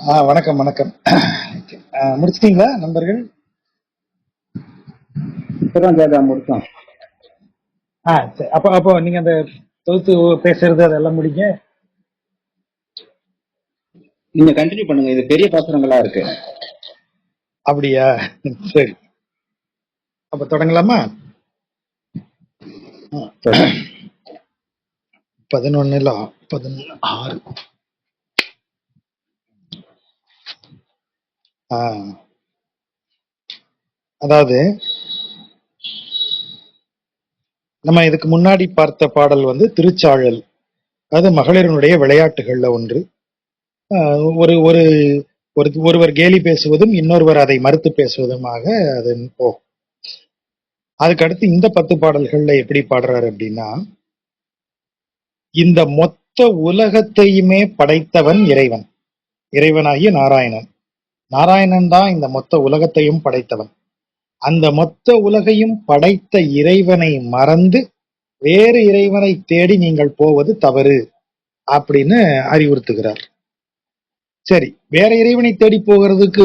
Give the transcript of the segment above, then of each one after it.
வணக்கம் வணக்கம். முடிச்சிட்டீங்களா நண்பர்கள்? இப்பதான் தேதா முடிச்சோம். சரி. அப்போ அப்போ நீங்க அந்த தொகுத்து பேசுறது அதெல்லாம் முடிங்க. நீங்க கண்டினியூ பண்ணுங்க, இது பெரிய பாத்திரங்களா இருக்கு. அப்படியா? சரி, அப்ப தொடங்கலாமா? சரி. 11 6. அதாவது நம்ம இதுக்கு முன்னாடி பார்த்த பாடல் வந்து திருச்சாழல். அது மகளிரனுடைய விளையாட்டுகள்ல ஒன்று. ஒரு ஒரு ஒருவர் கேலி பேசுவதும் இன்னொருவர் அதை மறுத்து பேசுவதுமாக அது போகும். அதுக்கடுத்து இந்த 10 பாடல்கள்ல எப்படி பாடுறாரு அப்படின்னா, இந்த மொத்த உலகத்தையுமே படைத்தவன் இறைவன், இறைவனாகிய நாராயணன். நாராயணன் தான் இந்த மொத்த உலகத்தையும் படைத்தவன். அந்த மொத்த உலகையும் படைத்த இறைவனை மறந்து வேறு இறைவனை தேடி நீங்கள் போவது தவறு அப்படின்னு அறிவுறுத்துகிறார். சரி, வேற இறைவனை தேடி போகிறதுக்கு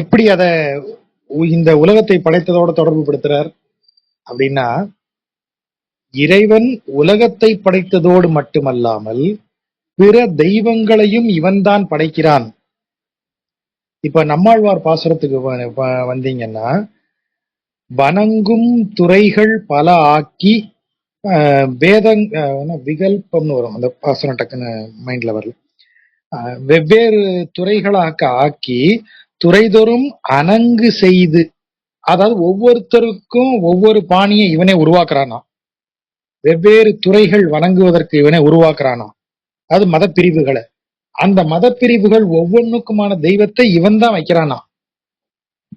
எப்படி அத இந்த உலகத்தை படைத்ததோட தொடர்பு படுத்துறார் அப்படின்னா, இறைவன் உலகத்தை படைத்ததோடு மட்டுமல்லாமல் பிற தெய்வங்களையும் இவன்தான் படைக்கிறான். இப்ப நம்மாழ்வார் பாசுரத்துக்கு வந்தீங்கன்னா, வணங்கும் துறைகள் பல ஆக்கி வேதங் விகல்பம்னு வரும். அந்த பாசுரம் டக்குன்னு மைண்ட்ல வரல. வெவ்வேறு துறைகளாக ஆக்கி துறைதொறும் அணங்கு செய்து, அதாவது ஒவ்வொருத்தருக்கும் ஒவ்வொரு பாணியை இவனே உருவாக்குறானா. வெவ்வேறு துறைகள் வணங்குவதற்கு இவனே உருவாக்குறானா. அது மத பிரிவுகளை, அந்த மத பிரிவுகள் ஒவ்வொன்றுக்குமான தெய்வத்தை இவன் தான் வைக்கிறானா.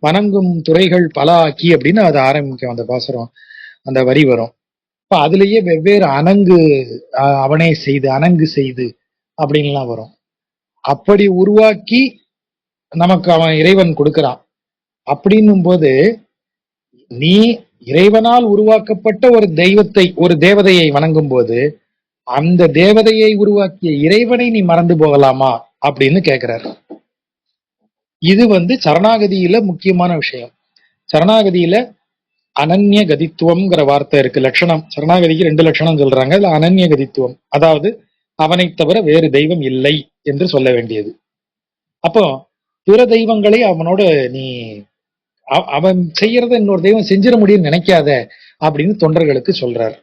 வணங்கும் துறைகள் பல ஆக்கி அப்படின்னு அது ஆரம்பிக்கும் அந்த பாசுரம். அந்த வரி வரும். இப்ப அதுலயே வெவ்வேறு அணங்கு அவனே செய்து அணங்கு செய்து அப்படின்லாம் வரும். அப்படி உருவாக்கி நமக்கு அவன் இறைவன் கொடுக்கிறான். அப்படின்னும் போது நீ இறைவனால் உருவாக்கப்பட்ட ஒரு தெய்வத்தை, ஒரு தேவதையை வணங்கும் போது அந்த தேவதையை உருவாக்கிய இறைவனை நீ மறந்து போகலாமா அப்படின்னு கேட்கிறார். இது சரணாகதியில முக்கியமான விஷயம். சரணாகதியில அனன்ய கதித்துவம்ங்கிற வார்த்தை இருக்கு. லட்சணம், சரணாகதிக்கு 2 லட்சணம் சொல்றாங்க. அதுல அனன்ய கதித்துவம், அதாவது அவனை தவிர வேறு தெய்வம் இல்லை என்று சொல்ல வேண்டியது. அப்போ பிற தெய்வங்களை அவனோட நீ அவன் செய்யறத இன்னொரு தெய்வம் செஞ்சிட முடியும்னு நினைக்காத அப்படின்னு தொண்டர்களுக்கு சொல்றார்.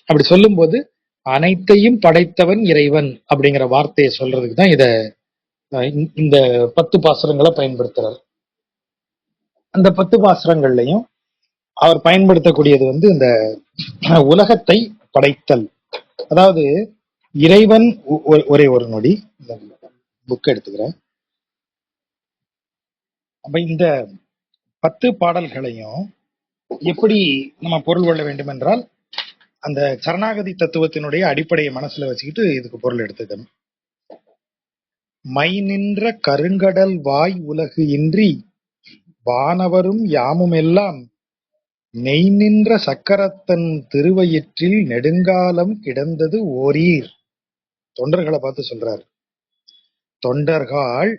அப்படி சொல்லும் போது அனைத்தையும் படைத்தவன் இறைவன் அப்படிங்கிற வார்த்தையை சொல்றதுக்கு தான் இந்த 10 பாசுரங்களை பயன்படுத்துறார். அந்த 10 பாசுரங்கள்லையும் அவர் பயன்படுத்தக்கூடியது இந்த உலகத்தை படைத்தல். அதாவது இறைவன் ஒரே ஒரு நொடி புக் எடுத்துக்கிறேன். அப்ப இந்த 10 பாடல்களையும் எப்படி நம்ம பொருள் கொள்ள வேண்டும் என்றால், அந்த சரணாகதி தத்துவத்தினுடைய அடிப்படையை மனசுல வச்சுக்கிட்டு இதுக்கு பொருள் எடுத்துக்கணும். மை நின்ற கருங்கடல் வாய் உலகு இன்றி வானவரும் யாமும் எல்லாம் நெய் நின்ற சக்கரத்தன் திருவயிற்றில் நெடுங்காலம் கிடந்தது ஓரீர். தொண்டர்களை பார்த்து சொல்றார். தொண்டர்கள்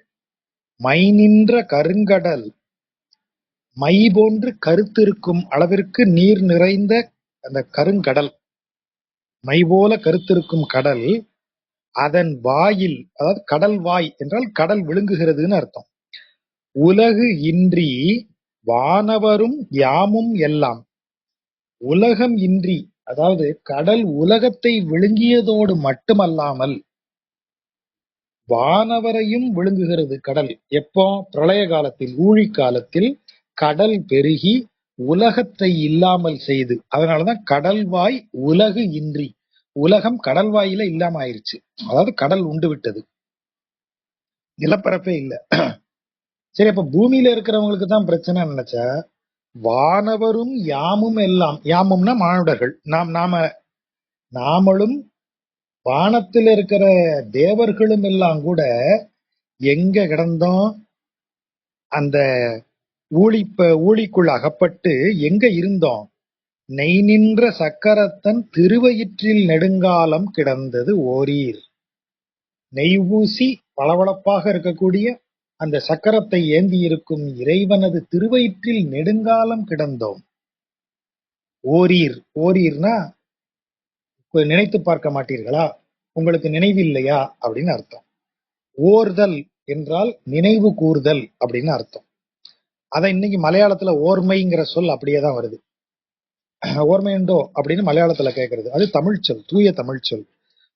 மை நின்ற கருங்கடல், மை போன்று கருத்திருக்கும் அளவிற்கு நீர் நிறைந்த அந்த கருங்கடல், மை போல கருத்திருக்கும் கடல், அதன் வாயில், அதாவது கடல் வாய் என்றால் கடல் விழுங்குகிறதுன்னு அர்த்தம். உலகு இன்றி வானவரும் யாமும் எல்லாம், உலகம் இன்றி, அதாவது கடல் உலகத்தை விழுங்கியதோடு மட்டுமல்லாமல் வானவரையும் விழுங்குகிறது கடல். எப்போ? பிரளய காலத்தில், ஊழி காலத்தில் கடல் பெருகி உலகத்தை இல்லாமல் செய்து. அதனாலதான் கடல்வாய் உலகு இன்றி, உலகம் கடல்வாயில இல்லாம ஆயிருச்சு. அதாவது கடல் உண்டு விட்டது, நிலப்பரப்பே இல்லை. சரி, அப்ப பூமியில இருக்கிறவங்களுக்கு தான் பிரச்சனை நினைச்சா, வானவரும் யாமும் எல்லாம், யாமும்னா மானுடர்கள், நாமளும் வானத்தில் இருக்கிற தேவர்களும் எல்லாம் கூட எங்க கிடந்தோம்? அந்த ஊழிக்குள் அகப்பட்டு எங்க இருந்தோம்? நெய் நின்ற சக்கரத்தன் திருவயிற்றில் நெடுங்காலம் கிடந்தது ஓரீர். நெய் ஊசி பளபளப்பாக இருக்கக்கூடிய அந்த சக்கரத்தை ஏந்தி இருக்கும் இறைவனது திருவயிற்றில் நெடுங்காலம் கிடந்தோம். ஓரீர், ஓரீர்னா நினைத்து பார்க்க மாட்டீர்களா, உங்களுக்கு நினைவு இல்லையா அப்படின்னு அர்த்தம். ஓர்தல் என்றால் நினைவு கூர்தல் அப்படின்னு அர்த்தம். அதை இன்னைக்கு மலையாளத்துல ஓர்மைங்கிற சொல் அப்படியே தான் வருது. ஓர்மையுண்டோ அப்படின்னு மலையாளத்துல கேட்கறது, அது தமிழ் சொல், தூய தமிழ் சொல்.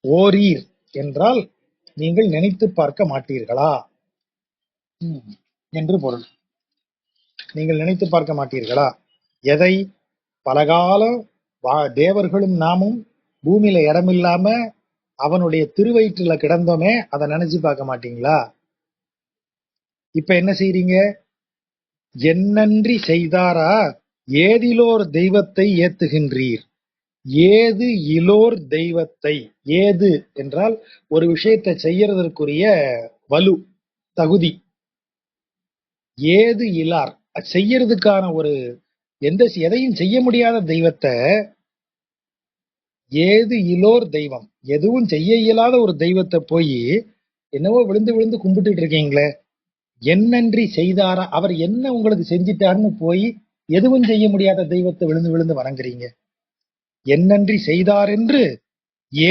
ஓரீர் என்றால் நீங்கள் நினைத்து பார்க்க மாட்டீர்களா என்று பொருள். நீங்கள் நினைத்து பார்க்க மாட்டீர்களா எதை? பலகாலம் தேவர்களும் நாமும் பூமியில இடமில்லாம அவனுடைய திருவயிற்றுல கிடந்தோமே, அதை நினைச்சு பார்க்க மாட்டீங்களா? இப்ப என்ன செய்றீங்க? என்னன்றி செய்தாரா ஏதிலோர் தெய்வத்தை ஏத்துகின்றீர். ஏது இலோர் தெய்வத்தை, ஏது என்றால் ஒரு விஷயத்தை செய்யறதற்குரிய வலு, தகுதி. ஏது இலார், செய்யறதுக்கான ஒரு எதையும் செய்ய முடியாத தெய்வத்தை, ஏது இலோர் தெய்வம், எதுவும் செய்ய இயலாத ஒரு தெய்வத்தை போய் என்னவோ விழுந்து விழுந்து கும்பிட்டுட்டு இருக்கீங்களே. என்னன்றி செய்தாரா, அவர் என்ன உங்களுக்கு செஞ்சிட்டாருன்னு போய் எதுவும் செய்ய முடியாத தெய்வத்தை விழுந்து விழுந்து வணங்குறீங்க. என்னன்றி செய்தார் என்று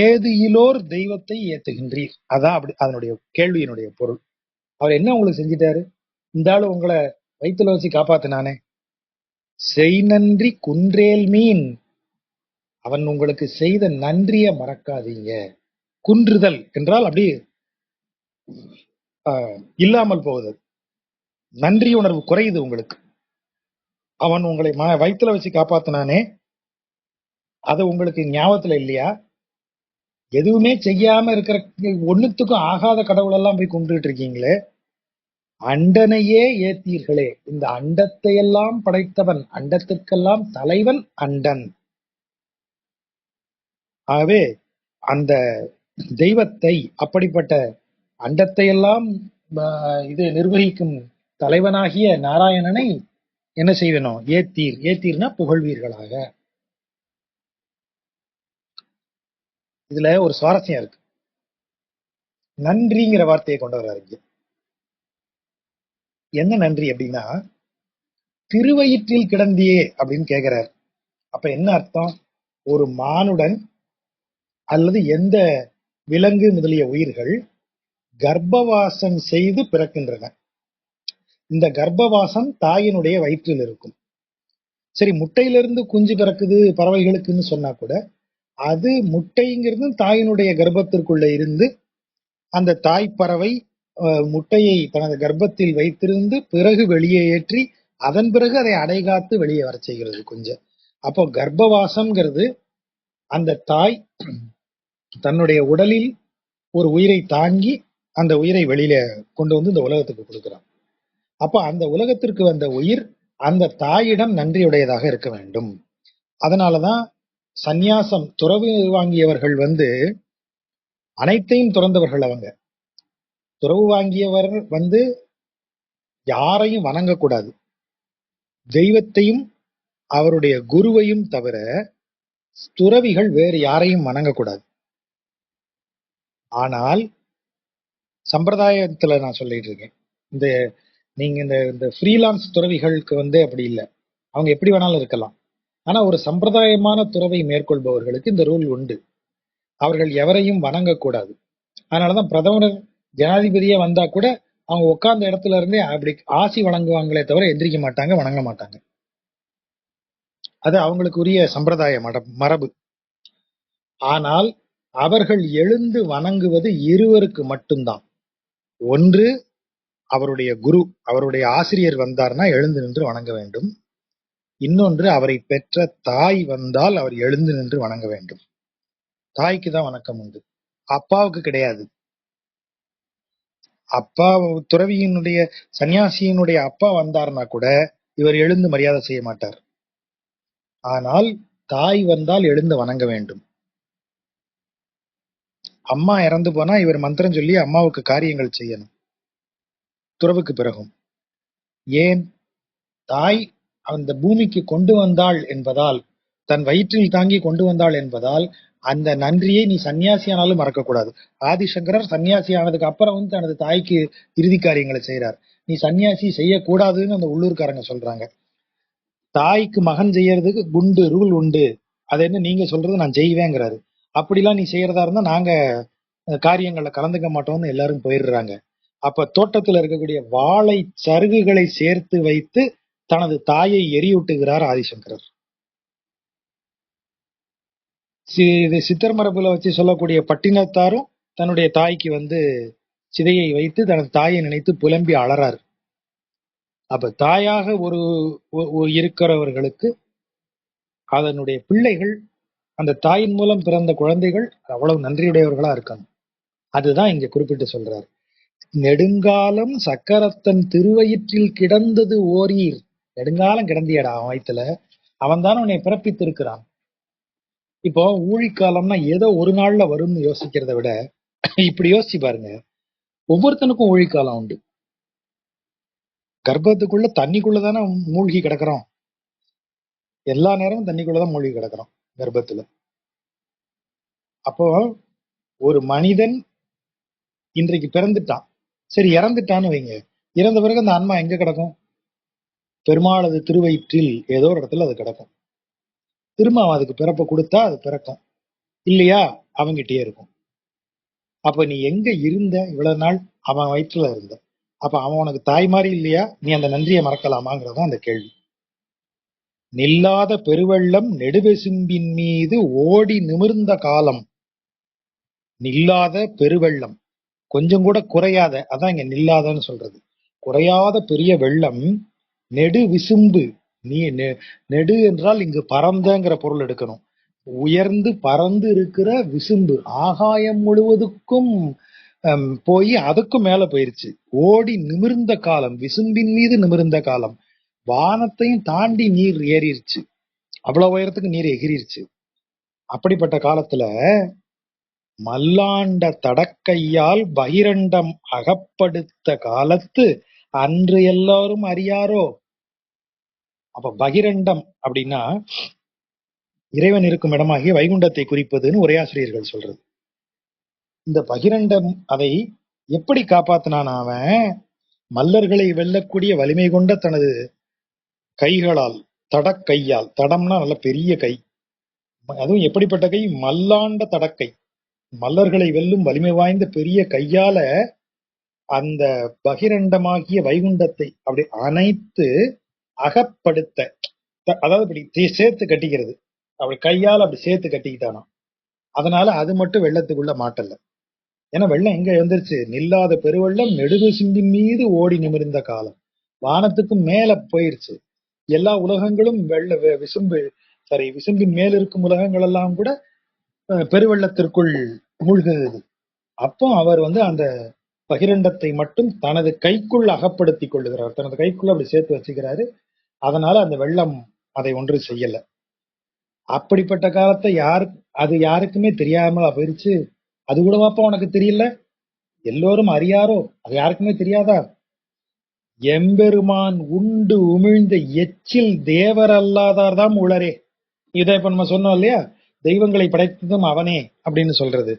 ஏது இலோர் தெய்வத்தை ஏத்துகின்றீர். அதான் அப்படி அதனுடைய கேள்வியினுடைய பொருள். அவர் என்ன உங்களுக்கு செஞ்சிட்டாரு? இந்த ஆளு உங்களை வயிற்றுல வச்சு காப்பாத்தினானே. செய் நன்றி குன்றேல் மீன், அவன் உங்களுக்கு செய்த நன்றிய மறக்காதீங்க. குன்றுதல் என்றால் அப்படி இல்லாமல் போகுது, நன்றி உணர்வு குறையுது உங்களுக்கு. அவன் உங்களை வயிற்றுல வச்சு காப்பாத்தினானே, அது உங்களுக்கு ஞாபகத்துல இல்லையா? எதுவுமே செய்யாம இருக்கிற ஒண்ணுத்துக்கும் ஆகாத கடவுள் எல்லாம் போய் கும்பிட்டு இருக்கீங்களே. அண்டனையே ஏத்தீர்களே, இந்த அண்டத்தை எல்லாம் படைத்தவன், அண்டத்திற்கெல்லாம் தலைவன் அண்டன். ஆகவே அந்த தெய்வத்தை, அப்படிப்பட்ட அண்டத்தை எல்லாம் இது நிர்வகிக்கும் தலைவனாகிய நாராயணனை என்ன செய்யணும்? ஏத்தீர். ஏத்தீர்னா புகழ்வீர்களாக. இதுல ஒரு சுவாரஸ்யம் இருக்கு. நன்றிங்கிற வார்த்தையை கொண்டு வர்றாரு. என்ன நன்றி அப்படின்னா, திருவயிற்றில் கிடந்தியே அப்படின்னு கேட்கிறார். அப்ப என்ன அர்த்தம்? ஒரு மானுடன் அல்லது எந்த விலங்கு முதலிய உயிர்கள் கர்ப்பவாசம் செய்து பிறக்கின்றன. இந்த கர்ப்பவாசம் தாயினுடைய வயிற்றில் இருக்கும். சரி, முட்டையிலிருந்து குஞ்சு பிறக்குது பறவைகளுக்குன்னு சொன்னா கூட, அது முட்டைங்கிறது தாயினுடைய கர்ப்பத்திற்குள்ள இருந்து அந்த தாய் பறவை முட்டையை தனது கர்ப்பத்தில் வைத்திருந்து பிறகு வெளியே ஏற்றி அதன் பிறகு அதை அடைகாத்து வெளியே வர செய்கிறது கொஞ்சம். அப்போ கர்ப்பவாசம்ங்கிறது அந்த தாய் தன்னுடைய உடலில் ஒரு உயிரை தாங்கி அந்த உயிரை வெளியில கொண்டு வந்து இந்த உலகத்துக்கு கொடுக்கிறான். அப்ப அந்த உலகத்திற்கு வந்த உயிர் அந்த தாயிடம் நன்றியுடையதாக இருக்க வேண்டும். அதனாலதான் சந்நியாசம் துறவு வாங்கியவர்கள் அனைத்தையும் துறந்தவர்கள். அவங்க துறவு வாங்கியவர் யாரையும் வணங்கக்கூடாது. தெய்வத்தையும் அவருடைய குருவையும் தவிர துறவிகள் வேறு யாரையும் வணங்கக்கூடாது. ஆனால் சம்பிரதாயத்துல நான் சொல்லிட்டு இருக்கேன், இந்த நீங்க இந்த ஃப்ரீலான்ஸ் துறவிகளுக்கு அப்படி இல்லை. அவங்க எப்படி வேணாலும் இருக்கலாம். ஆனா ஒரு சம்பிரதாயமான துறவை மேற்கொள்பவர்களுக்கு இந்த ரூல் உண்டு. அவர்கள் எவரையும் வணங்கக்கூடாது. அதனாலதான் பிரதமர் ஜனாதிபதியா வந்தா கூட அவங்க உட்கார்ந்த இடத்துல இருந்தே அப்படி ஆசி வழங்குவாங்களே தவிர எந்திரிக்க மாட்டாங்க, வணங்க மாட்டாங்க. அது அவங்களுக்கு உரிய சம்பிரதாய மரபு. ஆனால் அவர்கள் எழுந்து வணங்குவது இருவருக்கு மட்டும்தான். ஒன்று அவருடைய குரு, அவருடைய ஆசிரியர் வந்தார்னா எழுந்து நின்று வணங்க வேண்டும். இன்னொன்று அவரை பெற்ற தாய் வந்தால் அவர் எழுந்து நின்று வணங்க வேண்டும். தாய்க்கு தான் வணக்கம் உண்டு, அப்பாவுக்கு கிடையாது. அப்பா துறவியினுடைய சன்னியாசியினுடைய அப்பா வந்தார்னா கூட இவர் எழுந்து மரியாதை செய்ய மாட்டார். ஆனால் தாய் வந்தால் எழுந்து வணங்க வேண்டும். அம்மா இறந்து போனா இவர் மந்திரம் சொல்லி அம்மாவுக்கு காரியங்கள் செய்யணும் துறவுக்கு பிறகும். ஏன்? தாய் அந்த பூமிக்கு கொண்டு வந்தாள் என்பதால், தன் வயிற்றில் தாங்கி கொண்டு வந்தாள் என்பதால் அந்த நன்றியை நீ சன்னியாசியானாலும் மறக்க கூடாது. ஆதிசங்கரர் சன்னியாசி ஆனதுக்கு அப்புறம் வந்து தனது தாய்க்கு இறுதி காரியங்களை செய்யறார். நீ சன்னியாசி செய்யக்கூடாதுன்னு அந்த உள்ளூர்காரங்க சொல்றாங்க. தாய்க்கு மகன் செய்யறதுக்கு குண்டு ரூல் உண்டு. அது என்ன நீங்க சொல்றது நான் செய்வேங்கிறாரு. அப்படிலாம் நீ செய்யறதா இருந்தா நாங்க காரியங்கள்ல கலந்துக்க மாட்டோம்னு எல்லாரும் போயிடுறாங்க. அப்ப தோட்டத்துல இருக்கக்கூடிய வாழை சருகுகளை சேர்த்து வைத்து தனது தாயை எரியூட்டுகிறார் ஆதிசங்கரர். இது சித்தர் மரபுல வச்சு சொல்லக்கூடிய பட்டினத்தாரும் தன்னுடைய தாய்க்கு வந்து சிதையை வைத்து தனது தாயை நினைத்து புலம்பி அழறார். அப்ப தாயாக இருக்கிறவர்களுக்கு அதனுடைய பிள்ளைகள், அந்த தாயின் மூலம் பிறந்த குழந்தைகள் அவ்வளவு நன்றியுடையவர்களா இருக்கணும். அதுதான் இங்க குறிப்பிட்டு சொல்றாரு. நெடுங்காலம் சக்கரத்தன் திருவயிற்றில் கிடந்தது ஓரீர். நெடுங்காலம் கிடந்தியடா அவன் வயித்துல, அவன் தானே உன்னை பிறப்பித்திருக்கிறான். இப்போ ஊழிக்காலம்னா ஏதோ ஒரு நாள்ல வரும்னு யோசிக்கிறத விட இப்படி யோசிச்சு பாருங்க. ஒவ்வொருத்தனுக்கும் ஊழிக்காலம் உண்டு. கர்ப்பத்துக்குள்ள தண்ணிக்குள்ளதானே மூழ்கி கிடக்குறோம். எல்லா நேரமும் தண்ணிக்குள்ளதான் மூழ்கி கிடக்குறோம் கர்ப்பத்துல. அப்போ ஒரு மனிதன் இன்றைக்கு பிறந்துட்டான், சரி இறந்துட்டான்னு வைங்க. இறந்த பிறகு அந்த ஆன்மா எங்க கிடக்கும்? பெருமாளது திருவயிற்றில் ஏதோ ஒரு இடத்துல அது கிடக்கும். திரும்ப அவன் அதுக்கு பிறப்ப கொடுத்தா அது பிறக்கும், இல்லையா அவங்கிட்டயே இருக்கும். அப்ப நீ எங்க இருந்த இவ்வளவு நாள்? அவன் வயிற்றுல இருந்த. அப்ப அவன் உனக்கு தாய் மாதிரி இல்லையா? நீ அந்த நன்றியை மறக்கலாமாங்கிறதான் அந்த கேள்வி. நில்லாத பெருவெள்ளம் நெடுவெசும்பின் மீது ஓடி நிமிர்ந்த காலம். நில்லாத பெருவெள்ளம், கொஞ்சம் கூட குறையாத, அதான் இங்க நில்லாதன்னு சொல்றது. குறையாத பெரிய வெள்ளம், நெடு விசும்பு. நீ நெடு என்றால் இங்கு பரந்தங்கிற பொருள் எடுக்கணும். உயர்ந்து பறந்து இருக்கிற விசும்பு, ஆகாயம் முழுவதுக்கும் போய் அதுக்கும் மேல போயிருச்சு. ஓடி நிமிர்ந்த காலம், விசும்பின் மீது நிமிர்ந்த காலம். வானத்தையும் தாண்டி நீர் ஏறிடுச்சு, அவ்வளவு உயரத்துக்கு நீர் எகிரிருச்சு. அப்படிப்பட்ட காலத்துல மல்லாண்ட தடக்கையால் பகிரண்டம் அகப்படுத்த காலத்து அன்று எல்லாரும் அறியாரோ. அப்ப பகிரண்டம் அப்படின்னா இறைவன் இருக்கும் இடமாகிய வைகுண்டத்தை குறிப்பதுன்னு உரையாசிரியர்கள் சொல்றது. இந்த பகிரண்டம் அதை எப்படி காப்பாத்தினான்? அவன் மல்லர்களை வெல்லக்கூடிய வலிமை கொண்ட தனது கைகளால், தடக்கையால், தடம்னா நல்ல பெரிய கை, அதுவும் எப்படிப்பட்ட கை? மல்லாண்ட தடக்கை, மல்லர்களை வெல்லும் வலிமை வாய்ந்த பெரிய கையால அந்த பகிரண்டமாகிய வைகுண்டத்தை அப்படி அனைத்து அகப்படுத்த, அதாவது இப்படி சேர்த்து கட்டிக்கிறது, அப்படி கையால் அப்படி சேர்த்து கட்டிக்கிட்டானா. அதனால அது மட்டும் வெள்ளத்துக்குள்ள மாட்டல. ஏன்னா வெள்ளம் எங்க வந்துருச்சு? நில்லாத பெருவெள்ளம் நெடுகு சிம்பின் மீது ஓடி நிமிர்ந்த காலம். வானத்துக்கும் மேல போயிருச்சு. எல்லா உலகங்களும் விசும்பின் மேல் இருக்கும் உலகங்கள் எல்லாம் கூட பெருவெள்ளத்திற்குள் மூழ்குது. அப்போ அவர் வந்து அந்த பகிரண்டத்தை மட்டும் தனது கைக்குள் அகப்படுத்தி கொள்ளுகிறார், தனது கைக்குள்ள அப்படி சேர்த்து வச்சுக்கிறாரு. அதனால அந்த வெள்ளம் அதை ஒன்று செய்யல. அப்படிப்பட்ட காலத்தை அது யாருக்குமே தெரியாமலா போயிருச்சு? அது கூடவாப்பா உனக்கு தெரியல? எல்லோரும் அறியாரோ, அது யாருக்குமே தெரியாதா? எம்பெருமான் உண்டு உமிழ்ந்த எச்சில் தேவர் அல்லாதார்தான் உளரே. இதை இப்ப நம்ம சொன்னோம் இல்லையா, தெய்வங்களை படைத்ததும் அவனே அப்படின்னு சொல்றது.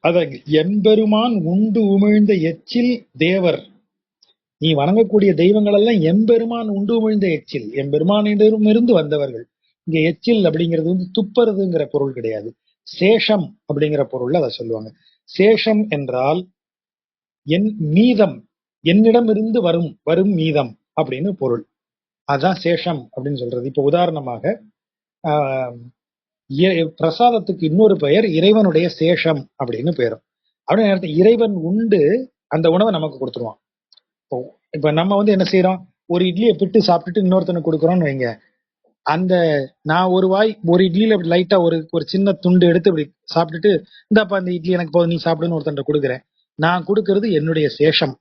அத எம்பெருமான் உண்டு உமிழ்ந்த எச்சில் தேவர். நீ வணங்கக்கூடிய தெய்வங்கள் எல்லாம் எம்பெருமான் உண்டு உமிழ்ந்த எச்சில், எம்பெருமானிடமிருந்து வந்தவர்கள். இங்க எச்சில் அப்படிங்கிறது வந்து துப்பறதுங்கிற பொருள் கிடையாது, சேஷம் அப்படிங்கிற பொருள்ல அதை சொல்லுவாங்க. சேஷம் என்றால் என் மீதம், என்னிடம் இருந்து வரும் மீதம் அப்படின்னு பொருள். அதான் சேஷம் அப்படின்னு சொல்றது. இப்ப உதாரணமாக பிரசாதத்துக்கு இன்னொரு பெயர் இறைவனுடைய சேஷம் அப்படின்னு பெயரும். அப்படின்னு இறைவன் உண்டு அந்த உணவை நமக்கு கொடுத்துருவான். இப்ப நம்ம வந்து என்ன செய்யறோம்? ஒரு இட்லியை பிட்டு சாப்பிட்டுட்டு இன்னொருத்தனுக்கு கொடுக்குறோம்னு வைங்க. அந்த நான் ஒரு இட்லியில லைட்டா ஒரு சின்ன துண்டு எடுத்து இப்படி சாப்பிட்டுட்டு, இந்தாப்பா இந்த இட்லி எனக்கு போதும் நீ சாப்பிடுன்னு ஒருத்தன் கொடுக்குறேன். நான் கொடுக்கறது என்னுடைய சேஷம்,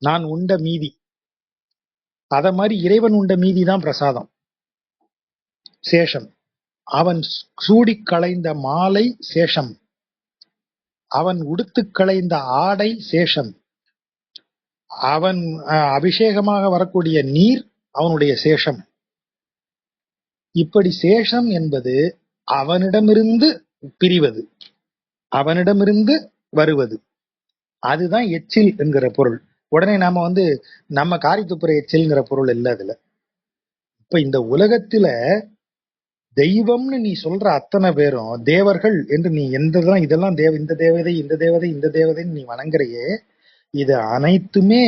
நான் உண்ட மீதி. அத மாதிரி இறைவன் உண்ட மீதி தான் பிரசாதம், சேஷம். அவன் சூடி களைந்த மாலை சேஷம், அவன் உடுத்து களைந்த ஆடை சேஷம், அவன் அபிஷேகமாக வரக்கூடிய நீர் அவனுடைய சேஷம். இப்படி சேஷம் என்பது அவனிடமிருந்து பிரிவது, அவனிடமிருந்து வருவது, அதுதான் எச்சில் என்கிற பொருள். உடனே நாம நம்ம காரி துப்புற எச்சில்ங்கிற பொருள் இல்ல அதுல. இப்ப இந்த உலகத்துல தெய்வம்னு நீ சொல்ற அத்தனை பேரும் தேவர்கள் என்று நீ இதெல்லாம் இந்த தேவதை இந்த தேவதை இந்த தேவதைன்னு நீ வணங்குறையே, இது அனைத்துமே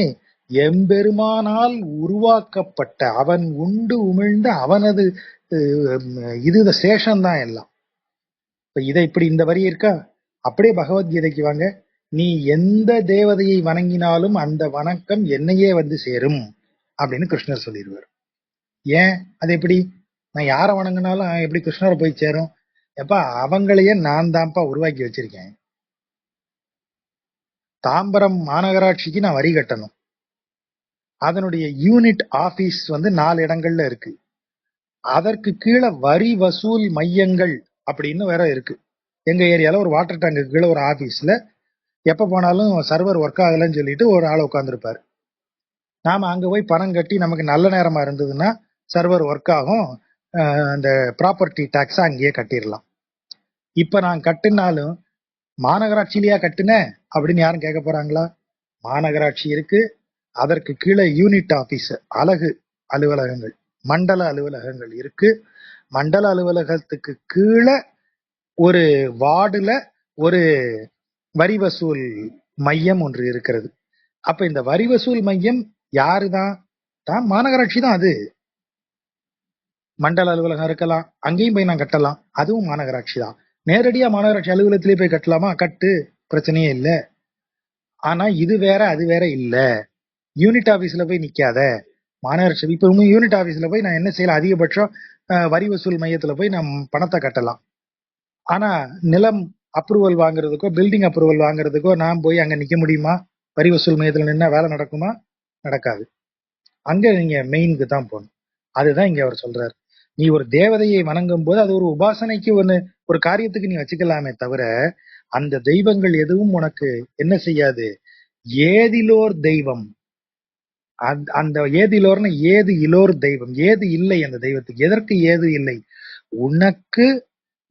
எம்பெருமானால் உருவாக்கப்பட்ட, அவன் உண்டு உமிழ்ந்த அவனது இது சேஷம்தான் எல்லாம். இப்ப இதை இப்படி இந்த வரி இருக்கா, அப்படியே பகவத்கீதைக்கு வாங்க. நீ எந்த தேவதையை வணங்கினாலும் அந்த வணக்கம் என்னையே சேரும் அப்படின்னு கிருஷ்ணர் சொல்லிடுவார். ஏன் அது எப்படி? நான் யாரை வணங்கினாலும் எப்படி கிருஷ்ணரை போய் சேரும்? எப்பா அவங்களையே நான் தான்ப்பா உருவாக்கி வச்சிருக்கேன். தாம்பரம் மாநகராட்சிக்கு நான் வரி கட்டணும். அதனுடைய யூனிட் ஆபீஸ் 4 இடங்கள்ல இருக்கு. அதற்கு கீழே வரி வசூல் மையங்கள் அப்படின்னு வேற இருக்கு. எங்க ஏரியால ஒரு வாட்டர் டேங்க்கு கீழே ஒரு ஆபீஸ்ல எப்ப போனாலும் சர்வர் ஒர்க் ஆகலன்னு சொல்லிட்டு ஒரு ஆள் உட்காந்துருப்பாரு. நாம அங்க போய் பணம் கட்டி நமக்கு நல்ல நேரமா இருந்ததுன்னா சர்வர் ஒர்க் ஆகும், அந்த ப்ராப்பர்ட்டி டாக்ஸ் அங்கேயே கட்டிடலாம். இப்ப நான் கட்டுனாலும் மாநகராட்சியிலயா கட்டுன அப்படின்னு யாரும் கேட்க போறாங்களா? மாநகராட்சி இருக்கு, அதற்கு கீழே யூனிட் ஆபீஸ் அலகு அலுவலகங்கள், மண்டல அலுவலகங்கள் இருக்கு. மண்டல அலுவலகத்துக்கு கீழே ஒரு வார்டுல ஒரு வரி வசூல் மையம் ஒன்று இருக்கிறது. அப்ப இந்த வரி வசூல் மையம் யாருதான்? மாநகராட்சி தான். அது மண்டல அலுவலகம் இருக்கலாம், அங்கேயும் போய் நான் கட்டலாம், அதுவும் மாநகராட்சி தான். நேரடியா மாநகராட்சி அலுவலகத்திலே போய் கட்டலாமா? கட்டு, பிரச்சனையே இல்லை. ஆனா இது வேற அது வேற இல்ல. யூனிட் ஆபீஸ்ல போய் நிக்காத. மாநகராட்சி இப்ப யூனிட் ஆபீஸ்ல போய் நான் என்ன செய்யலாம்? அதிகபட்சம் வரி வசூல் மையத்துல போய் நான் பணத்தை கட்டலாம். ஆனா நிலம் அப்ரூவல் வாங்குறதுக்கோ பில்டிங் அப்ரூவல் வாங்குறதுக்கோ நான் போய் அங்க நிக்க முடியுமா? வரி வசூல் மையத்துல நின்னா வேலை நடக்குமா? நடக்காது. அங்க நீங்க மெயினுக்கு தான் போகணும். அதுதான் இங்க அவர் சொல்றாரு. நீ ஒரு தேவதையை வணங்கும் போது அது ஒரு உபாசனைக்கு ஒரு காரியத்துக்கு நீ வச்சுக்கலாமே தவிர, அந்த தெய்வங்கள் எதுவும் உனக்கு என்ன செய்யாது. ஏதிலோர் தெய்வம், அந்த ஏதிலோர்னு ஏது இலோர் தெய்வம், ஏது இல்லை அந்த தெய்வத்துக்கு. எதற்கு ஏது இல்லை? உனக்கு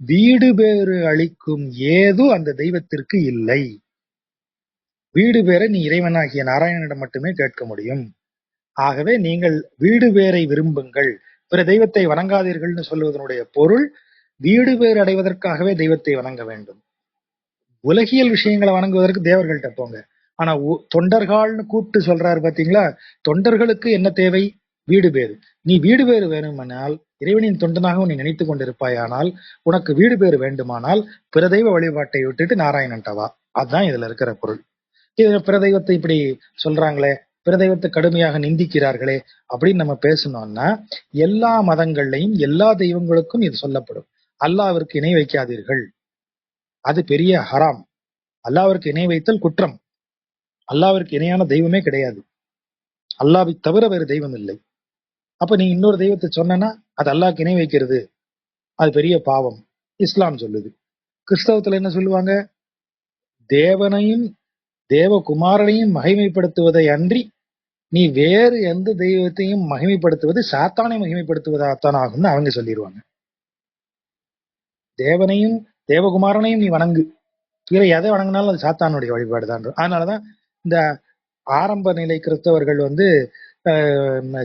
வீடு பேறு அளிக்கும் ஏது அந்த தெய்வத்திற்கு இல்லை. வீடு பேரை நீ இறைவனாகிய நாராயணனிடம் மட்டுமே கேட்க முடியும். ஆகவே நீங்கள் வீடு பேரை விரும்புங்கள், பிற தெய்வத்தை வணங்காதீர்கள்னு சொல்வதனுடைய பொருள் வீடு பேறு அடைவதற்காகவே தெய்வத்தை வணங்க வேண்டும். உலகியல் விஷயங்களை வணங்குவதற்கு தேவர்கள்ட்ட போங்க. ஆனா தொண்டர்கள்னு கூப்பிட்டு சொல்றாரு பாத்தீங்களா? தொண்டர்களுக்கு என்ன தேவை? வீடு பேறு. நீ வீடு பேறு வேணுமானால், இறைவனின் தொண்டனாக நீ நினைத்துக் கொண்டிருப்பாயானால், உனக்கு வீடு பேறு வேண்டுமானால் பிற தெய்வ வழிபாட்டை விட்டுட்டு நாராயணன்ட்ட வா. அதுதான் இதுல இருக்கிற பொருள். இது பிற தெய்வத்தை இப்படி சொல்றாங்களே, பிற தெய்வத்தை கடுமையாக நிந்திக்கிறார்களே அப்படின்னு நம்ம பேசணும்னா, எல்லா மதங்கள்லையும் எல்லா தெய்வங்களுக்கும் இது சொல்லப்படும். அல்லாவிற்கு இணை வைக்காதீர்கள், அது பெரிய ஹராம். அல்லாவிற்கு இணை வைத்தல் குற்றம். அல்லாவிற்கு இணையான தெய்வமே கிடையாது. அல்லாவை தவிர வேறு தெய்வம் இல்லை. அப்ப நீ இன்னொரு தெய்வத்தை சொன்னா அது அல்லாஹ்க்கு இணை வைக்கிறது, அது பெரிய பாவம். இஸ்லாம் சொல்லுது. கிறிஸ்தவத்துல என்ன சொல்லுவாங்க? தேவனையும் தேவகுமாரனையும் மகிமைப்படுத்துவதை அன்றி நீ வேறு எந்த தெய்வத்தையும் மகிமைப்படுத்துவது சாத்தானை மகிமைப்படுத்துவதாகத்தான் ஆகும்னு அவங்க சொல்லிடுவாங்க. தேவனையும் தேவகுமாரனையும் நீ வணங்கு, வேற எதை வணங்கினாலும் அது சாத்தானுடைய வழிபாடுதான். அதனாலதான் இந்த ஆரம்ப நிலை கிறிஸ்தவர்கள்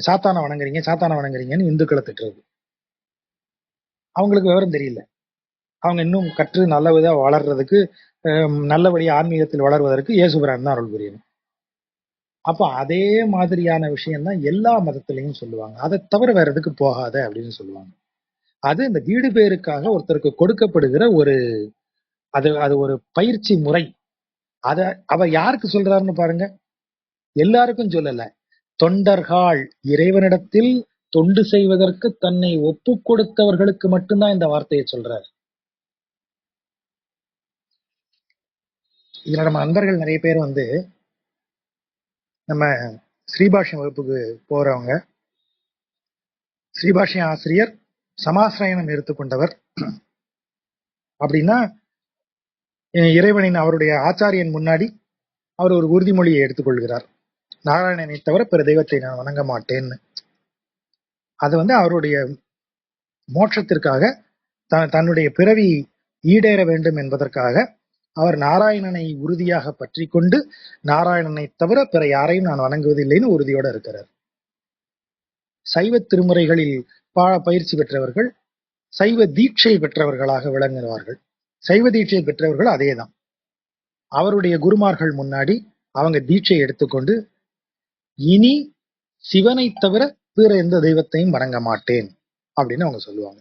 சாத்தானை வணங்குறீங்கன்னு இந்துக்களை திட்டுறது. அவங்களுக்கு விவரம் தெரியல. அவங்க இன்னும் கற்று நல்லவிதா வளர்றதுக்கு, நல்லபடியா ஆன்மீகத்தில் வளர்வதற்கு இயேசுபிரான் தான் அருள் புரியணும். அப்ப அதே மாதிரியான விஷயம் தான் எல்லா மதத்திலையும் சொல்லுவாங்க. அதை தவிர வேற எதுக்கு போகாத அப்படின்னு சொல்லுவாங்க. அது இந்த வீடு பேருக்காக ஒருத்தருக்கு கொடுக்கப்படுகிற அது ஒரு பயிற்சி முறை. அவர் யாருக்கு சொல்றாருன்னு பாருங்க. எல்லாருக்கும் சொல்லல. தொண்டர்கள், இறைவனிடத்தில் தொண்டு செய்வதற்கு தன்னை ஒப்பு கொடுத்தவர்களுக்கு மட்டும்தான் இந்த வார்த்தையை சொல்றாரு. இதுல நம்ம நண்பர்கள் நிறைய பேர் நம்ம ஸ்ரீபாஷ்யம் வகுப்புக்கு போறவங்க, ஸ்ரீபாஷ்ய ஆசிரியர் சமாசிரயணம் எடுத்துக்கொண்டவர் அப்படின்னா, இறைவனின் அவருடைய ஆச்சாரியன் முன்னாடி அவர் ஒரு உறுதிமொழியை எடுத்துக்கொள்கிறார். நாராயணனை தவிர பிற தெய்வத்தை நான் வணங்க மாட்டேன்னு. அது அவருடைய மோட்சத்திற்காக தன்னுடைய பிறவி ஈடேற வேண்டும் என்பதற்காக அவர் நாராயணனை உறுதியாக பற்றி கொண்டு நாராயணனை தவிர பிற யாரையும் நான் வணங்குவதில்லைன்னு உறுதியோட இருக்கிறார். சைவ திருமுறைகளில் பயிற்சி பெற்றவர்கள் சைவ தீட்சை பெற்றவர்களாக விளங்குவார்கள். சைவ தீட்சை பெற்றவர்கள் அதேதான். அவருடைய குருமார்கள் முன்னாடி அவங்க தீட்சை எடுத்துக்கொண்டு இனி சிவனை தவிர பிற எந்த தெய்வத்தையும் வணங்க மாட்டேன் அப்படின்னு அவங்க சொல்லுவாங்க.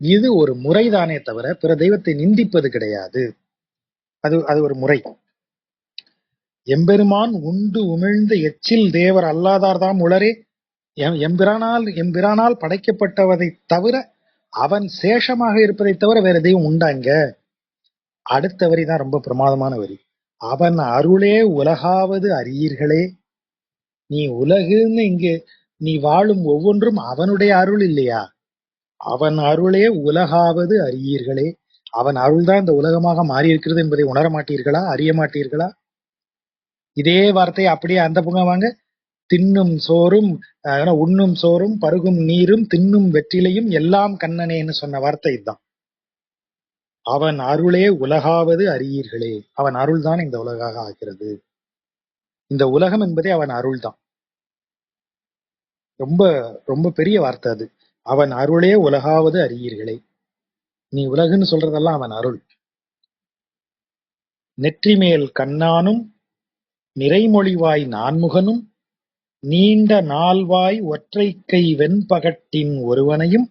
இது ஒரு முறைதானே தவிர பிற தெய்வத்தை நிந்திப்பது கிடையாது. அது ஒரு முறை. எம்பெருமான் உண்டு உமிழ்ந்த எச்சில் தேவர் அல்லாதார்தாம் உளரே. எம்பிரானால் படைக்கப்பட்டவதை தவிர அவன் சேஷமாக இருப்பதை தவிர வேற தெய்வம் உண்டாங்க. அடுத்த வரி தான் ரொம்ப பிரமாதமான வரி. அவன் அருளே உலகாவது அறியீர்களே. நீ உலகுன்னு இங்கே நீ வாழும் ஒவ்வொன்றும் அவனுடைய அருள் இல்லையா? அவன் அருளே உலகாவது அறியீர்களே. அவன் அருள்தான் இந்த உலகமாக மாறி இருக்கிறது என்பதை உணர மாட்டீர்களா? அறிய மாட்டீர்களா? இதே வார்த்தையை அப்படியே அந்த பக்கம் வாங்க. தின்னும் சோறும் உண்ணும் சோறும் பருகும் நீரும் தின்னும் வெற்றிலையும் எல்லாம் கண்ணனேன்னு சொன்ன வார்த்தை இதுதான். அவன் அருளே உலகாவது அறியீர்களே. அவன் அருள் தான் இந்த உலகாக ஆகிறது. இந்த உலகம் என்பதே அவன் அருள் தான். ரொம்ப ரொம்ப பெரிய வார்த்தை அது. அவன் அருளே உலகாவது அறியீர்களே. நீ உலகுன்னு சொல்றதெல்லாம் அவன் அருள். நெற்றி மேல் கண்ணானும் நிறைமொழிவாய் நான்முகனும் நீண்ட நால்வாய் ஒற்றை கை வெண்பகட்டின் ஒருவனையும்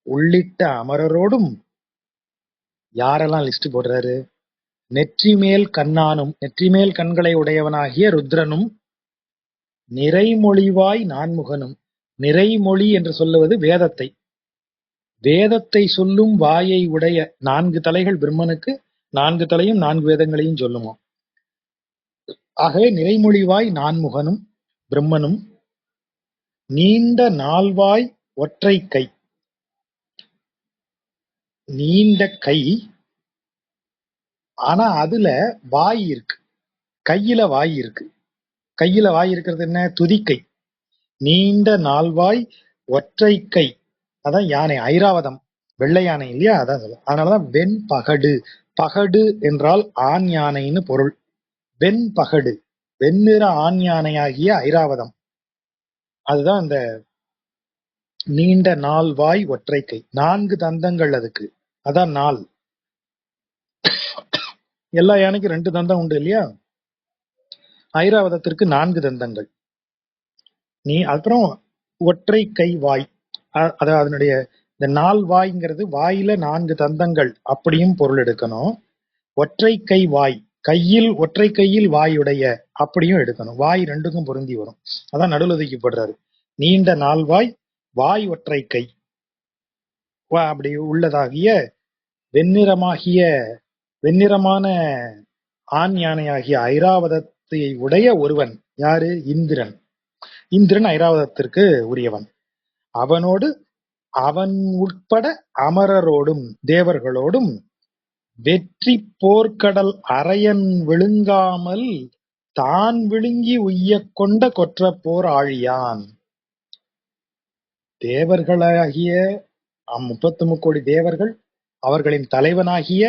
உள்ளிட்ட அமரரோடும் யாரெல்லாம் லிஸ்ட் போடுறாரு? நெற்றி மேல் கண்ணானும், நெற்றி மேல் கண்களை உடையவனாகிய ருத்ரனும், நிறைமொழிவாய் நான்முகனும். நிறைமொழி என்று சொல்லுவது வேதத்தை. வேதத்தை சொல்லும் வாயை உடைய 4 தலைகள் பிரம்மனுக்கு, 4 தலையும் 4 வேதங்களையும் சொல்லுமோ. ஆகவே நிறைமொழிவாய் நான்முகனும் பிரம்மனும், நீண்ட நால்வாய் ஒற்றை கை. நீண்ட கை, ஆனா அதுல வாய் இருக்கு. கையில வாய் இருக்கு. கையில வாய் இருக்கிறது என்ன? துதிக்கை. நீண்ட நால்வாய் ஒற்றை கை. அதான் யானை, ஐராவதம், வெள்ளை யானை இல்லையா? அதான் சொல்ல. அதனாலதான் வெண் பகடு. பகடு என்றால் ஆண் யானைன்னு பொருள். வெண் பகடு, வெண்ணிற ஆண் யானையாகிய ஐராவதம். அதுதான் இந்த நீண்ட நால்வாய் ஒற்றை கை. 4 தந்தங்கள் அதுக்கு. அதான் நாள். எல்லா யானைக்கும் 2 தந்தம் உண்டு இல்லையா? ஐராவதத்திற்கு 4 தந்தங்கள். அப்புறம் ஒற்றை கை வாய். அதாவது அதனுடைய இந்த நால் வாய்ங்கிறது வாயில 4 தந்தங்கள் அப்படியும் பொருள் எடுக்கணும். ஒற்றை கை வாய், கையில் ஒற்றை கையில் வாயுடைய அப்படியும் எடுக்கணும். வாய் 2க்கும் பொருந்தி வரும். அதான் நடுவில் ஒதுக்கப்படுறாரு. நீண்ட நால்வாய் வாய் ஒற்றை கை அப்படி உள்ளதாகிய வெண்ணிறமான ஆண் யானையாகிய ஐராவதத்தை உடைய ஒருவன். யாரு? இந்திரன். இந்திரன் ஐராவதத்திற்கு உரியவன். அவனோடு அவன் உட்பட அமரரோடும் தேவர்களோடும் வெற்றி போர்க்கடல் அரையன் விழுங்காமல் தான் விழுங்கி உய்ய கொண்ட கொற்ற போர் ஆழியான். தேவர்களாகிய 33 கோடி தேவர்கள், அவர்களின் தலைவனாகிய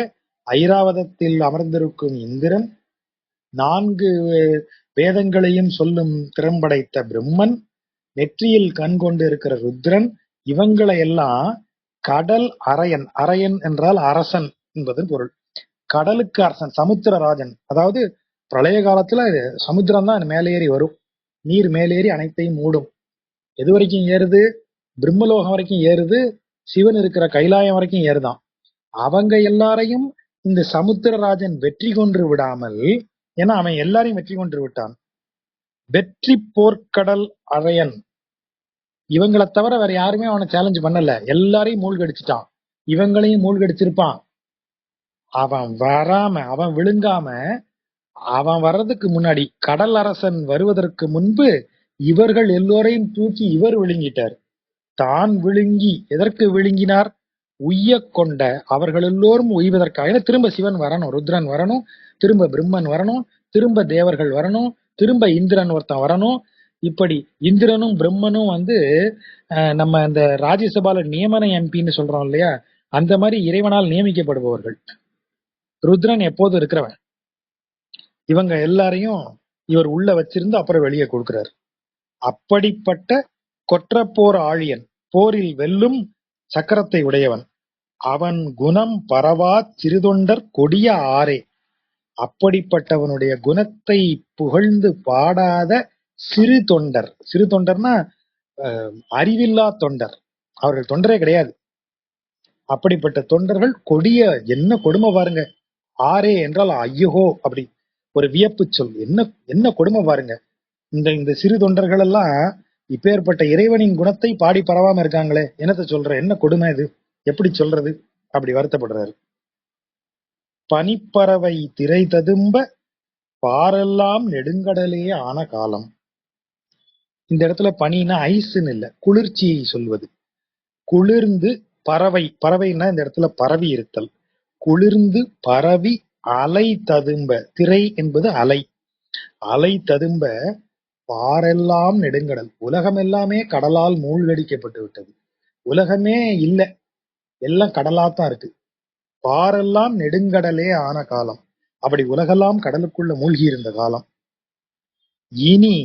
ஐராவதத்தில் அமர்ந்திருக்கும் இந்திரன், 4 வேதங்களையும் சொல்லும் திறம்படைத்த பிரம்மன், நெற்றியில் கண் கொண்டு இருக்கிற ருத்ரன், இவங்களை எல்லாம் கடல் அரையன். அரையன் என்றால் அரசன் என்பது பொருள். கடலுக்கு அரசன், சமுத்திரராஜன். அதாவது பிரளய காலத்துல சமுத்திரம் தான் மேலேறி வரும். நீர் மேலேறி அனைத்தையும் மூடும். எது வரைக்கும் ஏறுது? பிரம்மலோகம் வரைக்கும் ஏறுது. சிவன் இருக்கிற கைலாயம் வரைக்கும் ஏறுதான். அவங்க எல்லாரையும் இந்த சமுத்திரராஜன் வெற்றி கொன்று விடாமல், ஏன்னா அவன் எல்லாரையும் வெற்றி கொன்று விட்டான். வெற்றி போர்க்கடல் அரையன். இவங்களை தவிர வேற யாருமே அவனை சேலஞ்ச் பண்ணல. எல்லாரையும் மூழ்கடிச்சிட்டான். இவங்களையும் மூழ்கடிச்சிருப்பான். அவன் விழுங்காம, அவன் வர்றதுக்கு முன்னாடி, கடல் அரசன் வருவதற்கு முன்பு இவர்கள் எல்லோரையும் தூக்கி இவர் விழுங்கிட்டார். தான் விழுங்கி, எதற்கு விழுங்கினார்? உய்ய கொண்ட, அவர்கள் எல்லோரும் உய்வதற்காக. திரும்ப சிவன் வரணும், ருத்ரன் வரணும், திரும்ப பிரம்மன் வரணும், திரும்ப தேவர்கள் வரணும், திரும்ப இந்திரன் ஒருத்தன் வரணும். இப்படி இந்திரனும் பிரம்மனும் வந்து நம்ம இந்த ராஜ்யசபால நியமன எம்பின்னு சொல்றோம் இல்லையா, அந்த மாதிரி இறைவனால் நியமிக்கப்படுபவர்கள். ருத்ரன் எப்போதும் இருக்கிறவன். இவங்க எல்லாரையும் இவர் உள்ள வச்சிருந்து அப்புறம் வெளியே கொடுக்கிறார். அப்படிப்பட்ட கொற்றப்போர் ஆழியன், போரில் வெல்லும் சக்கரத்தை உடையவன், அவன் குணம் பரவா சிறுதொண்டர் கொடிய ஆரே. அப்படிப்பட்டவனுடைய குணத்தை புகழ்ந்து பாடாத சிறு தொண்டர். சிறு தொண்டர்னா அறிவில்லா தொண்டர், அவர்கள் தொண்டரே கிடையாது. அப்படிப்பட்ட தொண்டர்கள் கொடிய, என்ன கொடுமை பாருங்க. ஆரே என்றால் ஐயோ, அப்படி ஒரு வியப்பு சொல். என்ன என்ன கொடுமை பாருங்க. இந்த இந்த சிறு தொண்டர்கள் எல்லாம் இப்பேற்பட்ட இறைவனின் குணத்தை பாடி பரவாம இருக்காங்களே, என்னத்த சொல்ற, என்ன கொடுமை இது, எப்படி சொல்றது, அப்படி வருத்தப்படுறாரு. பனிப்பறவை திரை ததும்ப பாரெல்லாம் நெடுங்கடலே ஆன காலம். இந்த இடத்துல பனினா ஐஸ்ன்னு இல்ல, குளிர்ச்சியை சொல்வது. குளிர்ந்து பறவை, பறவைன்னா இந்த இடத்துல பரவி இருத்தல். குளிர்ந்து பரவி அலை ததும்ப, திரை என்பது அலை, அலை ததும்ப பாரெல்லாம் நெடுங்கடல். உலகம் எல்லாமே கடலால் மூழ்கடிக்கப்பட்டு விட்டது. உலகமே இல்ல, எல்லாம் கடலாத்தான் இருக்கு. பாரெல்லாம் நெடுங்கடலே ஆன காலம். அப்படி உலகெல்லாம் கடலுக்குள்ள மூழ்கி இருந்த காலம். இனி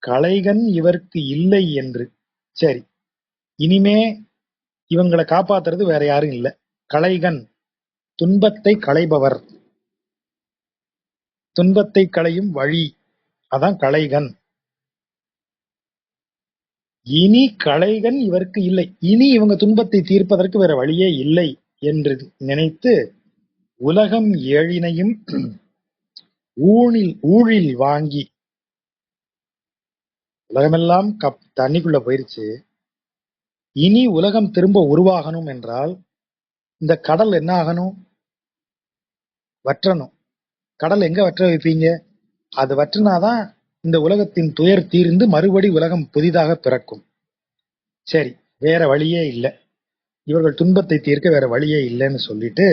களைகன் இவருக்கு இல்லை என்று. சரி, இனிமே இவங்களை காப்பாத்துறது வேற யாரும் இல்ல. களைகன், துன்பத்தை களைபவர், துன்பத்தை களையும் வழி, அதான் களைகன். இனி களைகன் இவருக்கு இல்லை, இனி இவங்க துன்பத்தை தீர்ப்பதற்கு வேற வழியே இல்லை என்று நினைத்து உலகம் ஏழினையும் ஊழில் வாங்கி, உலகமெல்லாம் தண்ணிக்குள்ள போயிருச்சு. இனி உலகம் திரும்ப உருவாகணும் என்றால் இந்த கடல் என்ன ஆகணும்? வற்றணும். கடல் எங்க வற்ற வைப்பீங்க? அது வற்றினாதான் இந்த உலகத்தின் துயர் தீர்ந்து மறுபடி உலகம் புதிதாக பிறக்கும். சரி, வேற வழியே இல்லை, இவர்கள் துன்பத்தை தீர்க்க வேற வழியே இல்லைன்னு சொல்லிட்டு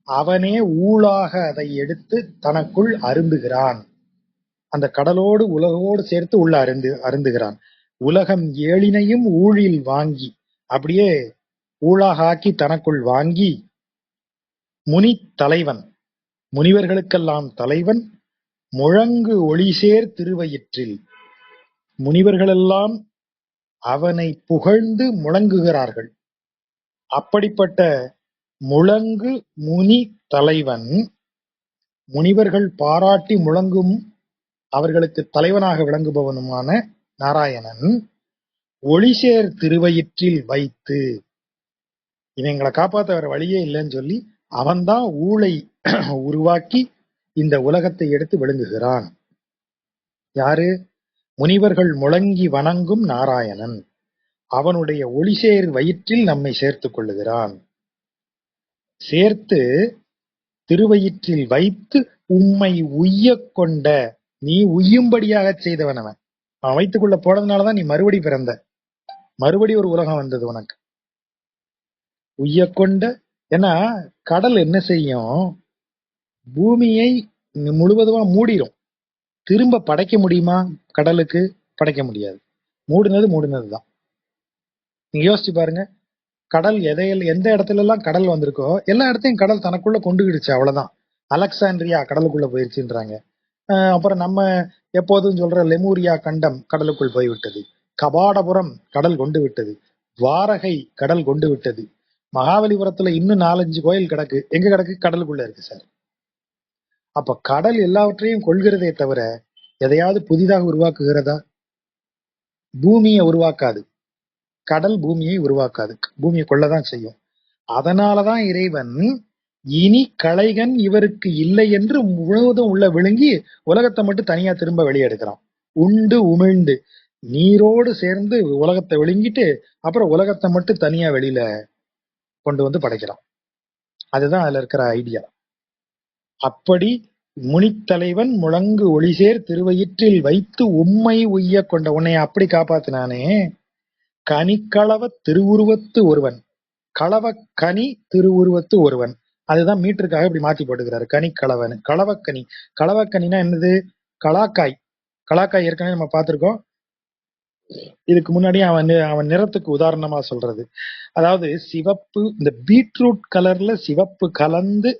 அவனே ஊழாக அதை எடுத்து தனக்குள் அருந்துகிறான். அந்த கடலோடு உலகோடு சேர்த்து உள்ள அருந்துகிறான். உலகம் ஏழினையும் ஊழில் வாங்கி, அப்படியே ஊழாக ஆக்கி தனக்குள் வாங்கி, முனி தலைவன், முனிவர்களுக்கெல்லாம் தலைவன், முழங்கு ஒளிசேர் திருவயிற்றில், முனிவர்களெல்லாம் அவனை புகழ்ந்து முழங்குகிறார்கள். அப்படிப்பட்ட முழங்கு முனி தலைவன், முனிவர்கள் பாராட்டி முழங்கும் அவர்களுக்கு தலைவனாக விளங்குபவனுமான நாராயணன் ஒளிசேர் திருவயிற்றில் வைத்து, இவங்களை காப்பாற்ற வேற வழியே இல்லைன்னு சொல்லி அவன்தான் ஊழை உருவாக்கி இந்த உலகத்தை எடுத்து விளங்குகிறான். யாரு? முனிவர்கள் முழங்கி வணங்கும் நாராயணன். அவனுடைய ஒளிசேர் வயிற்றில் நம்மை சேர்த்துக் கொள்ளுகிறான். சேர்த்து திருவயிற்றில் வைத்து உம்மை உய்ய கொண்ட, நீ உய்யும்படியாக செய்தவன் அவன். அவன் வயிற்றுக்குள்ள போனதுனாலதான் நீ மறுபடி பிறந்த, மறுபடி ஒரு உலகம் வந்தது உனக்கு. உய்ய கொண்ட, ஏன்னா கடல் என்ன செய்யும்? பூமியை முழுவதுமா மூடிடும். திரும்ப படைக்க முடியுமா? கடலுக்கு படைக்க முடியாது. மூடுனதுதான். நீங்க யோசிச்சு பாருங்க. கடல் எந்த இடத்துல எல்லாம் கடல் வந்திருக்கோ எல்லா இடத்தையும் கடல் தனக்குள்ள கொண்டுகிடுச்சு, அவ்வளவுதான். அலெக்சாண்ட்ரியா கடலுக்குள்ள போயிருச்சுன்றாங்க. அப்புறம் நம்ம எப்போதும் சொல்ற லெமூரியா கண்டம் கடலுக்குள் போய்விட்டது. கபாடபுரம் கடல் கொண்டு விட்டது. துவாரகை கடல் கொண்டு விட்டது. மகாபலிபுரத்துல இன்னும் 4-5 கோயில் கிடக்கு. எங்க கிடக்கு? கடலுக்குள்ள இருக்கு சார். அப்ப கடல் எல்லாவற்றையும் கொள்கிறதே தவிர எதையாவது புதிதாக உருவாக்குகிறதா? பூமியை உருவாக்காது. கடல் பூமியை உருவாக்காது, பூமியை கொள்ளதான் செய்யும். அதனாலதான் இறைவன் இனி களைகன் இவருக்கு இல்லை என்று முழுவதும் உள்ள விழுங்கி உலகத்தை மட்டும் தனியா திரும்ப வெளியெடுக்கிறான். உண்டு உமிழ்ந்து நீரோடு சேர்ந்து உலகத்தை விழுங்கிட்டு அப்புறம் உலகத்தை மட்டும் தனியா வெளியில கொண்டு வந்து படைக்கிறான். அதுதான் அதுல இருக்கிற ஐடியா. அப்படி முனித்தலைவன் முழங்கு ஒளிசேர் திருவயிற்றில் வைத்து உம்மை உய்ய கொண்ட, உன்னை அப்படி காப்பாத்தினானே. கனிக்களவ திருவுருவத்து ஒருவன், களவ கனி திருவுருவத்து ஒருவன். அதுதான் மீட்டருக்காக இப்படி மாத்தி போட்டுக்கிறாரு. கனிக்களவன், களவக்கனி. களவக்கனினா என்னது? கலாக்காய். கலாக்காய் ஏற்கனவே நம்ம பார்த்திருக்கோம். இதுக்கு முன்னாடி அவன் நிறத்துக்கு உதாரணமா சொல்றது. அதாவது சிவப்பு, இந்த பீட்ரூட் கலர்ல சிவப்பு கலந்து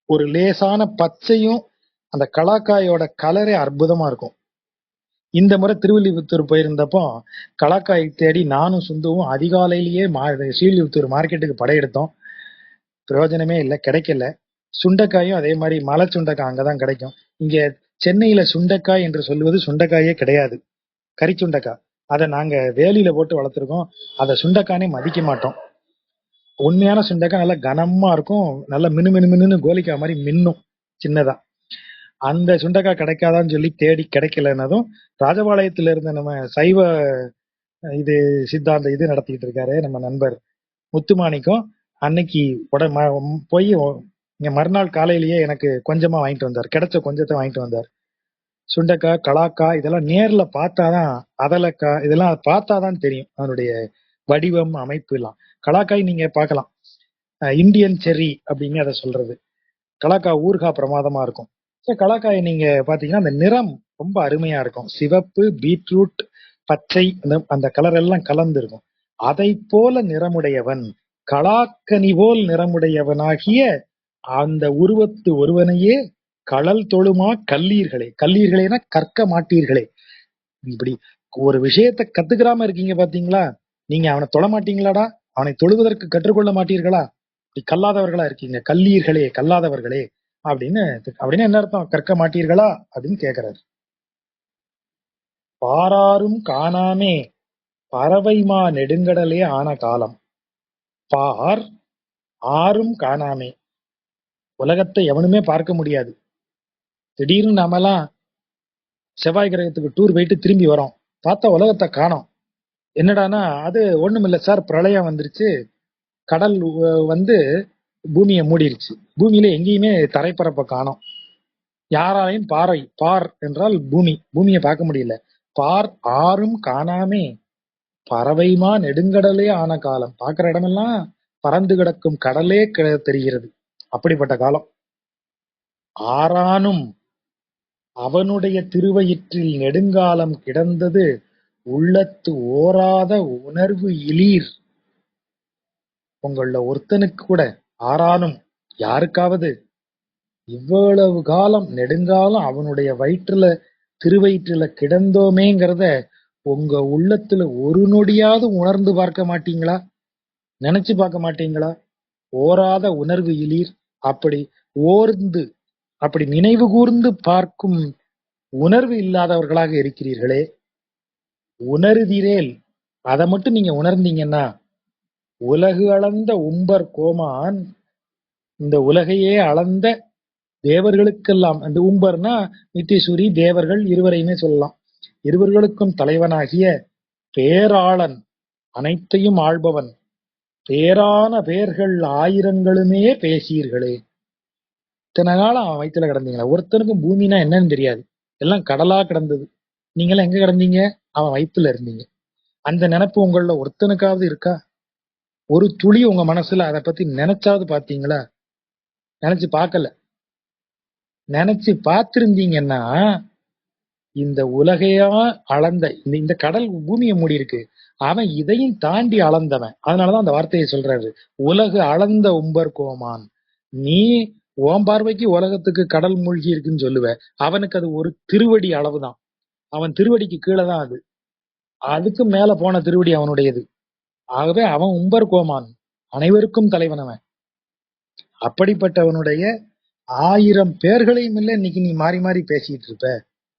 ஒரு லேசான பச்சையும், அந்த கலாக்காயோட கலரே அற்புதமா இருக்கும். இந்த முறை திருவில்லிபுத்தூர் போயிருந்தப்போ கலாக்காய் தேடி நானும் சுந்துவும் அதிகாலையிலேயே ஸ்ரீவில்லிபுத்தூர் மார்க்கெட்டுக்கு படையெடுத்தோம். பிரயோஜனமே இல்லை, கிடைக்கல. சுண்டைக்காயும் அதே மாதிரி மலை சுண்டைக்காய் அங்கதான் கிடைக்கும். இங்க சென்னையில சுண்டைக்காய் என்று சொல்லுவது சுண்டைக்காயே கிடையாது, கறிச்சுண்டைக்காய். அதை நாங்க வேலியில போட்டு வளர்த்துருக்கோம். அதை சுண்டைக்கானே மதிக்க மாட்டோம். உண்மையான சுண்டைக்காய் நல்லா கனமா இருக்கும், நல்லா மினு மினு மினுன்னு கோலிக்காய் மாதிரி மின்னும் சின்னதா. அந்த சுண்டைக்காய் கிடைக்காதான்னு சொல்லி தேடி கிடைக்கலன்னதும் ராஜபாளையத்துல இருந்த நம்ம சைவ இது சித்தாந்த இது நடத்திட்டு இருக்காரு நம்ம நண்பர் முத்துமாணிக்கம். அன்னைக்கு போய் இங்க மறுநாள் காலையிலேயே எனக்கு கொஞ்சமா வாங்கிட்டு வந்தார். கிடைச்ச கொஞ்சத்தை வாங்கிட்டு வந்தார். சுண்டைக்காய், கலாக்காய் இதெல்லாம் நேர்ல பார்த்தாதான், அதலக்காய் இதெல்லாம் பார்த்தாதான் தெரியும் அதனுடைய வடிவம், அமைப்பு எல்லாம். கலாக்காய் நீங்க பார்க்கலாம், இந்தியன் செர்ரி அப்படின்னு அதை சொல்றது. கலாக்காய் ஊறுகாய் பிரமாதமா இருக்கும். கலாக்காயை நீங்க பாத்தீங்கன்னா அந்த நிறம் ரொம்ப அருமையா இருக்கும். சிவப்பு, பீட்ரூட், பச்சை, அந்த கலர் எல்லாம் கலந்து இருக்கும். அதை போல நிறமுடையவன், கலாக்கனி போல் நிறமுடையவனாகிய அந்த உருவத்து ஒருவனையே களல் தொழுமா கல்லீர்களே. கல்லீர்களேனா கற்க மாட்டீர்களே. இப்படி ஒரு விஷயத்தை கத்துக்கிறாம இருக்கீங்க பாத்தீங்களா, நீங்க அவனை தொழ மாட்டீங்களாடா, அவனை தொழுவதற்கு கற்றுக்கொள்ள மாட்டீர்களா, இப்படி கல்லாதவர்களா இருக்கீங்க, கல்லீர்களே, கல்லாதவர்களே அப்படின்னு. அப்படின்னு என்ன அர்த்தம்? கற்க மாட்டீர்களா அப்படின்னு கேக்குறாரு. பாராரும் காணாமே பறவைமா நெடுங்கடலே ஆன காலம். பார் ஆரும் காணாமே, உலகத்தை எவனுமே பார்க்க முடியாது. திடீர்னு நாமெல்லாம் செவ்வாய் கிரகத்துக்கு டூர் போயிட்டு திரும்பி வரோம், பார்த்தா உலகத்தை காணோம். என்னடானா அது ஒண்ணும் இல்ல சார், பிரளயம் வந்துருச்சு, கடல் வந்து பூமியை மூடிருச்சு, பூமியில எங்கேயுமே தரைப்பரப்பை காணோம். யாராலையும் பார் என்றால் பூமியை பார்க்க முடியல. பார் ஆரும் காணாமே பறவைமா நெடுங்கடலே ஆன காலம். பார்க்கிற இடமெல்லாம் பறந்து கிடக்கும் கடலே தெரிகிறது, அப்படிப்பட்ட காலம். ஆரானும் அவனுடைய திருவயிற்றில் நெடுங்காலம் கிடந்தது உள்ளத்து ஓராத உணர்வு இலீர். உங்கள ஒருத்தனுக்கு கூட, ஆரானும் யாருக்காவது, இவ்வளவு காலம் நெடுங்காலம் அவனுடைய திருவயிற்றுல கிடந்தோமேங்கிறத உங்க உள்ளத்துல ஒரு நொடியாவது உணர்ந்து பார்க்க மாட்டீங்களா? நினைச்சு பார்க்க மாட்டீங்களா? ஓராத உணர்வு இலீர். அப்படி ஓர்ந்து, அப்படி நினைவு கூர்ந்து பார்க்கும் உணர்வு இல்லாதவர்களாக இருக்கிறீர்களே. உணர்திரேல், அதை மட்டும் நீங்க உணர்ந்தீங்கன்னா, உலகு அளந்த உம்பர் கோமான், இந்த உலகையே அளந்த தேவர்களுக்கெல்லாம், அந்த உம்பர்னா நித்திசூரி தேவர்கள் இருவரையுமே சொல்லலாம், இருவர்களுக்கும் தலைவனாகிய பேராளன், அனைத்தையும் ஆள்பவன், பேரான பேர்கள் ஆயிரங்களுமே பேசீர்களே. இத்தனை காலம் அவன் வயிற்றுல கிடந்தீங்களா? ஒருத்தனுக்கும் பூமினா என்னன்னு தெரியாது, எல்லாம் கடலா கிடந்தது. நீங்களாம் எங்க கிடந்தீங்க? அவன் வயிற்றுல இருந்தீங்க. அந்த நினைப்பு உங்கள ஒருத்தனுக்காவது இருக்கா? ஒரு துளி உங்க மனசுல அதை பத்தி நினைச்சாவது பாத்தீங்களா? நினைச்சு பார்க்கல. நினைச்சு பார்த்திருந்தீங்கன்னா, இந்த உலகையா அளந்த இந்த கடல் பூமியை மூடி இருக்கு, அவன் இதையும் தாண்டி அளந்தவன். அதனாலதான் அந்த வார்த்தையை சொல்றாரு, உலகு அளந்த உம்பர் கோமான். நீ உன் பார்வைக்கு உலகத்துக்கு கடல் மூழ்கி இருக்குன்னு சொல்லுவ, அவனுக்கு அது ஒரு திருவடி அளவுதான். அவன் திருவடிக்கு கீழே தான் அது, அதுக்கு மேல போன திருவடி அவனுடையது. ஆகவே அவன் உம்பர் கோமான், அனைவருக்கும் தலைவனவன். அப்படிப்பட்டவனுடைய 1000 பேர்களையும் இல்ல இன்னைக்கு நீ மாறி மாறி பேசிட்டு இருப்ப.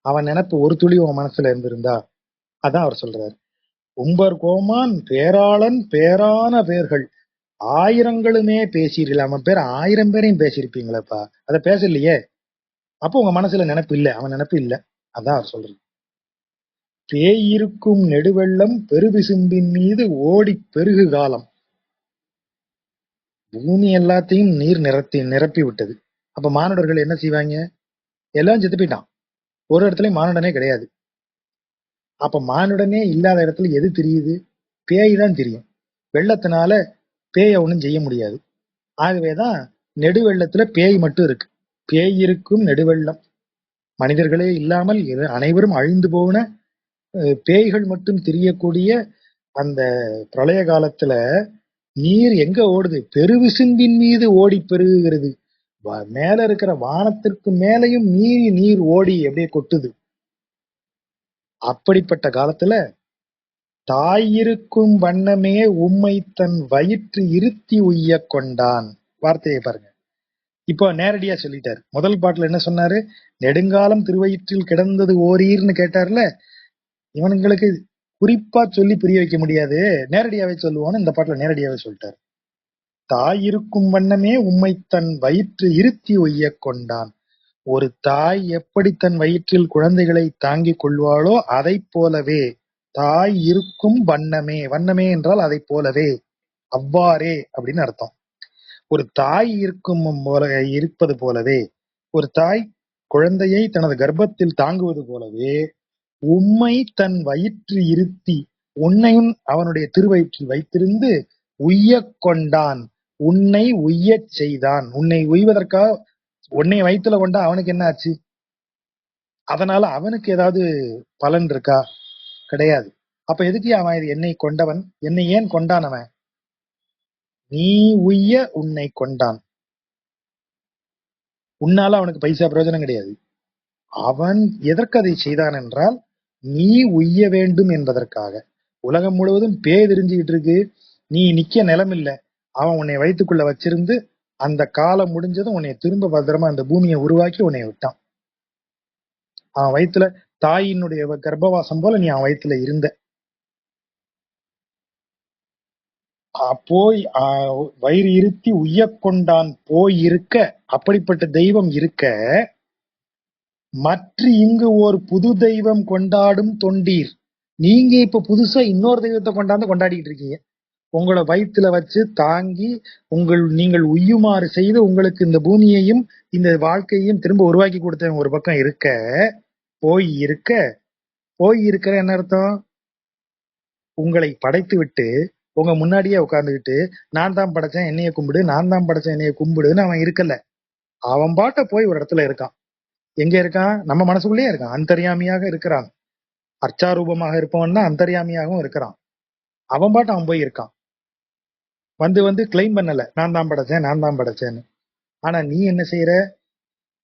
அவன் நினைப்பு ஒரு துளி உன் மனசுல இருந்திருந்தா. அதான் அவர் சொல்றாரு, உம்பர் கோமான் பேராளன் பேரான பேர்கள் ஆயிரங்களுமே பேசீர்கள். அவன் பேர் 1000 பேரையும் பேசியிருப்பீங்களப்பா, அதை பேசலையே. அப்போ உங்க மனசுல நினைப்பு இல்ல, அவன் நினைப்பு இல்ல. அதான் அவர் சொல்றது. பேயிருக்கும் நெடுவெள்ளம் பெருவிசும்பின் மீது ஓடி பெருகு காலம். பூமி எல்லாத்தையும் நீர் நிரப்பி விட்டது. அப்ப மானுடர்கள் என்ன செய்வாங்க? எல்லாம் செத்து போயிட்டான், ஒரு இடத்துலயும் மானுடனே கிடையாது. அப்ப மானுடனே இல்லாத இடத்துல எது தெரியுது? பேய் தான் தெரியும். வெள்ளத்தினால பேயை ஒண்ணும் செய்ய முடியாது. ஆகவேதான் நெடுவெள்ளத்துல பேய் மட்டும் இருக்கு. பேய் இருக்கும் நெடுவெள்ளம், மனிதர்களே இல்லாமல் அனைவரும் அழிந்து போன பேய்கள் மட்டும் திரியக்கூடிய அந்த பிரளய காலத்துல நீர் எங்க ஓடுது? பெருவிசும்பின் மீது ஓடி பெருகுகிறது. மேல இருக்கிற வானத்திற்கு மேலையும் நீர் ஓடி அப்படியே கொட்டுது. அப்படிப்பட்ட காலத்துல தாய் இருக்கும் வண்ணமே உம்மை தன் வயிற்று இருத்தி உய்ய கொண்டான். வார்த்தையை பாருங்க. இப்போ நேரடியா சொல்லிட்டாரு. முதல் பாட்டுல என்ன சொன்னாரு? நெடுங்காலம் திருவயிற்றில் கிடந்தது ஓரீர்னு கேட்டார்ல. இவனுங்களுக்கு குறிப்பா சொல்லி புரிய வைக்க முடியாது, நேரடியாவே சொல்லுவான்னு இந்த பாட்டுல நேரடியாவே சொல்லிட்டாரு. தாய் இருக்கும் வண்ணமே உம்மை தன் வயிற்று இருத்தி ஒய்ய கொண்டான். ஒரு தாய் எப்படி தன் வயிற்றில் குழந்தைகளை தாங்கிக் கொள்வாளோ அதை போலவே தாய் இருக்கும் வண்ணமே, வண்ணமே என்றால் அதை போலவே, அவ்வாறே அப்படின்னு அர்த்தம். ஒரு தாய் இருக்கும் போல இருப்பது போலவே, ஒரு தாய் குழந்தையை தனது கர்ப்பத்தில் தாங்குவது போலவே உம்மை தன் வயிற்று இருத்தி, உன்னையும் அவனுடைய திருவயிற்றில் வைத்திருந்து உய்யக் கொண்டான், உன்னை உய்யச் செய்தான். உன்னை உய்வதற்காக உன்னை வயிற்றுல கொண்டா அவனுக்கு என்ன ஆச்சு? அதனால அவனுக்கு ஏதாவது பலன் இருக்கா? கிடையாது. அப்ப எதுக்கு அவன் என்னை கொண்டவன்? என்னை ஏன் கொண்டான் அவன்? நீ உய்ய உன்னை கொண்டான். உன்னால அவனுக்கு பைசா பிரயோஜனம் கிடையாது. அவன் எதற்கு அதை செய்தான் என்றால் நீ உய்ய வேண்டும் என்பதற்காக. உலகம் முழுவதும் பேய் தெரிஞ்சுக்கிட்டு இருக்கு, நீ நிக்க நிலம் இல்ல, அவன் உன்னை வயிற்றுக்குள்ள வச்சிருந்து அந்த காலம் முடிஞ்சதும் உன்னை திரும்ப பத்திரமா அந்த பூமியை உருவாக்கி உன்னை விட்டான். அவன் வயிற்றுல தாயினுடைய கர்ப்பவாசம் போல நீ அவன் வயிற்றுல இருந்த. போய் வயிறு இருத்தி உய்ய கொண்டான் போய் இருக்க, அப்படிப்பட்ட தெய்வம் இருக்க மற்ற இங்கு ஒரு புது தெய்வம் கொண்டாடும் தொண்டீர். நீங்க இப்ப புதுசா இன்னொரு தெய்வத்தை கொண்டாந்து கொண்டாடிட்டு இருக்கீங்க. உங்களை வயிற்றுல வச்சு தாங்கி நீங்கள் உய்யுமாறு செய்து உங்களுக்கு இந்த பூமியையும் இந்த வாழ்க்கையையும் திரும்ப உருவாக்கி கொடுத்த ஒரு பக்கம் இருக்க, போய் இருக்கிற என்ன அர்த்தம்? உங்களை படைத்து விட்டு உங்க முன்னாடியே உட்கார்ந்துக்கிட்டு நான் தான் படைச்சேன் என்னைய கும்பிடு, நான் தான் படைச்சேன் என்னைய கும்பிடுன்னு அவன் இருக்கல. அவன் பாட்ட போய் ஒரு இடத்துல இருக்கான். எங்க இருக்கான்? நம்ம மனசுக்குள்ளேயே இருக்கான். அந்தர்யாமியாக இருக்கிறான். அர்ச்சாரூபமாக இருப்பவன் தான் அந்தர்யாமியாகவும் இருக்கிறான். அவன் பாட்டு அவன் போய் இருக்கான். வந்து கிளைம் பண்ணல நான் தான் படைச்சேன்னு. ஆனா நீ என்ன செய்யற?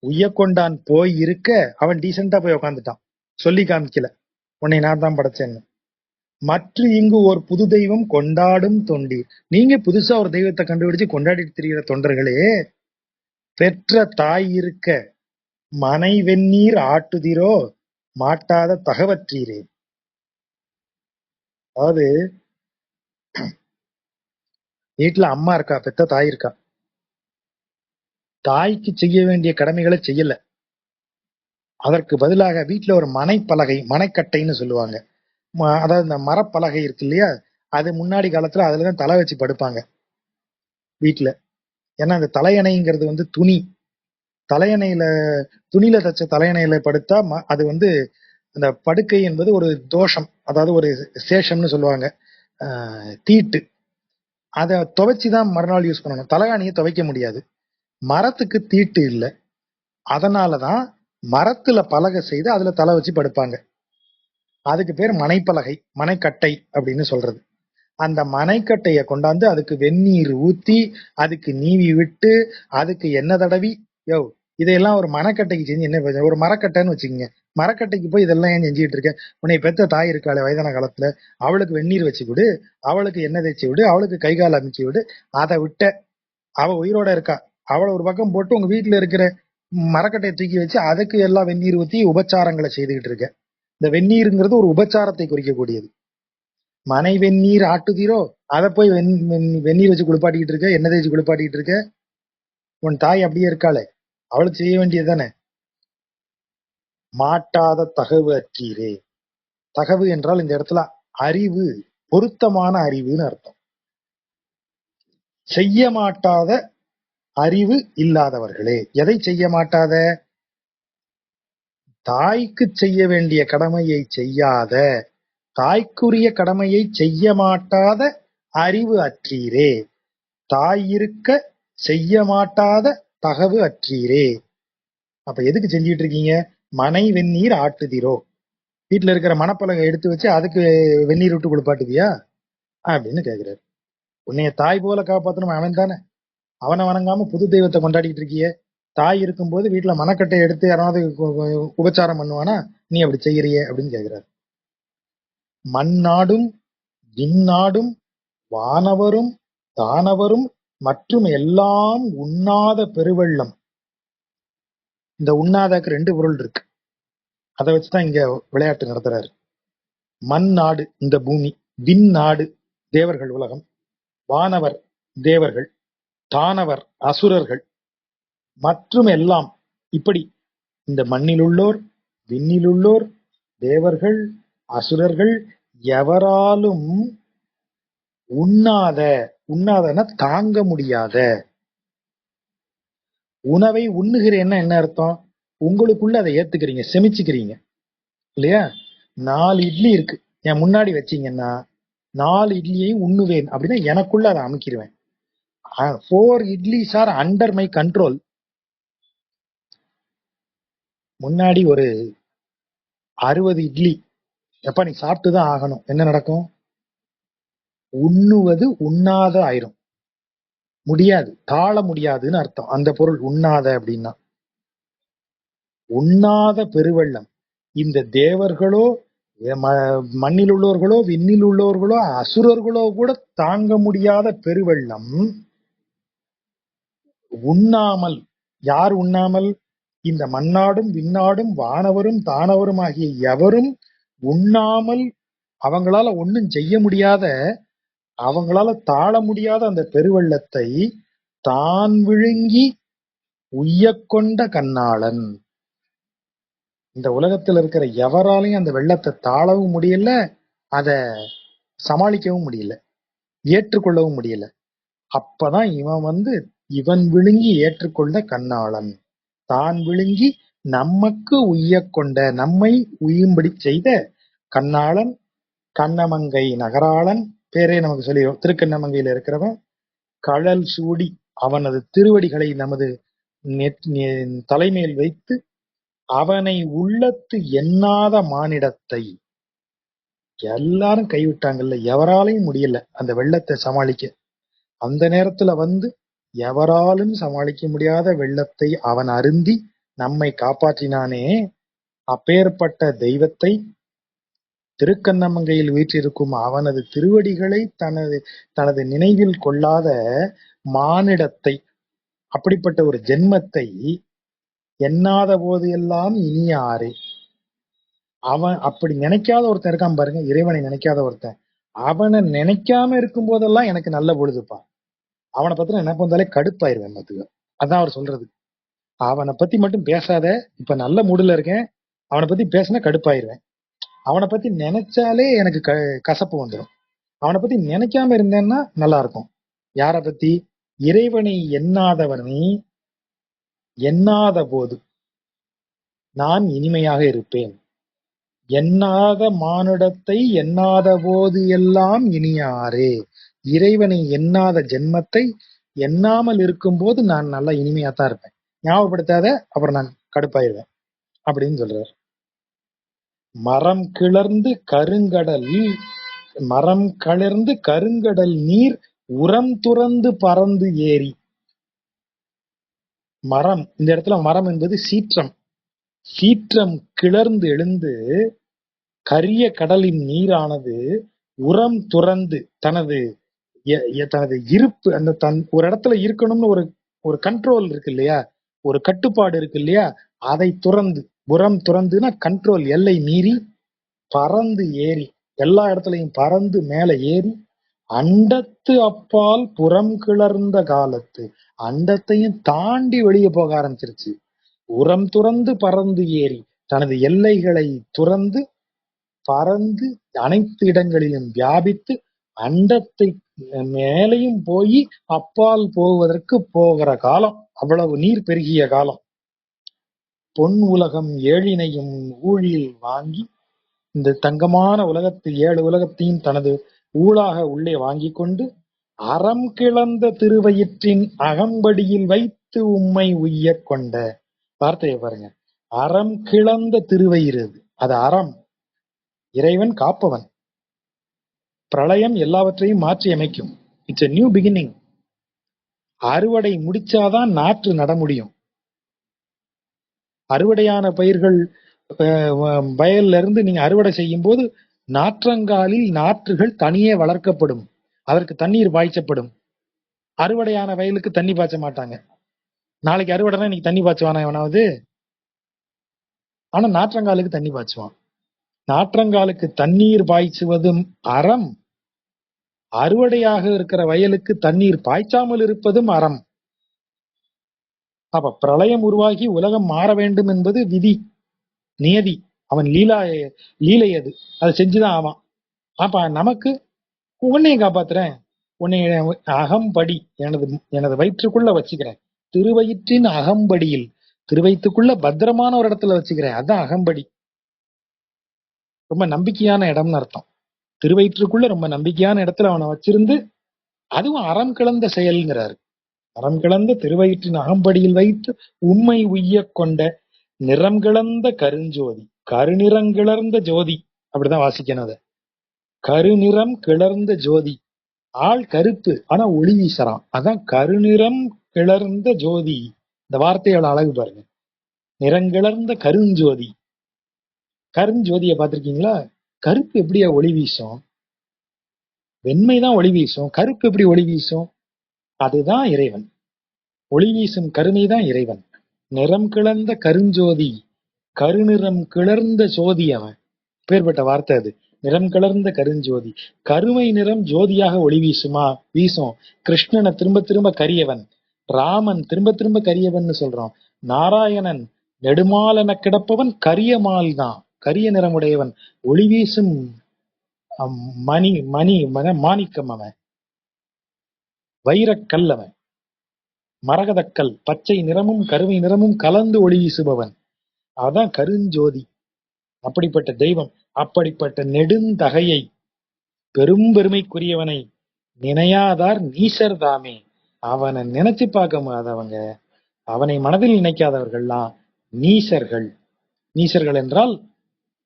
உய்ய கொண்டான் போய் இருக்க அவன் டீசெண்டா போய் உக்காந்துட்டான். சொல்லி காமிக்கல உன்னை நான் தான் படைச்சேன்னு. மற்ற இங்கு ஒரு புது தெய்வம் கொண்டாடும் தொண்டி. நீங்க புதுசா ஒரு தெய்வத்தை கண்டுபிடிச்சு கொண்டாடிட்டு திரிகிற தொண்டர்களே, பெற்ற தாய் இருக்க மனை வெந்நீர் ஆட்டுதிரோ மாட்டாத தகவற்றீரே. அதாவது வீட்டுல அம்மா இருக்கா, பெத்த தாய் இருக்கா. தாய்க்கு செய்ய வேண்டிய கடமைகளை செய்யல. அதற்கு பதிலாக வீட்டுல ஒரு மனைப்பலகை, மனைக்கட்டைன்னு சொல்லுவாங்க. அதாவது இந்த மரப்பலகை இருக்கு இல்லையா, அது முன்னாடி காலத்துல அதுலதான் தலை வச்சு படுப்பாங்க வீட்டுல. ஏன்னா அந்த தலையணைங்கிறது துணி. தலையணையில துணியில தச்ச தலையணையில படுத்தா அது அந்த படுக்கை என்பது ஒரு தோஷம், அதாவது ஒரு சேஷம்னு சொல்லுவாங்க, தீட்டு. அதை துவைச்சுதான் மறுநாள் யூஸ் பண்ணணும். தலையணையை துவைக்க முடியாது, மரத்துக்கு தீட்டு இல்லை. அதனாலதான் மரத்துல பலகை செய்து அதுல தலை வச்சு படுப்பாங்க. அதுக்கு பேர் மனைப்பலகை, மனைக்கட்டை அப்படின்னு சொல்றது. அந்த மனைக்கட்டைய கொண்டாந்து அதுக்கு வெந்நீர் ஊத்தி அதுக்கு நீவி விட்டு அதுக்கு எண்ணெய் தடவி, இதையெல்லாம் ஒரு மரக்கட்டைக்கு செஞ்சு என்ன பிரயோஜனம்? ஒரு மரக்கட்டைன்னு வச்சுக்கோங்க, மரக்கட்டைக்கு போய் இதெல்லாம் ஏன் செஞ்சுட்டு இருக்க? உன்னை பெத்த தாய் இருக்காளே வயதான காலத்துல, அவளுக்கு வெந்நீர் வச்சு விடு, அவளுக்கு எண்ணெய் தேய்ச்சி விடு, அவளுக்கு கை கால் அமைச்சு விடு. அதை விட்ட அவ உயிரோட இருக்கா, அவளை ஒரு பக்கம் போட்டு உங்க வீட்டுல இருக்கிற மரக்கட்டையை தூக்கி வச்சு அதுக்கு எல்லாம் வெந்நீர் ஊத்தி உபச்சாரங்களை செய்துகிட்டு இருக்க. இந்த வெந்நீருங்கிறது ஒரு உபச்சாரத்தை குறிக்கக்கூடியது. மனை வெந்நீர் ஆட்டுதீரோ, அதை போய் வெந்நீர் வச்சு குளிப்பாட்டிக்கிட்டு இருக்க, எண்ணெய் தேய்ச்சி குளிப்பாட்டிக்கிட்டு இருக்க. உன் தாய் அப்படியே இருக்காளே, அவளுக்கு செய்ய வேண்டியது தானே. மாட்டாத தகவு அற்றீரே. தகவு என்றால் இந்த இடத்துல அறிவு, பொருத்தமான அறிவுன்னு அர்த்தம். செய்ய மாட்டாத அறிவு இல்லாதவர்களே. எதை செய்ய மாட்டாத? தாய்க்கு செய்ய வேண்டிய கடமையை செய்யாத, தாய்க்குரிய கடமையை செய்ய மாட்டாத அறிவு அற்றீரே. தாய் இருக்க செய்ய மாட்டாத தகவு அற்றீரே. அப்ப எதுக்கு செஞ்சிட்டு இருக்கீங்க? மனை வெந்நீர் ஆட்டுதிரோ, வீட்டுல இருக்கிற மணப்பலகை எடுத்து வச்சு அதுக்கு வெந்நீர் விட்டு குளிப்பாட்டுவியா அப்படின்னு கேக்குறாரு. உன்னைய தாய் போல காப்பாத்தணும் அவன் தானே, அவனை வணங்காம புது தெய்வத்தை கொண்டாடிட்டு இருக்கியே. தாய் இருக்கும்போது வீட்டுல மணக்கட்டை எடுத்து யாராவது உபச்சாரம் பண்ணுவானா, நீ அப்படி செய்யறியே அப்படின்னு கேக்குறாரு. மண்ணாடும் விண்ணாடும் வானவரும் தானவரும் மற்றும் எல்லாம் உண்ணாத பெருவெள்ளம். இந்த உண்ணாதக்கு 2 பொருள் இருக்கு, அதை வச்சுதான் இங்க விளையாட்டு நடத்துறாரு. மண் நாடு இந்த பூமி, விண் நாடு தேவர்கள் உலகம், வானவர் தேவர்கள், தானவர் அசுரர்கள், மற்றும் எல்லாம். இப்படி இந்த மண்ணிலுள்ளோர், விண்ணிலுள்ளோர், தேவர்கள், அசுரர்கள் எவராலும் உண்ணாதன தாங்க முடியாத உணவை உண்ணுகிறேன்னா என்ன அர்த்தம்? உங்களுக்குள்ள அதை ஏத்துக்கிறீங்க, செமிச்சுக்கிறீங்க இல்லையா? 4 இட்லி இருக்கு, என் முன்னாடி வச்சீங்கன்னா 4 இட்லியையும் உண்ணுவேன் அப்படின்னா எனக்குள்ள அதை அமைக்கிருவேன். 4 idlis are under my control. முன்னாடி ஒரு 60 இட்லி, எப்ப நீ சாப்பிட்டுதான் ஆகணும், என்ன நடக்கும்? உண்ணுவது உண்ணாத ஆயிரும். முடியாது, தாழ முடியாதுன்னு அர்த்தம். அந்த பொருள் உண்ணாத அப்படின்னா. உண்ணாத பெருவெள்ளம். இந்த தேவர்களோ, மண்ணில் உள்ளவர்களோ, விண்ணில் உள்ளவர்களோ, அசுரர்களோ கூட தாங்க முடியாத பெருவெள்ளம் உண்ணாமல். யார் உண்ணாமல்? இந்த மண்ணாடும் விண்ணாடும் வானவரும் தானவரும் ஆகிய எவரும் உண்ணாமல், அவங்களால ஒண்ணும் செய்ய முடியாத, அவங்களால தாழ முடியாத அந்த பெருவெள்ளத்தை தான் விழுங்கி உய்யக்கொண்ட கண்ணாளன். இந்த உலகத்துல இருக்கிற எவராலையும் அந்த வெள்ளத்தை தாழவும் முடியல, அத சமாளிக்கவும் முடியல, ஏற்றுக்கொள்ளவும் முடியல. அப்பதான் இவன் விழுங்கி ஏற்றுக்கொண்ட கண்ணாளன், தான் விழுங்கி நமக்கு உய்யக்கொண்ட, நம்மை உய்யும்படி செய்த கண்ணாளன், கண்ணமங்கை நகராளன். பேரே நமக்கு சொல்லி, திருக்கண்ணமங்கையில இருக்கிறவன் கழல் சூடி அவனது திருவடிகளை நமது தலைமையில் வைத்து அவனை உள்ளத்து எண்ணாத மானிடத்தை. எல்லாரும் கைவிட்டாங்கல்ல, எவராலையும் முடியல அந்த வெள்ளத்தை சமாளிக்க. அந்த நேரத்துல எவராலும் சமாளிக்க முடியாத வெள்ளத்தை அவன் அருந்தி நம்மை காப்பாற்றினானே. அப்பேற்பட்ட தெய்வத்தை, திருக்கண்ணமங்கையில் வீற்றிருக்கும் அவனது திருவடிகளை தனது நினைவில் கொள்ளாத மானிடத்தை, அப்படிப்பட்ட ஒரு ஜென்மத்தை எண்ணாத போது எல்லாம் இனியாரே. அவன் அப்படி நினைக்காத ஒருத்தன் இருக்கான் பாருங்க, இறைவனை நினைக்காத ஒருத்தன். அவனை நினைக்காம இருக்கும் போதெல்லாம் எனக்கு நல்ல பொழுதுப்பா. அவனை பத்தின நினைப்பு வந்தாலே கடுப்பாயிருவேன் பாத்துக்க. அதான் அவர் சொல்றது, அவனை பத்தி மட்டும் பேசாத, இப்ப நல்ல மூடுல இருக்கேன், அவனை பத்தி பேசினா கடுப்பாயிருவேன். அவனை பத்தி நினைச்சாலே எனக்கு கசப்பு வந்துடும். அவனை பத்தி நினைக்காம இருந்தேன்னா நல்லா இருக்கும். யார பத்தி? இறைவனை எண்ணாதவனை எண்ணாத போது நான் இனிமையாக இருப்பேன். எண்ணாத மானுடத்தை எண்ணாத போது எல்லாம் இனியாரே. இறைவனை எண்ணாத ஜென்மத்தை எண்ணாமல் இருக்கும் போது நான் நல்லா இனிமையாத்தான் இருப்பேன். ஞாபகப்படுத்தாத, அப்புறம் நான் கடுப்பாயிருவேன் அப்படின்னு சொல்றார். மரம் கிளர்ந்து கருங்கடல் நீர் உரம் துறந்து பறந்து ஏறி. மரம், இந்த இடத்துல மரம் என்பது சீற்றம். சீற்றம் கிளர்ந்து எழுந்து கரிய கடலின் நீரானது உரம் துறந்து தனது இருப்பு, அந்த ஒரு இடத்துல இருக்கணும்னு ஒரு கண்ட்ரோல் இருக்கு இல்லையா, ஒரு கட்டுப்பாடு இருக்கு இல்லையா, அதை துறந்து, புறம் துறந்துனா கண்ட்ரோல், எல்லை மீறி பறந்து ஏறி, எல்லா இடத்துலையும் பறந்து மேல ஏறி, அண்டத்து அப்பால் புறம் கிளர்ந்த காலத்து, அண்டத்தையும் தாண்டி வெளியே போக ஆரம்பிச்சிருச்சு. உரம் துறந்து பறந்து ஏறி, தனது எல்லைகளை துறந்து பறந்து அனைத்து இடங்களிலும் வியாபித்து அண்டத்தை மேலையும் போய் அப்பால் போவதற்கு போகிற காலம், அவ்வளவு நீர் பெருகிய காலம். பொன் உலகம் ஏழினையும் ஊழில் வாங்கி, இந்த தங்கமான உலகத்தில் 7 உலகத்தையும் தனது ஊழாக உள்ளே வாங்கி கொண்டு, அறம் கிளந்த திருவயிற்றின் அகம்படியில் வைத்து உம்மை உய்ய கொண்ட. வார்த்தையை பாருங்க, அறம் கிளந்த திருவயிறு அது அறம். இறைவன் காப்பவன். பிரளயம் எல்லாவற்றையும் மாற்றி அமைக்கும். It's a new beginning. அறுவடை முடிச்சாதான் நாற்று நட முடியும். அறுவடையான பயிர்கள் வயல்ல இருந்து நீங்க அறுவடை செய்யும் போது நாற்றங்காலில் நாற்றுகள் தனியே வளர்க்கப்படும். அதற்கு தண்ணீர் பாய்ச்சப்படும். அறுவடையான வயலுக்கு தண்ணி பாய்ச்ச மாட்டாங்க. நாளைக்கு அறுவடைனா இன்னைக்கு தண்ணி பாய்ச்சுவானா எவனாவது? ஆனா நாற்றங்காலுக்கு தண்ணி பாய்ச்சுவான். நாற்றங்காலுக்கு தண்ணீர் பாய்ச்சுவதும் அறம். அறுவடையாக இருக்கிற வயலுக்கு தண்ணீர் பாய்ச்சாமல் இருப்பதும் அறம். அப்ப பிரளயம் உருவாகி உலகம் மாற வேண்டும் என்பது விதி, நியதி. அவன் லீலை அது. அதை செஞ்சுதான் ஆவான். அப்ப நமக்கு உன்னையும் காப்பாத்துறேன், உன்னை அகம்படி எனது வயிற்றுக்குள்ள வச்சுக்கிறேன். திருவயிற்றின் அகம்படியில், திருவயிற்றுக்குள்ள பத்திரமான ஒரு இடத்துல வச்சுக்கிறேன். அதான் அகம்படி. ரொம்ப நம்பிக்கையான இடம்னு அர்த்தம். திருவயிற்றுக்குள்ள ரொம்ப நம்பிக்கையான இடத்துல அவனை வச்சிருந்து, அதுவும் அறம் கிளந்த செயல்ங்கிறாரு. அறம் கிளந்த திருவயிற்றின் அகம்படியில் வைத்து உம்மை உய்ய கொண்ட நிறம் கிளந்த கருஞ்சோதி. கருநிறங்கிளர்ந்த ஜோதி. அப்படிதான் வாசிக்கணும் அதை. கருநிறம் கிளர்ந்த ஜோதி. ஆள் கருப்பு, ஆனா ஒளி வீசறான். அதான் கருநிறம் கிளர்ந்த ஜோதி. இந்த வார்த்தையோட அழகு பாருங்க. நிறங்கிளர்ந்த கருஞ்சோதி. கருஞ்சோதியை பார்த்திருக்கீங்களா? கருப்பு எப்படியா ஒளி வீசும்? வெண்மைதான் ஒளி வீசும். கருப்பு எப்படி ஒளி வீசும்? அதுதான் இறைவன். ஒளி வீசும் கருமைதான் இறைவன். நிறம் கிளர்ந்த கருஞ்சோதி. கருநிறம் கிளர்ந்த ஜோதி அவன். பேர்பட்ட வார்த்தை அது. நிறம் கிளர்ந்த கருஞ்சோதி. கருமை நிறம் ஜோதியாக ஒளி வீசுமா? வீசும். கிருஷ்ணனை திரும்ப திரும்ப கரியவன், ராமன் திரும்ப திரும்ப கரியவன் சொல்றோம். நாராயணன் நெடுமாலென கிடப்பவன் கரியமால் தான், கரிய நிறமுடையவன். ஒளி வீசும் மணி மணி மாணிக்கம் அவன். வைரக்கல் அவன். மரகதக்கல். பச்சை நிறமும் கருமை நிறமும் கலந்து ஒளி வீசுபவன். அதான் கருஞ்சோதி. அப்படிப்பட்ட தெய்வம். அப்படிப்பட்ட நெடுந்தகையை, பெரும் பெருமைக்குரியவனை நினையாதார் நீசர் தாமே. அவனை நினைச்சு பார்க்க முடியாதவங்க, அவனை மனதில் நினைக்காதவர்கள்லாம் நீசர்கள். நீசர்கள் என்றால்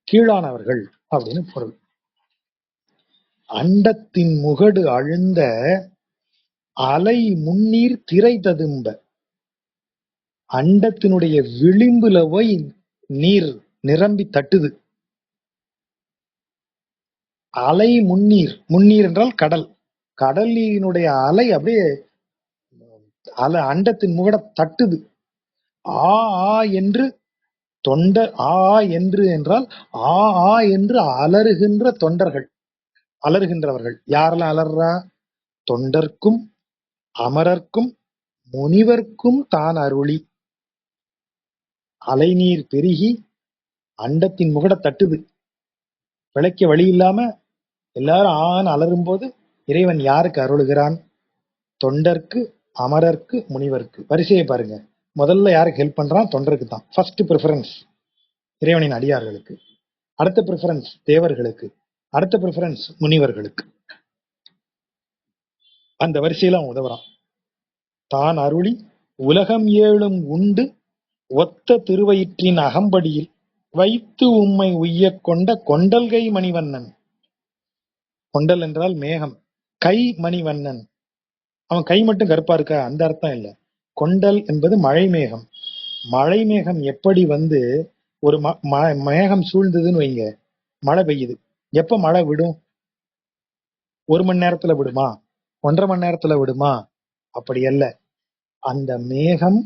கீழானவர்கள் அப்படின்னு பொருள். அண்டத்தின் முகடு அழுந்த அலை முன்னீர் திரை ததும்ப. அண்டத்தினுடைய விளிம்புல போய் நீர் நிரம்பி தட்டுது. அலை முன்னீர். முன்னீர் என்றால் கடல். கடலினுடைய அலை அப்படியே அண்டத்தின் முகட தட்டுது. ஆ ஆ என்று தொண்டர். ஆ என்று என்றால் ஆ ஆ என்று அலறுகின்ற தொண்டர்கள், அலறுகின்றவர்கள். யாரெல்லாம் அலறா? தொண்டர்க்கும் அமரர்க்கும் முனிவர்க்கும் தான் அருளி. அலைநீர் பெருகி அண்டத்தின் முகட தட்டுது. விளைக்க வழி இல்லாம எல்லாரும் ஆன்னு அலரும் போது இறைவன் யாருக்கு அருளுகிறான்? தொண்டர்க்கு, அமரர்க்கு, முனிவர்க்கு. வரிசையை பாருங்க. முதல்ல யாருக்கு ஹெல்ப் பண்றான்? தொண்டருக்கு தான். ஃபர்ஸ்ட் ப்ரிஃபரன்ஸ் இறைவனின் அடியார்களுக்கு. அடுத்த ப்ரிஃபரன்ஸ் தேவர்களுக்கு. அடுத்த ப்ரிஃபரன்ஸ் முனிவர்களுக்கு. அந்த வரிசையில அவன் உதவுறான். தான் அருளி உலகம் ஏழும் உண்டு ஒத்த திருவயிற்றின் அகம்படியில் வைத்து உம்மை உய்ய கொண்ட கொண்டல்கை மணிவண்ணன். கொண்டல் என்றால் மேகம். கை மணிவண்ணன். அவன் கை மட்டும் கருப்பா இருக்கா? அந்த அர்த்தம் இல்ல. கொண்டல் என்பது மழை மேகம். மழை மேகம் எப்படி வந்து ஒரு மேகம் சூழ்ந்ததுன்னு வைங்க, மழை பெய்யுது. எப்ப மழை விடும்? 1 மணி நேரத்துல விடுமா? 1.5 மணி நேரத்துல விடுமா? அப்படி அல்ல. அந்த மேகம்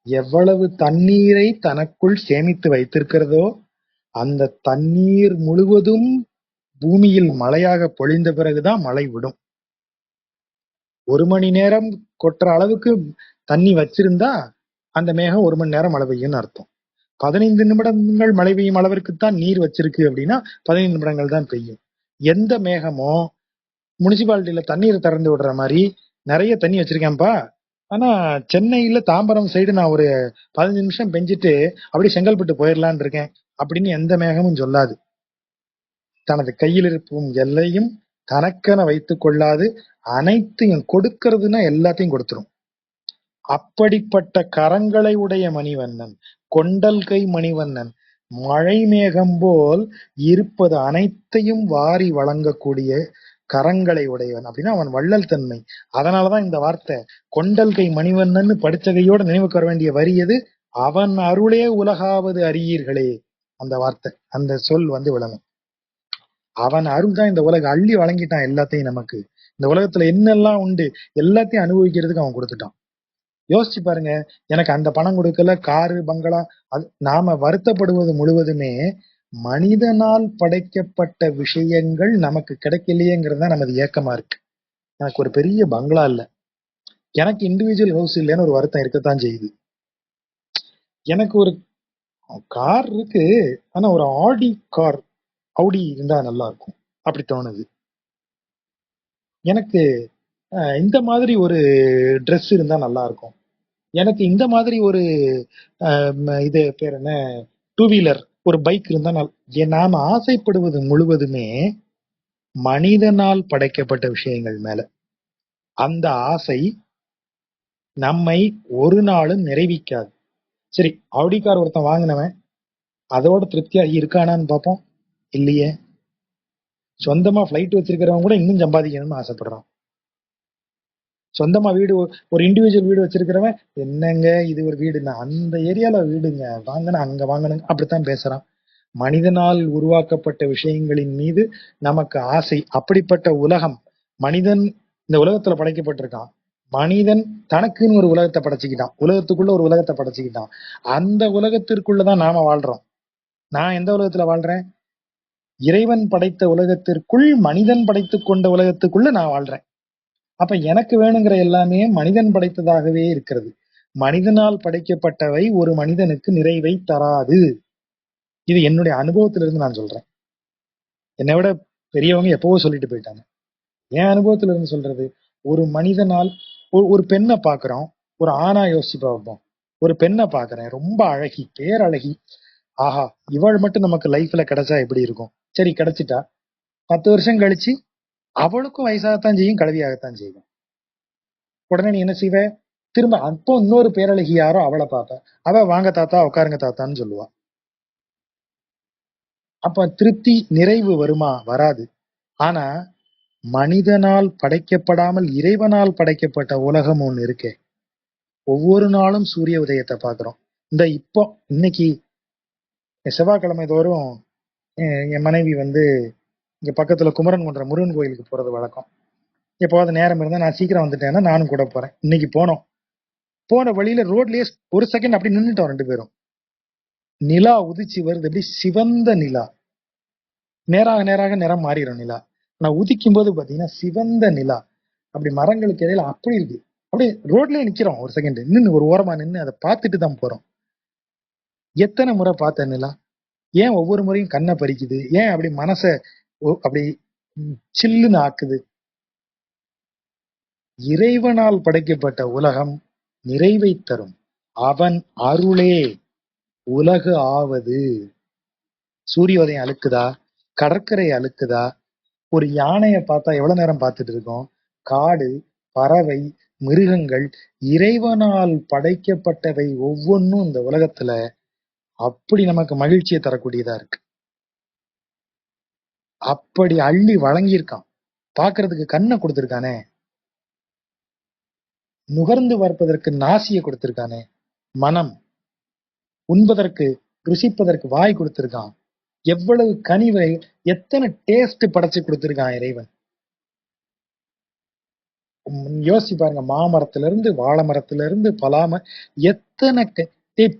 எவ்வளவு தண்ணீரை தனக்குள் சேமித்து வைத்திருக்கிறதோ அந்த தண்ணீர் முழுவதும் பூமியில் மழையாக பொழிந்த பிறகுதான் மழை விடும். 1 மணி நேரம் கொட்டுற அளவுக்கு தண்ணி வச்சிருந்தா அந்த மேகம் 1 மணி நேரம் மழை பெய்யும்னு அர்த்தம். 15 நிமிடங்கள் மழை பெய்யும் அளவிற்குத்தான் நீர் வச்சிருக்கு அப்படின்னா 15 நிமிடங்கள் தான் பெய்யும். எந்த மேகமோ முனிசிபாலிட்டியில தண்ணீர் திறந்து விடுற மாதிரி நிறைய தண்ணி வச்சிருக்கேன்ப்பா, ஆனா சென்னையில தாம்பரம் சைடு நான் ஒரு 15 நிமிஷம் பெஞ்சிட்டு அப்படியே செங்கல்பட்டு போயிடலான் இருக்கேன் அப்படின்னு எந்த மேகமும் சொல்லாது. தனது கையில் இருக்கும் எல்லையும் தனக்கென வைத்துக் கொள்ளாது. அனைத்தையும் கொடுக்கிறதுனா எல்லாத்தையும் கொடுத்துரும். அப்படிப்பட்ட கரங்களை உடைய மணிவண்ணன், கொண்டல் கை மணிவண்ணன் மழை மேகம் போல் இருப்பது அனைத்தையும் வாரி வழங்கக்கூடிய கரங்களை உடையவன் அப்படின்னா அவன் வள்ளல் தன்மை. அதனாலதான் இந்த வார்த்தை கொண்டல் கை மணிவண்ணன் படிச்ச கையோட நினைவுக்கு வர வேண்டிய வரி எது? அவன் அருளே உலகாவது அறியீர்களே. அந்த வார்த்தை, அந்த சொல் விளங்கும். அவன் அருள் தான் இந்த உலக அள்ளி வழங்கிட்டான் எல்லாத்தையும். நமக்கு இந்த உலகத்துல என்னெல்லாம் உண்டு எல்லாத்தையும் அனுபவிக்கிறதுக்கு அவன் கொடுத்துட்டான். யோசிச்சு பாருங்க, எனக்கு அந்த பணம் கொடுக்கல, காரு பங்களா, அது நாம வருத்தப்படுவது முழுவதுமே மனிதனால் படைக்கப்பட்ட விஷயங்கள் நமக்கு கிடைக்கலையேங்கிறது தான் நமது ஏக்கமா இருக்கு. எனக்கு ஒரு பெரிய பங்களா இல்ல, எனக்கு இண்டிவிஜுவல் ஹவுஸ் இல்லைன்னு ஒரு வருத்தம் இருக்கத்தான் செய்யுது. எனக்கு ஒரு கார் இருக்கு, ஆனா ஒரு ஆடி இருந்தா நல்லா இருக்கும் அப்படி தோணுது. எனக்கு இந்த மாதிரி ஒரு ட்ரெஸ் இருந்தா நல்லா இருக்கும். எனக்கு இந்த மாதிரி ஒரு இது பேர் என்ன, 2 வீலர் ஒரு பைக் இருந்தா நாம ஆசைப்படுவது முழுவதுமே மனிதனால் படைக்கப்பட்ட விஷயங்கள் மேல. அந்த ஆசை நம்மை ஒரு நாளும் நிறைவிக்காது. சரி, ஆடி கார் ஒருத்தன் வாங்கினவன் அதோட திருப்தியா இருக்கானான்னு பார்ப்போம், இல்லையே. சொந்தமா பிளைட் வச்சிருக்கிறவன் கூட இன்னும் சம்பாதிக்கணும்னு ஆசைப்படுறான். சொந்தமா வீடு, ஒரு இண்டிவிஜுவல் வீடு வச்சிருக்கிறவன் என்னங்க இது ஒரு வீடுன்னா அந்த ஏரியால வீடுங்க வாங்கணும், அங்க வாங்கணும், அப்படித்தான் பேசுறான். மனிதனால் உருவாக்கப்பட்ட விஷயங்களின் மீது நமக்கு ஆசை. அப்படிப்பட்ட உலகம். மனிதன் இந்த உலகத்துல படைக்கப்பட்டிருக்கான். மனிதன் தனக்குன்னு ஒரு உலகத்தை படைச்சுக்கிட்டான், உலகத்துக்குள்ள ஒரு உலகத்தை படைச்சுக்கிட்டான். அந்த உலகத்திற்குள்ளதான் நாம வாழ்றோம். நான் எந்த உலகத்துல வாழ்றேன்? இறைவன் படைத்த உலகத்திற்குள், மனிதன் படைத்துக் கொண்ட உலகத்துக்குள்ள நான் வாழ்றேன். அப்ப எனக்கு வேணுங்கிற எல்லாமே மனிதன் படைத்ததாகவே இருக்கிறது. மனிதனால் படைக்கப்பட்டவை ஒரு மனிதனுக்கு நிறைவை தராது. இது என்னுடைய அனுபவத்திலிருந்து நான் சொல்றேன். என்னை விட பெரியவங்க எப்பவோ சொல்லிட்டு போயிட்டாங்க. என் அனுபவத்துல இருந்து சொல்றது, ஒரு மனிதனால் ஒரு பெண்ணை பாக்குறோம், ஒரு ஆணா யோசிச்சு பார்ப்போம். ஒரு பெண்ணை பாக்குறேன், ரொம்ப அழகி, பேரழகி, ஆஹா இவள் மட்டும் நமக்கு லைஃப்ல கிடைச்சா எப்படி இருக்கும்? சரி கிடைச்சிட்டா, 10 வருஷம் கழிச்சு அவளுக்கும் வயசாகத்தான் செய்யும், கல்வியாகத்தான் செய்யும். உடனே நீ என்ன செய்வ? திரும்ப அப்போ இன்னொரு பேரழகி யாரோ அவளை பார்ப்ப, அவ வாங்க தாத்தா உட்காருங்க தாத்தான்னு சொல்லுவா. அப்ப திருப்தி நிறைவு வருமா? வராது. ஆனா மனிதனால் படைக்கப்படாமல் இறைவனால் படைக்கப்பட்ட உலகம் ஒண்ணு இருக்கே. ஒவ்வொரு நாளும் சூரிய உதயத்தை பாக்குறோம். இப்போ இன்னைக்கு செவ்வாய்க்கிழமை தோறும் என் மனைவி இங்க பக்கத்துல குமரன் குன்ற முருகன் கோயிலுக்கு போறது வழக்கம். எப்போவாது நேரம் இருந்தா நான் சீக்கிரம் வந்துட்டேன்னா நானும் கூட போறேன். இன்னைக்கு போனோம். போன வழியில ரோட்லயே ஒரு செகண்ட் அப்படி நின்றுட்டோம் 2 பேரும். நிலா உதிச்சு வருது, அப்படி சிவந்த நிலா. நேராக நேராக நிறம் மாறிடும் நிலா. நான் உதிக்கும் போது பாத்தீங்கன்னா சிவந்த நிலா அப்படி மரங்களுக்கு இடையில அப்படி இருக்கு. அப்படியே ரோட்லயே நிக்கிறோம், ஒரு செகண்ட் நின்று ஒரு ஓரமா நின்று அதை பார்த்துட்டு தான் போறோம். எத்தனை முறை பார்த்த நிலா? ஏன் ஒவ்வொரு முறையும் கண்ணை பறிக்குது? ஏன் அப்படி மனச அப்படி சில்லுன்னு ஆக்குது? இறைவனால் படைக்கப்பட்ட உலகம் நிறைவை தரும். அவன் அருளே உலகு ஆவது. சூரியோதயம் அழுக்குதா? கடற்கரை அழுக்குதா? ஒரு யானையை பார்த்தா எவ்வளவு நேரம் பார்த்துட்டு இருக்கோம்? காடு, பறவை, மிருகங்கள், இறைவனால் படைக்கப்பட்டவை ஒவ்வொன்றும் இந்த உலகத்துல அப்படி நமக்கு மகிழ்ச்சியை தரக்கூடியதா இருக்கு. அப்படி அள்ளி வழங்கியிருக்கான். பாக்குறதுக்கு கண்ணை கொடுத்திருக்கானே, நுகர்ந்து பார்ப்பதற்கு நாசியை கொடுத்திருக்கானே, மனம் உண்பதற்கு ருசிப்பதற்கு வாய் கொடுத்திருக்கான். எவ்வளவு கனிவை, எத்தனை டேஸ்ட் படைச்சு கொடுத்திருக்கான் இறைவன். யோசிச்சு பாருங்க, மாமரத்துல இருந்து வாழை மரத்துல இருந்து பலாம எத்தனை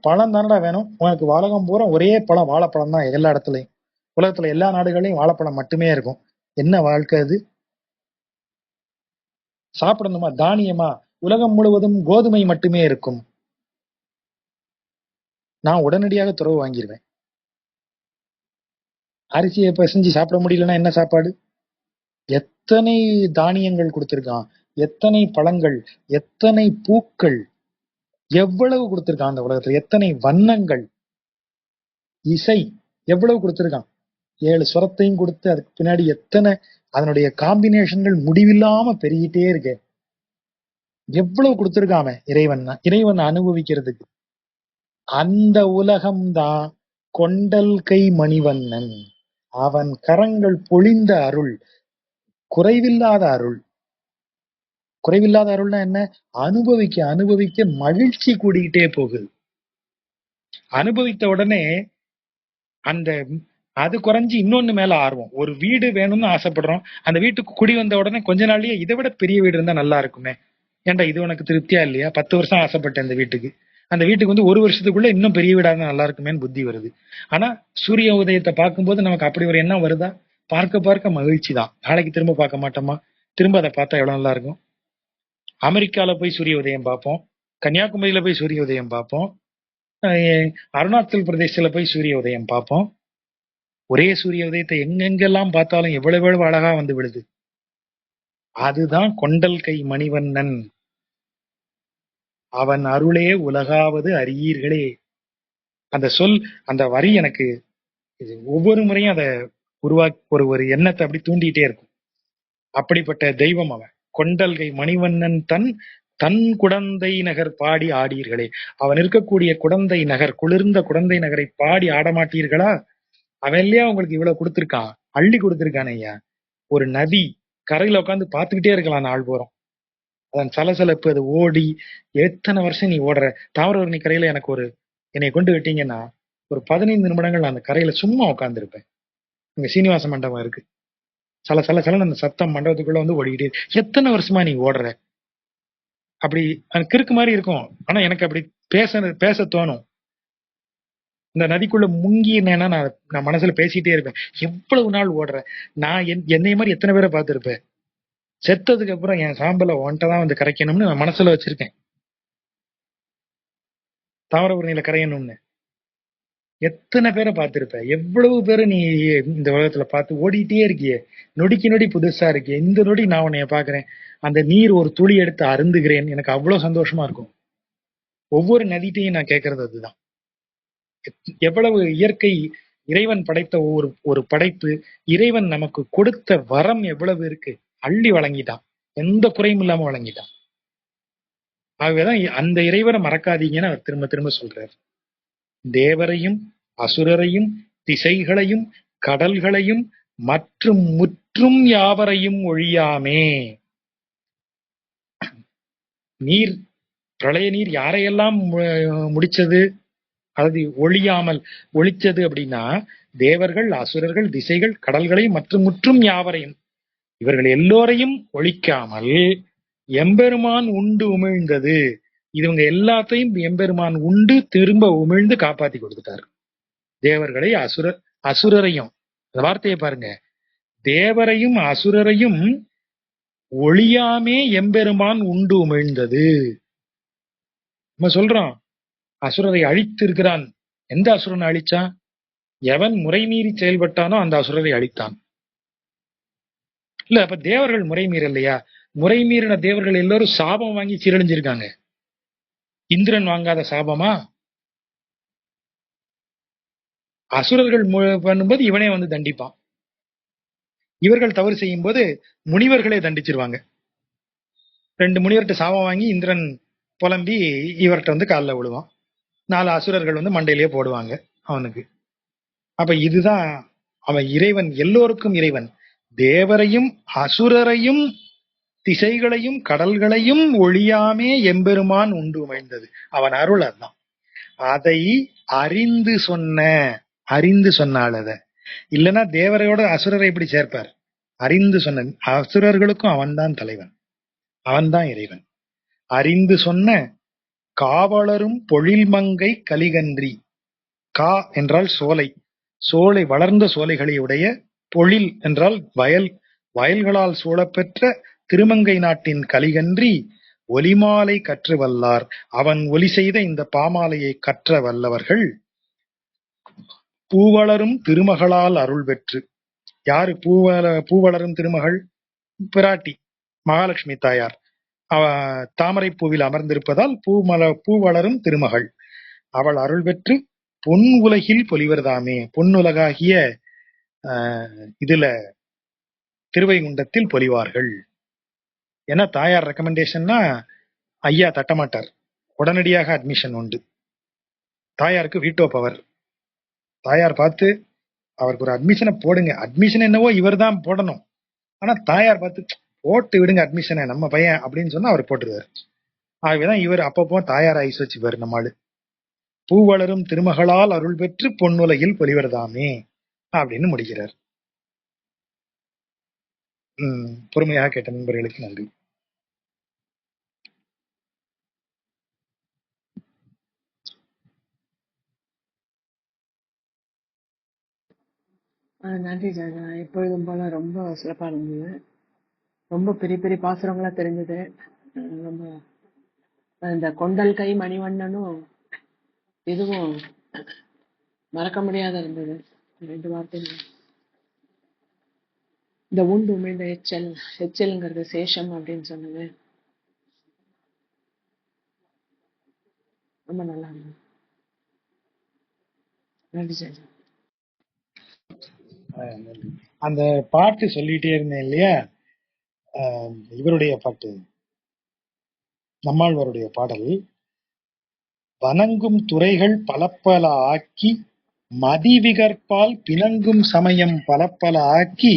பழம் தானடா வேணும் உனக்கு? வாழகம் பூரா ஒரே பழம், வாழைப்பழம் தான் எல்லா இடத்துலயும். உலகத்துல எல்லா நாடுகளையும் வாழைப்பழம் மட்டுமே இருக்கும். என்ன வாழ்க்கை அது? சாப்பிடணுமா? தானியமா? உலகம் முழுவதும் கோதுமை மட்டுமே இருக்கும். நான் உடனடியாக துறவு வாங்கிடுவேன். அரிசியை பிசைஞ்சு சாப்பிட முடியலன்னா என்ன சாப்பாடு? எத்தனை தானியங்கள் கொடுத்திருக்கான், எத்தனை பழங்கள், எத்தனை பூக்கள், எவ்வளவு கொடுத்திருக்கான் அந்த உலகத்துல, எத்தனை வண்ணங்கள், இசை எவ்வளவு கொடுத்திருக்கான். 7 ஸ்வரத்தையும் கொடுத்து அதுக்கு பின்னாடி எத்தனை அதனுடைய காம்பினேஷன்கள் முடிவில்லாம பெருகிட்டே இருக்கு. எவ்வளவு கொடுத்திருக்காம இறைவன் அனுபவிக்கிறதுக்கு. அந்த உலகம்தான் கொண்டல் கை மணிவண்ணன். அவன் கரங்கள் பொழிந்த அருள், குறைவில்லாத அருள். குறைவில்லாத அருள்னா என்ன? அனுபவிக்க அனுபவிக்க மகிழ்ச்சி கூடிக்கிட்டே போகுது. அனுபவித்த உடனே அந்த அது குறைஞ்சு இன்னொன்னு மேல ஆர்வம். ஒரு வீடு வேணும்னு ஆசைப்படுறோம். அந்த வீட்டுக்கு குடி வந்த உடனே கொஞ்ச நாள்லயே இதை விட பெரிய வீடு இருந்தா நல்லா இருக்குமே. ஏன்டா இது உனக்கு திருப்தியா இல்லையா? 10 வருஷம் ஆசைப்பட்டேன் இந்த வீட்டுக்கு. அந்த வீட்டுக்கு வந்து 1 வருஷத்துக்குள்ள இன்னும் பெரிய வீடா இருந்தா நல்லா இருக்குமேன்னு புத்தி வருது. ஆனா சூரிய உதயத்தை பார்க்கும்போது நமக்கு அப்படி ஒரு எண்ணம் வருதா? பார்க்க பார்க்க மகிழ்ச்சி தான். நாளைக்கு திரும்ப பார்க்க மாட்டோமா? திரும்ப அதை பார்த்தா எவ்வளவு நல்லா இருக்கும். அமெரிக்கால போய் சூரிய உதயம் பார்ப்போம். கன்னியாகுமரியில போய் சூரிய உதயம் பார்ப்போம். அருணாச்சல் பிரதேசத்துல போய் சூரிய உதயம் பார்ப்போம். ஒரே சூரிய உதயத்தை எங்கெங்கெல்லாம் பார்த்தாலும் எவ்வளவு அழகா வந்து விடுது. அதுதான் கொண்டல் கை மணிவண்ணன். அவன் அருளே உலகாவது அறியீர்களே. அந்த சொல், அந்த வரி எனக்கு ஒவ்வொரு முறையும் அதை உருவாக்கி ஒரு ஒரு எண்ணத்தை அப்படி தூண்டிட்டே இருக்கும். அப்படிப்பட்ட தெய்வம் அவன். கொண்டல் கை மணிவண்ணன் தன் தன் குடந்தை நகர் பாடி ஆடீர்களே. அவன் இருக்கக்கூடிய குடந்தை நகர், குளிர்ந்த குடந்தை நகரை பாடி ஆடமாட்டீர்களா? அவன் இல்லையா உங்களுக்கு இவ்வளவு கொடுத்திருக்கான், அள்ளி கொடுத்திருக்கான் ஐயா. ஒரு நதி கரையில உட்காந்து பார்த்துக்கிட்டே இருக்கலாம் நாள் போறோம். அதன் சலசலப்பு, அது ஓடி எத்தனை வருஷம் நீ ஓடுற. தாமிரபரணி கரையில எனக்கு என்னை கொண்டு விட்டீங்கன்னா ஒரு 15 நிமிடங்கள் நான் அந்த கரையில சும்மா உட்காந்துருப்பேன். இங்க சீனிவாச மண்டபம் இருக்கு. சல சல சலன்னு அந்த சத்தம் மண்டபத்துக்குள்ள வந்து ஓடிக்கிட்டே எத்தனை வருஷமா நீ ஓடுற. அப்படி எனக்கு கிறுக்கு மாதிரி இருக்கும். ஆனா எனக்கு அப்படி பேச தோணும். இந்த நதிக்குள்ள முங்கினேன்னா நான் மனசுல பேசிட்டே இருப்பேன். எவ்வளவு நாள் ஓடுற. நான் என்னைய மாதிரி எத்தனை பேரை பார்த்திருப்பேன். செத்ததுக்கு அப்புறம் என் சாம்பலை ஒன்ட்டதான் வந்து கரைக்கணும்னு நான் மனசுல வச்சிருக்கேன். தாமிரபரணியில கரையணும்னு எத்தனை பேரை பார்த்திருப்ப. எவ்வளவு பேரை நீ இந்த உலகத்துல பார்த்து ஓடிட்டே இருக்கியே. நொடிக்கு நொடி புதுசா இருக்கியே. இந்த நொடி நான் உன்னைய பாக்குறேன். அந்த நீர் ஒரு துளி எடுத்து அருந்துகிறேன். எனக்கு அவ்வளவு சந்தோஷமா இருக்கும். ஒவ்வொரு நதிட்டையும் நான் கேட்கறது அதுதான். எவ்வளவு இயற்கை, இறைவன் படைத்த ஒரு படைப்பு. இறைவன் நமக்கு கொடுத்த வரம் எவ்வளவு இருக்கு. அள்ளி வழங்கிட்டான். எந்த குறையும் இல்லாம வழங்கிட்டான். ஆகவேதான் அந்த இறைவனை மறக்காதீங்கன்னு அவர் திரும்ப திரும்ப சொல்றாரு. தேவரையும் அசுரரையும் திசைகளையும் கடல்களையும் மற்றும் முற்றும் யாவரையும் ஒழியாமே. நீர், பிரளய நீர் யாரையெல்லாம் முடிச்சது? அதாவது ஒழிச்சது அப்படின்னா தேவர்கள், அசுரர்கள், திசைகள், கடல்களையும் மற்றும் முற்றும் யாவரையும், இவர்கள் எல்லோரையும் ஒழிக்காமல் எம்பெருமான் உண்டு உமிழ்ந்தது. இவங்க எல்லாத்தையும் எம்பெருமான் உண்டு திரும்ப உமிழ்ந்து காப்பாத்தி கொடுத்துட்டாரு. தேவர்களை, அசுரரையும், அந்த வார்த்தையை பாருங்க, தேவரையும் அசுரரையும் ஒழியாமே எம்பெருமான் உண்டு உமிழ்ந்தது. நம்ம சொல்றோம் அசுரரை அழித்து இருக்கிறான். எந்த அசுரனை அழிச்சான்? எவன் முறை மீறி செயல்பட்டானோ அந்த அசுரரை அழித்தான். இல்ல அப்ப தேவர்கள் முறை மீறலையா? முறை மீறின தேவர்கள் எல்லாரும் சாபம் வாங்கி சீரழிஞ்சிருக்காங்க. இந்திரன் வாங்காத சாபமா? அசுரர்கள் பண்ணும்போது இவனே வந்து தண்டிப்பான். இவர்கள் தவறு செய்யும் போது முனிவர்களே தண்டிச்சிருவாங்க. 2 முனிவர்கிட்ட சாபம் வாங்கி இந்திரன் புலம்பி இவர்கிட்ட வந்து காலில் விழுவான். 4 அசுரர்கள் வந்து மண்டையிலேயே போடுவாங்க அவனுக்கு. அப்ப இதுதான் அவன் இறைவன், எல்லோருக்கும் இறைவன். தேவரையும் அசுரரையும் திசைகளையும் கடல்களையும் ஒழியாமே எம்பெருமான் உண்டு உமைந்தது. அவன் அருள் அதுதான். அதை அறிந்து சொன்னாள். அத இல்லைன்னா தேவரையோட அசுரரை எப்படி சேர்ப்பார்? அறிந்து சொன்ன அசுரர்களுக்கும் அவன்தான் தலைவன், அவன்தான் இறைவன். அறிந்து சொன்ன காவலரும் பொழில்மங்கை கலிகன்றி. கா என்றால் சோலை, சோலை வளர்ந்த சோலைகளை உடைய. பொழில் என்றால் வயல்களால் சூழப்பெற்ற திருமங்கை நாட்டின் கலிகன்றி ஒலிமாலை கற்று வல்லார். அவன் ஒலி செய்த இந்த பாமாலையை கற்ற வல்லவர்கள் பூவளரும் திருமகளால் அருள் பெற்று. யாரு பூவளரும் திருமகள்? பிராட்டி மகாலட்சுமி தாயார். தாமரை பூவில் அமர்ந்திருப்பதால் பூவளரும் திருமகள். அவள் அருள் பெற்று பொன் உலகில் பொலிவர்தாமே. பொன்னுலகாகிய இதுல திருவைகுண்டத்தில் பொலிவார்கள். ஏன்னா தாயார் ரெக்கமெண்டேஷன்னா ஐயா தட்டமாட்டார், உடனடியாக அட்மிஷன் உண்டு. தாயாருக்கு வீட்டோ பவர். தாயார் பார்த்து அவருக்கு ஒரு அட்மிஷனை போடுங்க, அட்மிஷன் என்னவோ இவர் தான் போடணும், ஆனா தாயார் பார்த்து போட்டு விடுங்க அட்மிஷனை நம்ம பையன் அப்படின்னு சொன்னா அவர் போட்டுருவாரு. ஆகவேதான் இவர் அப்பப்போ தாயார் ஐஸ் வச்சுப்பாரு நம்மாடு. பூ வளரும் திருமகளால் அருள் பெற்று பொன்னுலகில் பொலிவர்தாமே அப்படின்னு முடிக்கிறார். பொறுமையாக கேட்ட நண்பர்களுக்கு நன்றி. நன்றி ஜாஜா. எப்பொழுதும் போல ரொம்ப சிறப்பா இருந்தது. ரொம்ப பெரிய பெரிய பாசுரங்களா தெரிஞ்சது. ரொம்ப இந்த கொண்டல் கை மணிவண்ணனும் இதுவும் மறக்க முடியாத இருந்தது. 2 வார்த்தை. இந்த உண்டு உமிழ்ந்த எச்சல்ங்கிறது சேஷம் அப்படின்னு சொன்னது ரொம்ப நல்லா இருந்தது. நன்றி ஜாஜா. அந்த பாட்டு சொல்லிட்டே இருந்தேன் இல்லையா, இவருடைய பாட்டு நம்மாழ்வாருடைய பாடல், வணங்கும் துறைகள் பலப்பல ஆக்கி மதிவிகற்பால் பிணங்கும் சமயம் பலப்பல ஆக்கி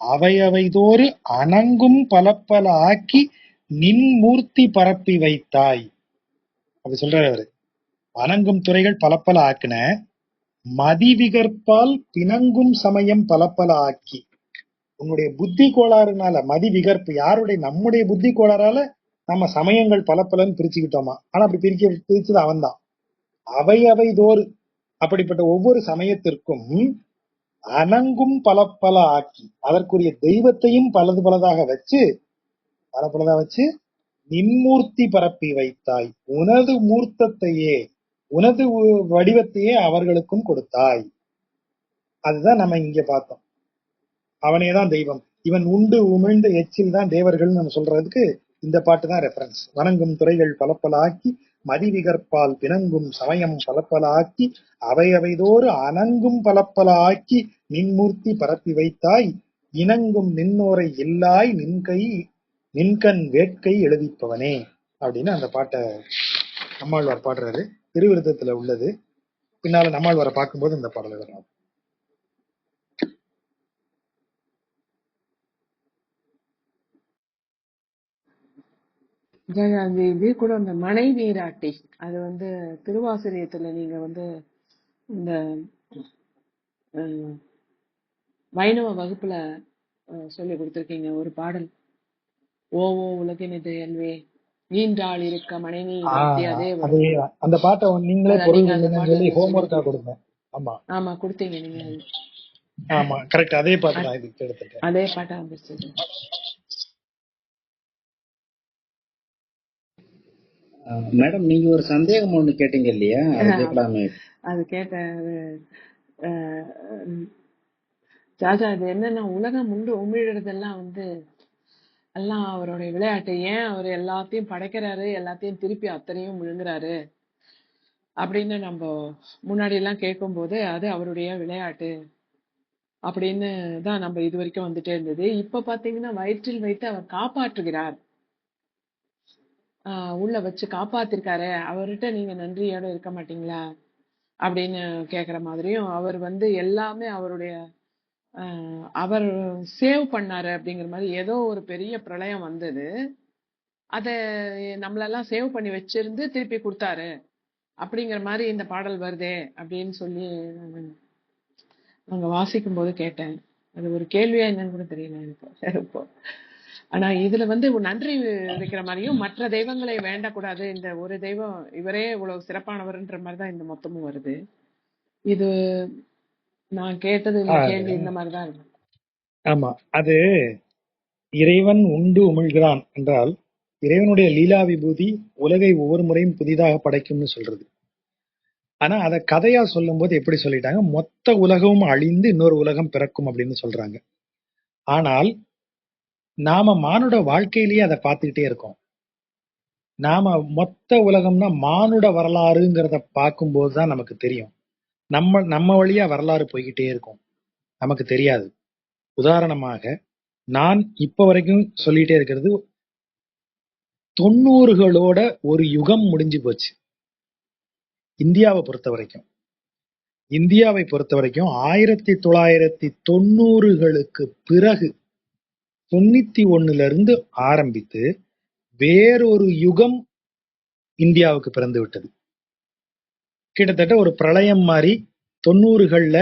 அவையவைதோறு அணங்கும் பலப்பல ஆக்கி நின்மூர்த்தி பரப்பி வைத்தாய். அப்படி சொல்றாரு அவரு. வணங்கும் துறைகள் பலப்பல ஆக்குன, மதிவிகற்பால் பிணங்கும் சமயம் பலப்பல ஆக்கி. உன்னுடைய புத்தி கோளாறுனால, மதி விகற்பு யாருடைய, நம்முடைய புத்தி கோளாறால நம்ம சமயங்கள் பலப்பலன்னு பிரிச்சுக்கிட்டோமா, ஆனா அப்படி பிரிச்சது அவன் தான். அவை தோறு, அப்படிப்பட்ட ஒவ்வொரு சமயத்திற்கும் அணங்கும் பலப்பல ஆக்கி, அதற்குரிய தெய்வத்தையும் பலது பலதாக வச்சு நின்மூர்த்தி பரப்பி வைத்தாய். உனது மூர்த்தத்தையே, உனது வடிவத்தையே அவர்களுக்கும் கொடுத்தாய். அதுதான் நம்ம இங்க பார்த்தோம். அவனேதான் தெய்வம். இவன் உண்டு உமிழ்ந்த எச்சில் தான் தேவர்கள் நம்ம சொல்றதுக்கு இந்த பாட்டு தான் ரெஃபரன்ஸ். வணங்கும் துறைகள் பலப்பல ஆக்கி மதிவிகற்பால் பிணங்கும் சமயம் பலப்பல ஆக்கி அவையவைதோறு அணங்கும் பலப்பல ஆக்கி நின்மூர்த்தி பரப்பி வைத்தாய். இணங்கும் நின்னோரை இல்லாய் நின்கண் வேட்கை எழுதிப்பவனே அப்படின்னு அந்த பாட்டை நம்மாழ்வார் பாடுறாரு. திருவிருத்தத்துல உள்ளது. பின்னால நம்மாழ்வாரை பார்க்கும்போது இந்த பாடலை வரும். அந்த இது கூட அந்த மனை நீராட்டி, அது திருவாசிரியத்துல நீங்க இந்த வைணவ வகுப்புல சொல்லி கொடுத்திருக்கீங்க ஒரு பாடல். ஓவோ உலகினிது எல்வே நீண்டாள் இருக்க மனை நீராட்டி. அதே அந்த பாட்டை நீங்களே பொருள் ஹோம்வொர்க்கா கொடுங்க. ஆமா கொடுத்தீங்க நீங்க. ஆமா கரெக்ட், அதே பாட்டு தான் இதுக்கு எடுத்துட்டேன். அதே பாட்டா வந்துருச்சு. மேடம், நீங்க ஒரு சந்தேகம் ஒண்ணு கேட்டீங்க இல்லையா, அது கேட்கலாமே? அது கேட்டேன். ஜாஜா, இது என்னன்னா, உலகம் உண்டு உமிழறதெல்லாம் எல்லாம் அவருடைய விளையாட்டு. ஏன் அவர் எல்லாத்தையும் படைக்கிறாரு, எல்லாத்தையும் திருப்பி அத்தனையும் விழுங்குறாரு அப்படின்னு நம்ம முன்னாடி எல்லாம் கேட்கும் போது அது அவருடைய விளையாட்டு அப்படின்னு தான் நம்ம இது வரைக்கும் வந்துட்டே இருந்தது. இப்ப பாத்தீங்கன்னா வயிற்றில் வைத்து அவர் காப்பாற்றுகிறார், உள்ள வச்சு காப்பாத்திருக்காரு, அவர்கிட்ட நீங்க நன்றியோட இருக்க மாட்டீங்களா அப்படின்னு கேக்குற மாதிரியும், அவர் எல்லாமே அவருடைய அவர் சேவ் பண்ணாரு அப்படிங்கிற மாதிரி. ஏதோ ஒரு பெரிய பிரளயம் வந்தது, அத நம்மளெல்லாம் சேவ் பண்ணி வச்சிருந்து திருப்பி கொடுத்தாரு அப்படிங்கிற மாதிரி இந்த பாடல் வருதே அப்படின்னு சொல்லி நாங்க வாசிக்கும் போது கேட்டேன். அது ஒரு கேள்வியா என்னன்னு கூட தெரியல எனக்கு இப்போ. ஆனா இதுல நன்றி வைக்கிற மாதிரியும், மற்ற தெய்வங்களை வேண்டக்கூடாது, இந்த ஒரு தெய்வம் இவரே இவ்வளவு சிறப்பானவர்ன்ற மாதிரிதான் இந்த மொத்தமும் வருது. இது நான் கேட்டது இந்த கேள்வி இந்த மாதிரிதான் இருக்கு. ஆமா, அது இறைவன் உண்டு உமிழ்கிறான் என்றால் இறைவனுடைய லீலா விபூதி உலகை ஒவ்வொரு முறையும் புதிதாக படைக்கும்னு சொல்றது. ஆனா அத கதையா சொல்லும் போது எப்படி சொல்லிட்டாங்க, மொத்த உலகமும் அழிந்து இன்னொரு உலகம் பிறக்கும் அப்படின்னு சொல்றாங்க. ஆனால் நாம மானுட வாழ்க்கையிலேயே அதை பார்த்துக்கிட்டே இருக்கோம். நாம மொத்த உலகம்னா மானுட வரலாறுங்கிறத பார்க்கும்போதுதான் நமக்கு தெரியும். நம்ம வழியா வரலாறு போய்கிட்டே இருக்கும், நமக்கு தெரியாது. உதாரணமாக நான் இப்ப வரைக்கும் சொல்லிட்டே இருக்கிறது, 90களோட ஒரு யுகம் முடிஞ்சு போச்சு. இந்தியாவை பொறுத்த வரைக்கும். இந்தியாவை பொறுத்த வரைக்கும் 1990களுக்கு பிறகு 91ல இருந்து ஆரம்பித்து வேறொரு யுகம் இந்தியாவுக்கு பிறந்து விட்டது. கிட்டத்தட்ட ஒரு பிரளயம் மாதிரி 90கள்ல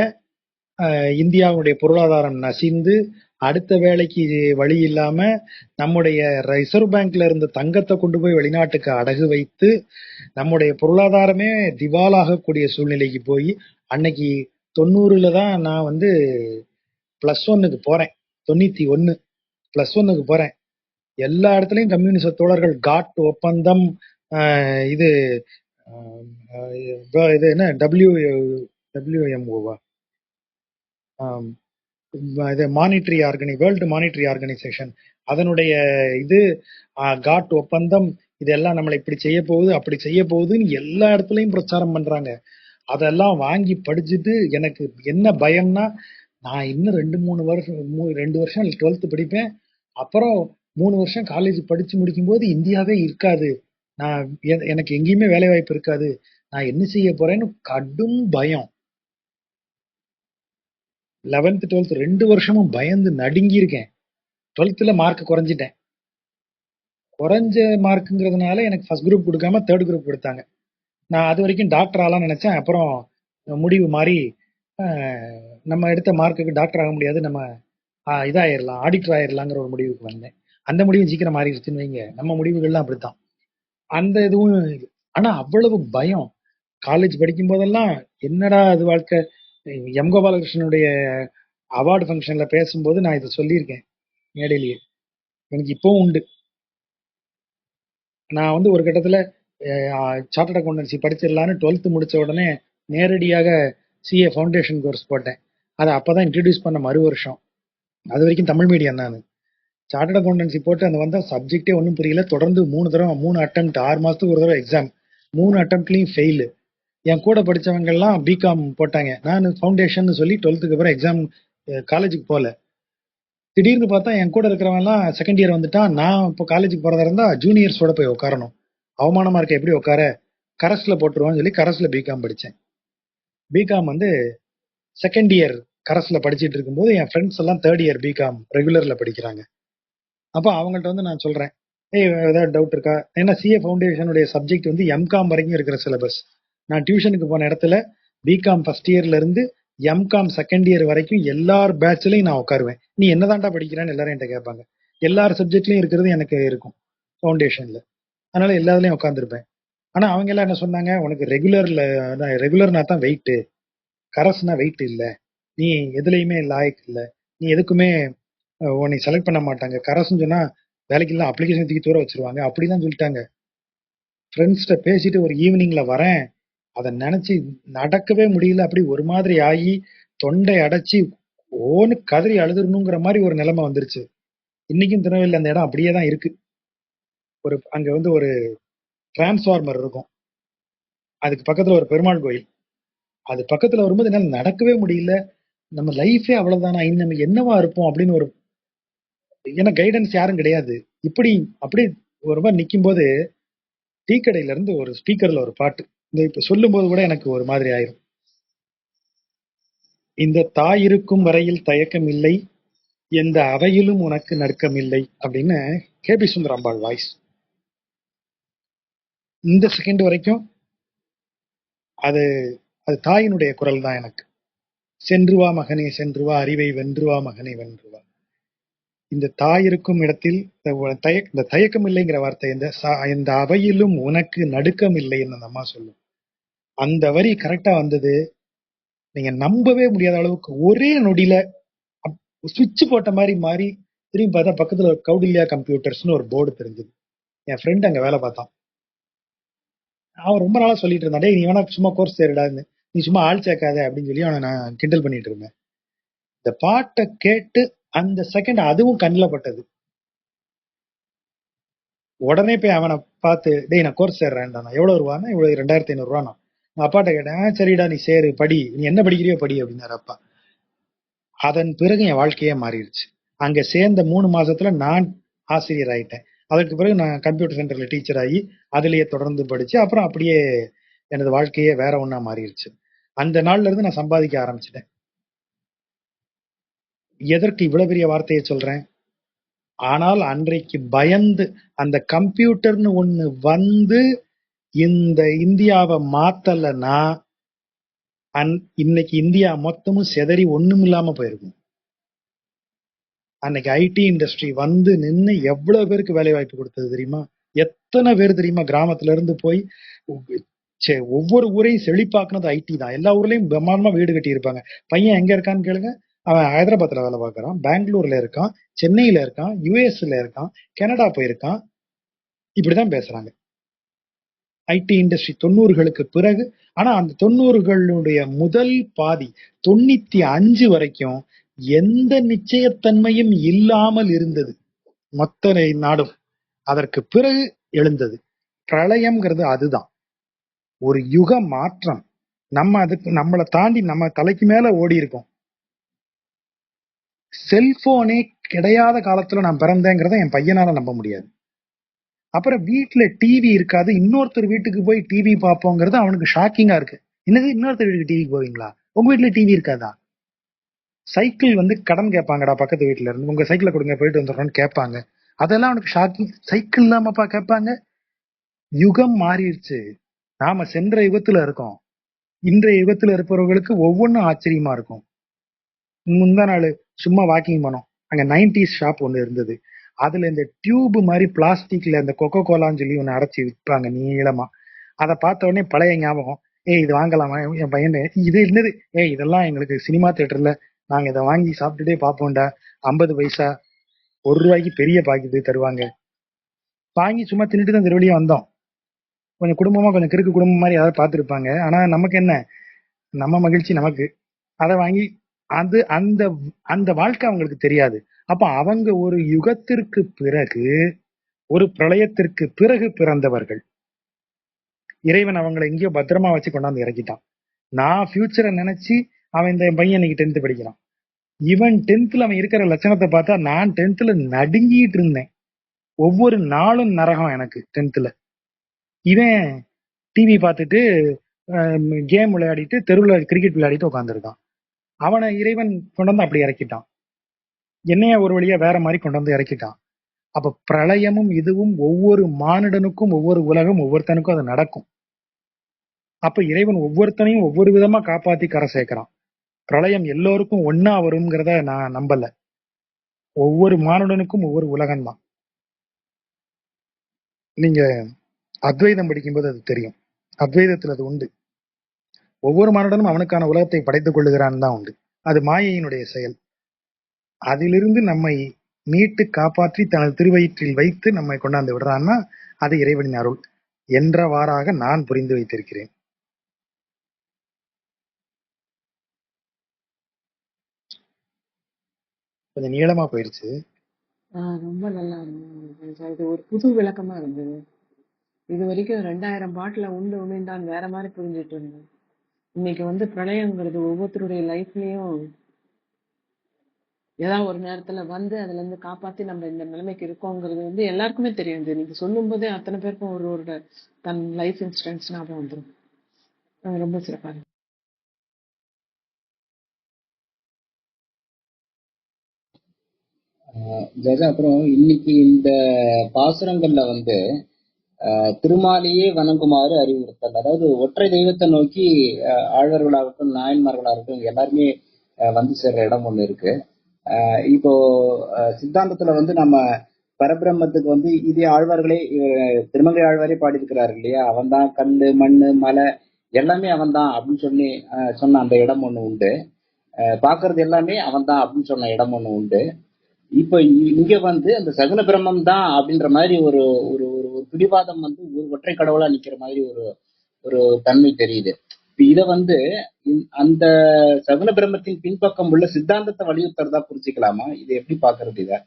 இந்தியாவுடைய பொருளாதாரம் நசிந்து அடுத்த வேலைக்கு வழி இல்லாம நம்முடைய ரிசர்வ் பேங்க்ல இருந்த தங்கத்தை கொண்டு போய் வெளிநாட்டுக்கு அடகு வைத்து நம்முடைய பொருளாதாரமே திவாலாகக்கூடிய சூழ்நிலைக்கு போய் அன்னைக்கு 90ல தான் நான் வந்து +1க்கு போறேன். 91 +1க்கு போறேன். எல்லா இடத்துலயும் கம்யூனிச தோழர்கள் காட் ஒப்பந்தம், இது இது என்ன WMOவா, இது மானிட்டரி வேர்ல்டு மானிட்டரி ஆர்கனைசேஷன், அதனுடைய இது காட் ஒப்பந்தம், இதெல்லாம் நம்மளை இப்படி செய்ய போகுது அப்படி செய்ய போகுதுன்னு எல்லா இடத்துலயும் பிரச்சாரம் பண்றாங்க. அதெல்லாம் வாங்கி படிச்சுட்டு எனக்கு என்ன பயம்னா, நான் இன்னும் 2 வருஷம் 12th படிப்பேன், அப்புறம் 3 வருஷம் காலேஜ் படிச்சு முடிக்கும் போது இந்தியாவே இருக்காது, நான் எனக்கு எங்கேயுமே வேலை வாய்ப்பு இருக்காது, நான் என்ன செய்ய போறேன்னு கடும் பயம். 11th 12th 2 வருஷமும் பயந்து நடுங்கி இருக்கேன். 12th mark குறைஞ்சிட்டேன். குறைஞ்ச மார்க்குங்கிறதுனால எனக்கு ஃபர்ஸ்ட் குரூப் கொடுக்காம தேர்ட் குரூப் கொடுத்தாங்க. நான் அது வரைக்கும் டாக்டர் ஆகலாம்னு நினைச்சேன். அப்புறம் முடிவு மாறி நம்ம எடுத்த மார்க்குக்கு டாக்டர் ஆக முடியாது, நம்ம இதாயிரலாம், ஆடிட்டர் ஆயிரலாங்கிற ஒரு முடிவுக்கு வந்தேன். அந்த முடிவு சீக்கிரம் மாறிடுச்சுன்னு வைங்க. நம்ம முடிவுகள்லாம் அப்படித்தான். அந்த இதுவும் ஆனா அவ்வளவு பயம். காலேஜ் படிக்கும் போதெல்லாம் என்னடா அது வாழ்க்கை. எம் கோபாலகிருஷ்ணனுடைய அவார்டு ஃபங்க்ஷன்ல பேசும்போது நான் இதை சொல்லியிருக்கேன் மேடையிலேயே. எனக்கு இப்பவும் உண்டு. நான் வந்து ஒரு கட்டத்துல சார்ட்டர்ட் அக்கௌண்டன்சி படிச்சிடலான்னு 12th முடிச்ச உடனே நேரடியாக CA ஃபவுண்டேஷன் கோர்ஸ் போட்டேன். அதை அப்பதான் இன்ட்ரடியூஸ் பண்ண மறு வருஷம். அது வரைக்கும் தமிழ் மீடியம் தான். சார்ட்டர்ட் அக்கௌண்டன்சி போட்டு அந்த வந்த சப்ஜெக்டே ஒன்றும் புரியல. தொடர்ந்து 3 அட்டெம்ப்ட், 6 மாசத்துக்கு ஒரு தடவை எக்ஸாம், 3 அட்டெம்ப்ட்லையும் ஃபெயிலு. என் கூட படிச்சவங்க எல்லாம் பிகாம் போட்டாங்க. நான் ஃபவுண்டேஷன் சொல்லி 12th அப்புறம் எக்ஸாம் காலேஜுக்கு போகல. திடீர்னு பார்த்தா என் கூட இருக்கிறவங்க எல்லாம் செகண்ட் இயர் வந்துட்டான். நான் இப்போ காலேஜுக்கு போறதா இருந்தா ஜூனியர்ஸோட போய் உட்காரணும். அவமானமா இருக்க, எப்படி உட்கார, கரஸ்ல போட்டுருவான்னு சொல்லி கரஸ்ல பிகாம் படித்தேன். பிகாம் வந்து செகண்ட் இயர் கரஸ்ல படிச்சுட்டு இருக்கும்போது என் ஃப்ரெண்ட்ஸ் எல்லாம் தேர்ட் இயர் பிகாம் ரெகுலர்ல படிக்கிறாங்க. அப்போ அவங்கள்ட்ட வந்து நான் சொல்றேன், ஏதாவது டவுட் இருக்கா? ஏன்னா CA ஃபவுண்டேஷனுடைய சப்ஜெக்ட் வந்து எம்காம் வரைக்கும் இருக்கிற சிலபஸ். நான் டியூஷனுக்கு போன இடத்துல பிகாம் ஃபர்ஸ்ட் இயர்ல இருந்து எம்காம் செகண்ட் இயர் வரைக்கும் எல்லார் பேட்ச்லையும் நான் உட்காருவேன். நீ என்னதான்டா படிக்கிறேன்னு எல்லாரும் என்கிட்ட கேட்பாங்க. எல்லார் சப்ஜெக்ட்லயும் இருக்கிறது எனக்கு இருக்கும் ஃபவுண்டேஷன்ல. அதனால எல்லாத்துலயும் உட்காந்துருப்பேன். ஆனா அவங்க எல்லாம் என்ன சொன்னாங்க, உனக்கு ரெகுலர்னா தான் வெயிட், கரஸ்னா வெயிட் இல்ல, நீ எதுலையுமே லாயக் இல்ல, நீ எதுக்குமே உன்னை செலக்ட் பண்ண மாட்டாங்க, கரஸ்ன்னு சொன்னா வேலைக்கு எல்லாம் அப்ளிகேஷன் தூக்கி தூர வச்சிருவாங்க, அப்படிதான் சொல்லிட்டாங்க. ஃப்ரெண்ட்ஸ்கிட்ட பேசிட்டு ஒரு ஈவினிங்ல வரேன், அதை நினைச்சு நடக்கவே முடியல. அப்படி ஒரு மாதிரி ஆகி தொண்டை அடைச்சி ஓன்னு கதறி அழுதுறணுங்கிற மாதிரி ஒரு நிலைமை வந்துருச்சு. இன்னைக்கும் திருநெல்வேலியில் அந்த இடம் அப்படியே தான் இருக்கு. அங்க வந்து ஒரு டிரான்ஸ்ஃபார்மர் இருக்கும், அதுக்கு பக்கத்துல ஒரு பெருமாள் கோயில். அது பக்கத்துல வரும்போது என்னால நடக்கவே முடியல. நம்ம லைஃபே அவ்வளவுதானா, நம்ம என்னவா இருப்போம் அப்படின்னு ஒரு, ஏன்னா கைடன்ஸ் யாரும் கிடையாது. இப்படி அப்படி ஒரு மாதிரி நிக்கும் போது டீ கடையில இருந்து ஒரு ஸ்பீக்கர்ல ஒரு பாட்டு, இந்த இப்ப சொல்லும் போது கூட எனக்கு ஒரு மாதிரி ஆயிரும். இந்த தாய் இருக்கும் வரையில் தயக்கம் இல்லை, எந்த அவையிலும் உனக்கு நடுக்கம் இல்லை அப்படின்னு கேபி சுந்தராம்பாள் வாய்ஸ். இந்த செகண்ட் வரைக்கும் அது அது தாயினுடைய குரல் தான் எனக்கு. சென்று வா மகனே சென்று வா, அறிவை வென்று வா மகனே வென்று வா. இந்த தாய் இருக்கும் இடத்தில் இந்த தயக்கம் இல்லைங்கிற வார்த்தை, இந்த அவையிலும் உனக்கு நடுக்கம் இல்லைன்னு அந்த அம்மா சொல்லும். அந்த வரி கரெக்டா வந்தது. நீங்க நம்பவே முடியாத அளவுக்கு ஒரே நொடியில சுவிட்ச் போட்ட மாதிரி மாறி திரும்பி பார்த்தா பக்கத்துல ஒரு கௌடில்யா கம்ப்யூட்டர்ஸ்னு ஒரு போர்டு தெரிஞ்சது. என் ஃப்ரெண்ட் அங்க வேலை பார்த்தான். அவன் ரொம்ப நாளா சொல்லிட்டு இருந்தான், டேய் நீ வேணா சும்மா கோர்ஸ் சேருடான்னு, நீ சும்மா ஆள் சேர்க்காத அப்படின்னு சொல்லி அவனை நான் கிண்டல் பண்ணிட்டு இருந்தேன். இந்த பாட்டை கேட்டு அந்த செகண்ட் அதுவும் கண்ணில் பட்டது. உடனே போய் அவனை பார்த்து, டேய் நான் கோர்ஸ் சேர்றேன்டா, நான் எவ்வளவு ரூபானா, இவ்வளவு 2500 ரூபா. நான் அப்பாட்ட கேட்டேன், சரிடா நீ சேரு படி, நீ என்ன படிக்கிறியோ படி அப்படின்னாரு அப்பா. அதன் பிறகு என் வாழ்க்கையே மாறிடுச்சு. அங்க சேர்ந்த 3 மாசத்துல நான் ஆசிரியர் ஆயிட்டேன். அதற்கு பிறகு நான் கம்ப்யூட்டர் சென்டர்ல டீச்சர் ஆகி அதுலயே தொடர்ந்து படிச்சு அப்புறம் அப்படியே எனது வாழ்க்கையே வேற ஒண்ணா மாறிடுச்சு. அந்த நாள்ல இருந்து நான் சம்பாதிக்க ஆரம்பிச்சிட்டேன். எதற்கு இவ்வளவு பெரிய வார்த்தையை சொல்றேன்? ஆனால் அன்றைக்கு பயந்து அந்த கம்ப்யூட்டர்னு ஒண்ணு வந்து இந்த இந்தியாவை மாத்தலைன்னா இன்னைக்கு இந்தியா மொத்தமும் சிதறி ஒண்ணும் இல்லாம போயிருக்கும். அன்னைக்கு ஐடி இண்டஸ்ட்ரி வந்து நின்னு எவ்வளவு பேருக்கு வேலை வாய்ப்பு கொடுத்தது தெரியுமா? எத்தனை பேர் தெரியுமா கிராமத்துல இருந்து போய் ஒவ்வொரு ஊரையும் செழிப்பாக்குனது ஐடி தான். எல்லா ஊர்லயும் பிரம்மாண்டமா வீடு கட்டி இருப்பாங்க. பையன் எங்க இருக்கான்னு கேளுங்க, அவன் ஹைதராபாத்ல வேலை பார்க்கறான், பெங்களூர்ல இருக்கான், சென்னையில இருக்கான், யுஎஸ்ல இருக்கான், கனடா போயிருக்கான். இப்படிதான் பேசுறாங்க. ஐடி இண்டஸ்ட்ரி 90களுக்கு பிறகு. ஆனா அந்த 90களுடைய முதல் பாதி 95 வரைக்கும் எந்த நிச்சயத்தன்மையும் இல்லாமல் இருந்தது மொத்த நாடும். அதற்கு பிறகு எழுந்தது பிரளயம்ங்கிறது. அதுதான் ஒரு யுக மாற்றம். நம்ம அதுக்கு நம்மளை தாண்டி நம்ம தலைக்கு மேல ஓடி இருக்கோம். செல்போனே கிடையாத காலத்துல நான் பிறந்தேங்கிறத என் பையனால நம்ப முடியாது. அப்புறம் வீட்டுல டிவி இருக்காது, இன்னொருத்தர் வீட்டுக்கு போய் டிவி பார்ப்போங்கிறது அவனுக்கு ஷாக்கிங்கா இருக்கு. என்னது இன்னொருத்தர் வீட்டுக்கு டிவி போவீங்களா? உங்க வீட்டுல டிவி இருக்காதா? சைக்கிள் வந்து கடன் கேட்பாங்கடா பக்கத்து வீட்டுல இருந்து, உங்க சைக்கிளை கொடுங்க போயிட்டு வந்துடுறோம்னு கேட்பாங்க. அதெல்லாம் அவனுக்கு ஷாக்கிங். சைக்கிள் இல்லாமப்பா கேட்பாங்க. யுகம் மாறிடுச்சு. நாம சென்ற யுகத்துல இருக்கோம். இன்றைய யுகத்துல இருப்பவர்களுக்கு ஒவ்வொன்றும் ஆச்சரியமா இருக்கும். முந்தா நாள் சும்மா வாக்கிங் போனோம். அங்க 90s ஷாப் ஒண்ணு இருந்தது. அதுல இந்த டியூப் மாதிரி பிளாஸ்டிக்ல இந்த கொக்கோ கோலான்னு சொல்லி ஒண்ணு அடைச்சி விற்பாங்க நீளமா. அதை பார்த்த உடனே பழைய ஞாபகம். இது வாங்கலாமா? என் பையன் இது என்னது? இதெல்லாம் எங்களுக்கு சினிமா தியேட்டர்ல நாங்க இதை வாங்கி சாப்பிட்டுட்டே பார்ப்போம்டா. 50 பைசா, ₹1 பெரிய பாக்கெட்டு தருவாங்க. வாங்கி சும்மா தின்னுட்டு தான் திருவழியே வந்தோம். கொஞ்சம் குடும்பமா, கொஞ்சம் கிறுக்கு குடும்பம் மாதிரி யாராவது பார்த்துருப்பாங்க. ஆனா நமக்கு என்ன, நம்ம மகிழ்ச்சி நமக்கு. அதை வாங்கி அது அந்த அந்த வாழ்க்கை அவங்களுக்கு தெரியாது. அப்ப அவங்க ஒரு யுகத்திற்கு பிறகு, ஒரு பிரளயத்திற்கு பிறகு பிறந்தவர்கள். இறைவன் அவங்களை எங்கேயோ பத்திரமா வச்சு கொண்டாந்து இறக்கிட்டான். நான் ஃபியூச்சரை நினைச்சு அவன் இந்த பையன் இன்னைக்கு 10th படிக்கிறான். இவன் 10th அவன் இருக்கிற லட்சணத்தை பார்த்தா நான் 10th நடுங்கிட்டு இருந்தேன். ஒவ்வொரு நாளும் நரகம் எனக்கு 10th. இவன் டிவி பார்த்துட்டு கேம் விளையாடிட்டு தெருவில் கிரிக்கெட் விளையாடிட்டு உட்காந்துருக்கான். அவனை இறைவன் கொண்டு வந்து அப்படி இறக்கிட்டான். என்னைய ஒரு வழியா வேற மாதிரி கொண்டு வந்து இறக்கிட்டான். அப்ப பிரளயமும் இதுவும் ஒவ்வொரு மானிடனுக்கும், ஒவ்வொரு உலகம் ஒவ்வொருத்தனுக்கும் அது நடக்கும். அப்ப இறைவன் ஒவ்வொருத்தனையும் ஒவ்வொரு விதமா காப்பாத்தி கரை சேர்க்கிறான். பிரளயம் எல்லோருக்கும் ஒன்னா வருங்கிறத நான் நம்பல. ஒவ்வொரு மானுடனுக்கும் ஒவ்வொரு உலகம்தான். நீங்க அத்வைதம் படிக்கும்போது அது தெரியும். அத்வைதத்துல அது உண்டு. ஒவ்வொரு மானுடனும் அவனுக்கான உலகத்தை படைத்துக் கொள்ளுகிறான் தான் உண்டு. அது மாயையினுடைய செயல். அதிலிருந்து நம்மை மீட்டு காப்பாற்றி தனது திருவயிற்றில் வைத்து நம்மை கொண்டாந்து விடுறான்னா அது இறைவனின் அருள் என்றவாறாக நான் புரிந்து வைத்திருக்கிறேன். கொஞ்சம் நீளமா போயிருச்சு. ரொம்ப நல்லா இருந்தது. இது ஒரு புது விளக்கமா இருந்தது. இது வரைக்கும் 2000 பாட்டுல உண்டு உண்மைதான் வேற மாதிரி புரிஞ்சுட்டு இருந்தேன். இன்னைக்கு வந்து பிரளயங்கிறது ஒவ்வொருத்தருடைய லைஃப்லயும் ஏதாவது ஒரு நேரத்துல வந்து அதுல இருந்து காப்பாத்தி நம்ம இந்த நிலைமைக்கு இருக்கோங்கிறது வந்து எல்லாருக்குமே தெரியும். இது நீங்க சொல்லும் போதே அத்தனை பேருக்கும் ஒரு தன் லைஃப் இன்சிடென்ட்ஸ் ஞாபகம் வந்துடும். ரொம்ப சிறப்பா இருக்கு. ஜெகா, அப்புறம் இன்னைக்கு இந்த பாசுரங்கள்ல வந்து திருமாலையே வணங்குமாறு அறிவுறுத்தல். அதாவது ஒற்றை தெய்வத்தை நோக்கி ஆழ்வர்களாகட்டும் நாயன்மார்களாகட்டும் எல்லாருமே வந்து சேர்ற இடம் ஒண்ணு இருக்கு. இப்போ சித்தாந்தத்துல வந்து நம்ம பரபிரம்மத்துக்கு வந்து இதே ஆழ்வார்களே திருமங்கை ஆழ்வாரே பாடியிருக்கிறாரு இல்லையா, அவன் தான் கல்லு மண்ணு மலை எல்லாமே அவன் தான் அப்படின்னு சொல்லி சொன்ன அந்த இடம் ஒண்ணு உண்டு. பாக்குறது எல்லாமே அவன் தான் அப்படின்னு சொன்ன இடம் ஒண்ணு உண்டு. இப்ப இங்க வந்து அந்த சகுன பிரம்மம் தான் அப்படின்ற மாதிரி ஒரு ஒரு ஒரு பிடிவாதம் வந்து ஒரு ஒற்றை கடவுளா நிக்கிற மாதிரி ஒரு ஒரு தன்மை தெரியுது. இப்ப இத வந்து அந்த சகுன பிரம்மத்தின் பின்பக்கம் உள்ள சித்தாந்தத்தை வலியுறுத்துறதா புரிஞ்சுக்கலாமா? இதை எப்படி பாக்குறது? இத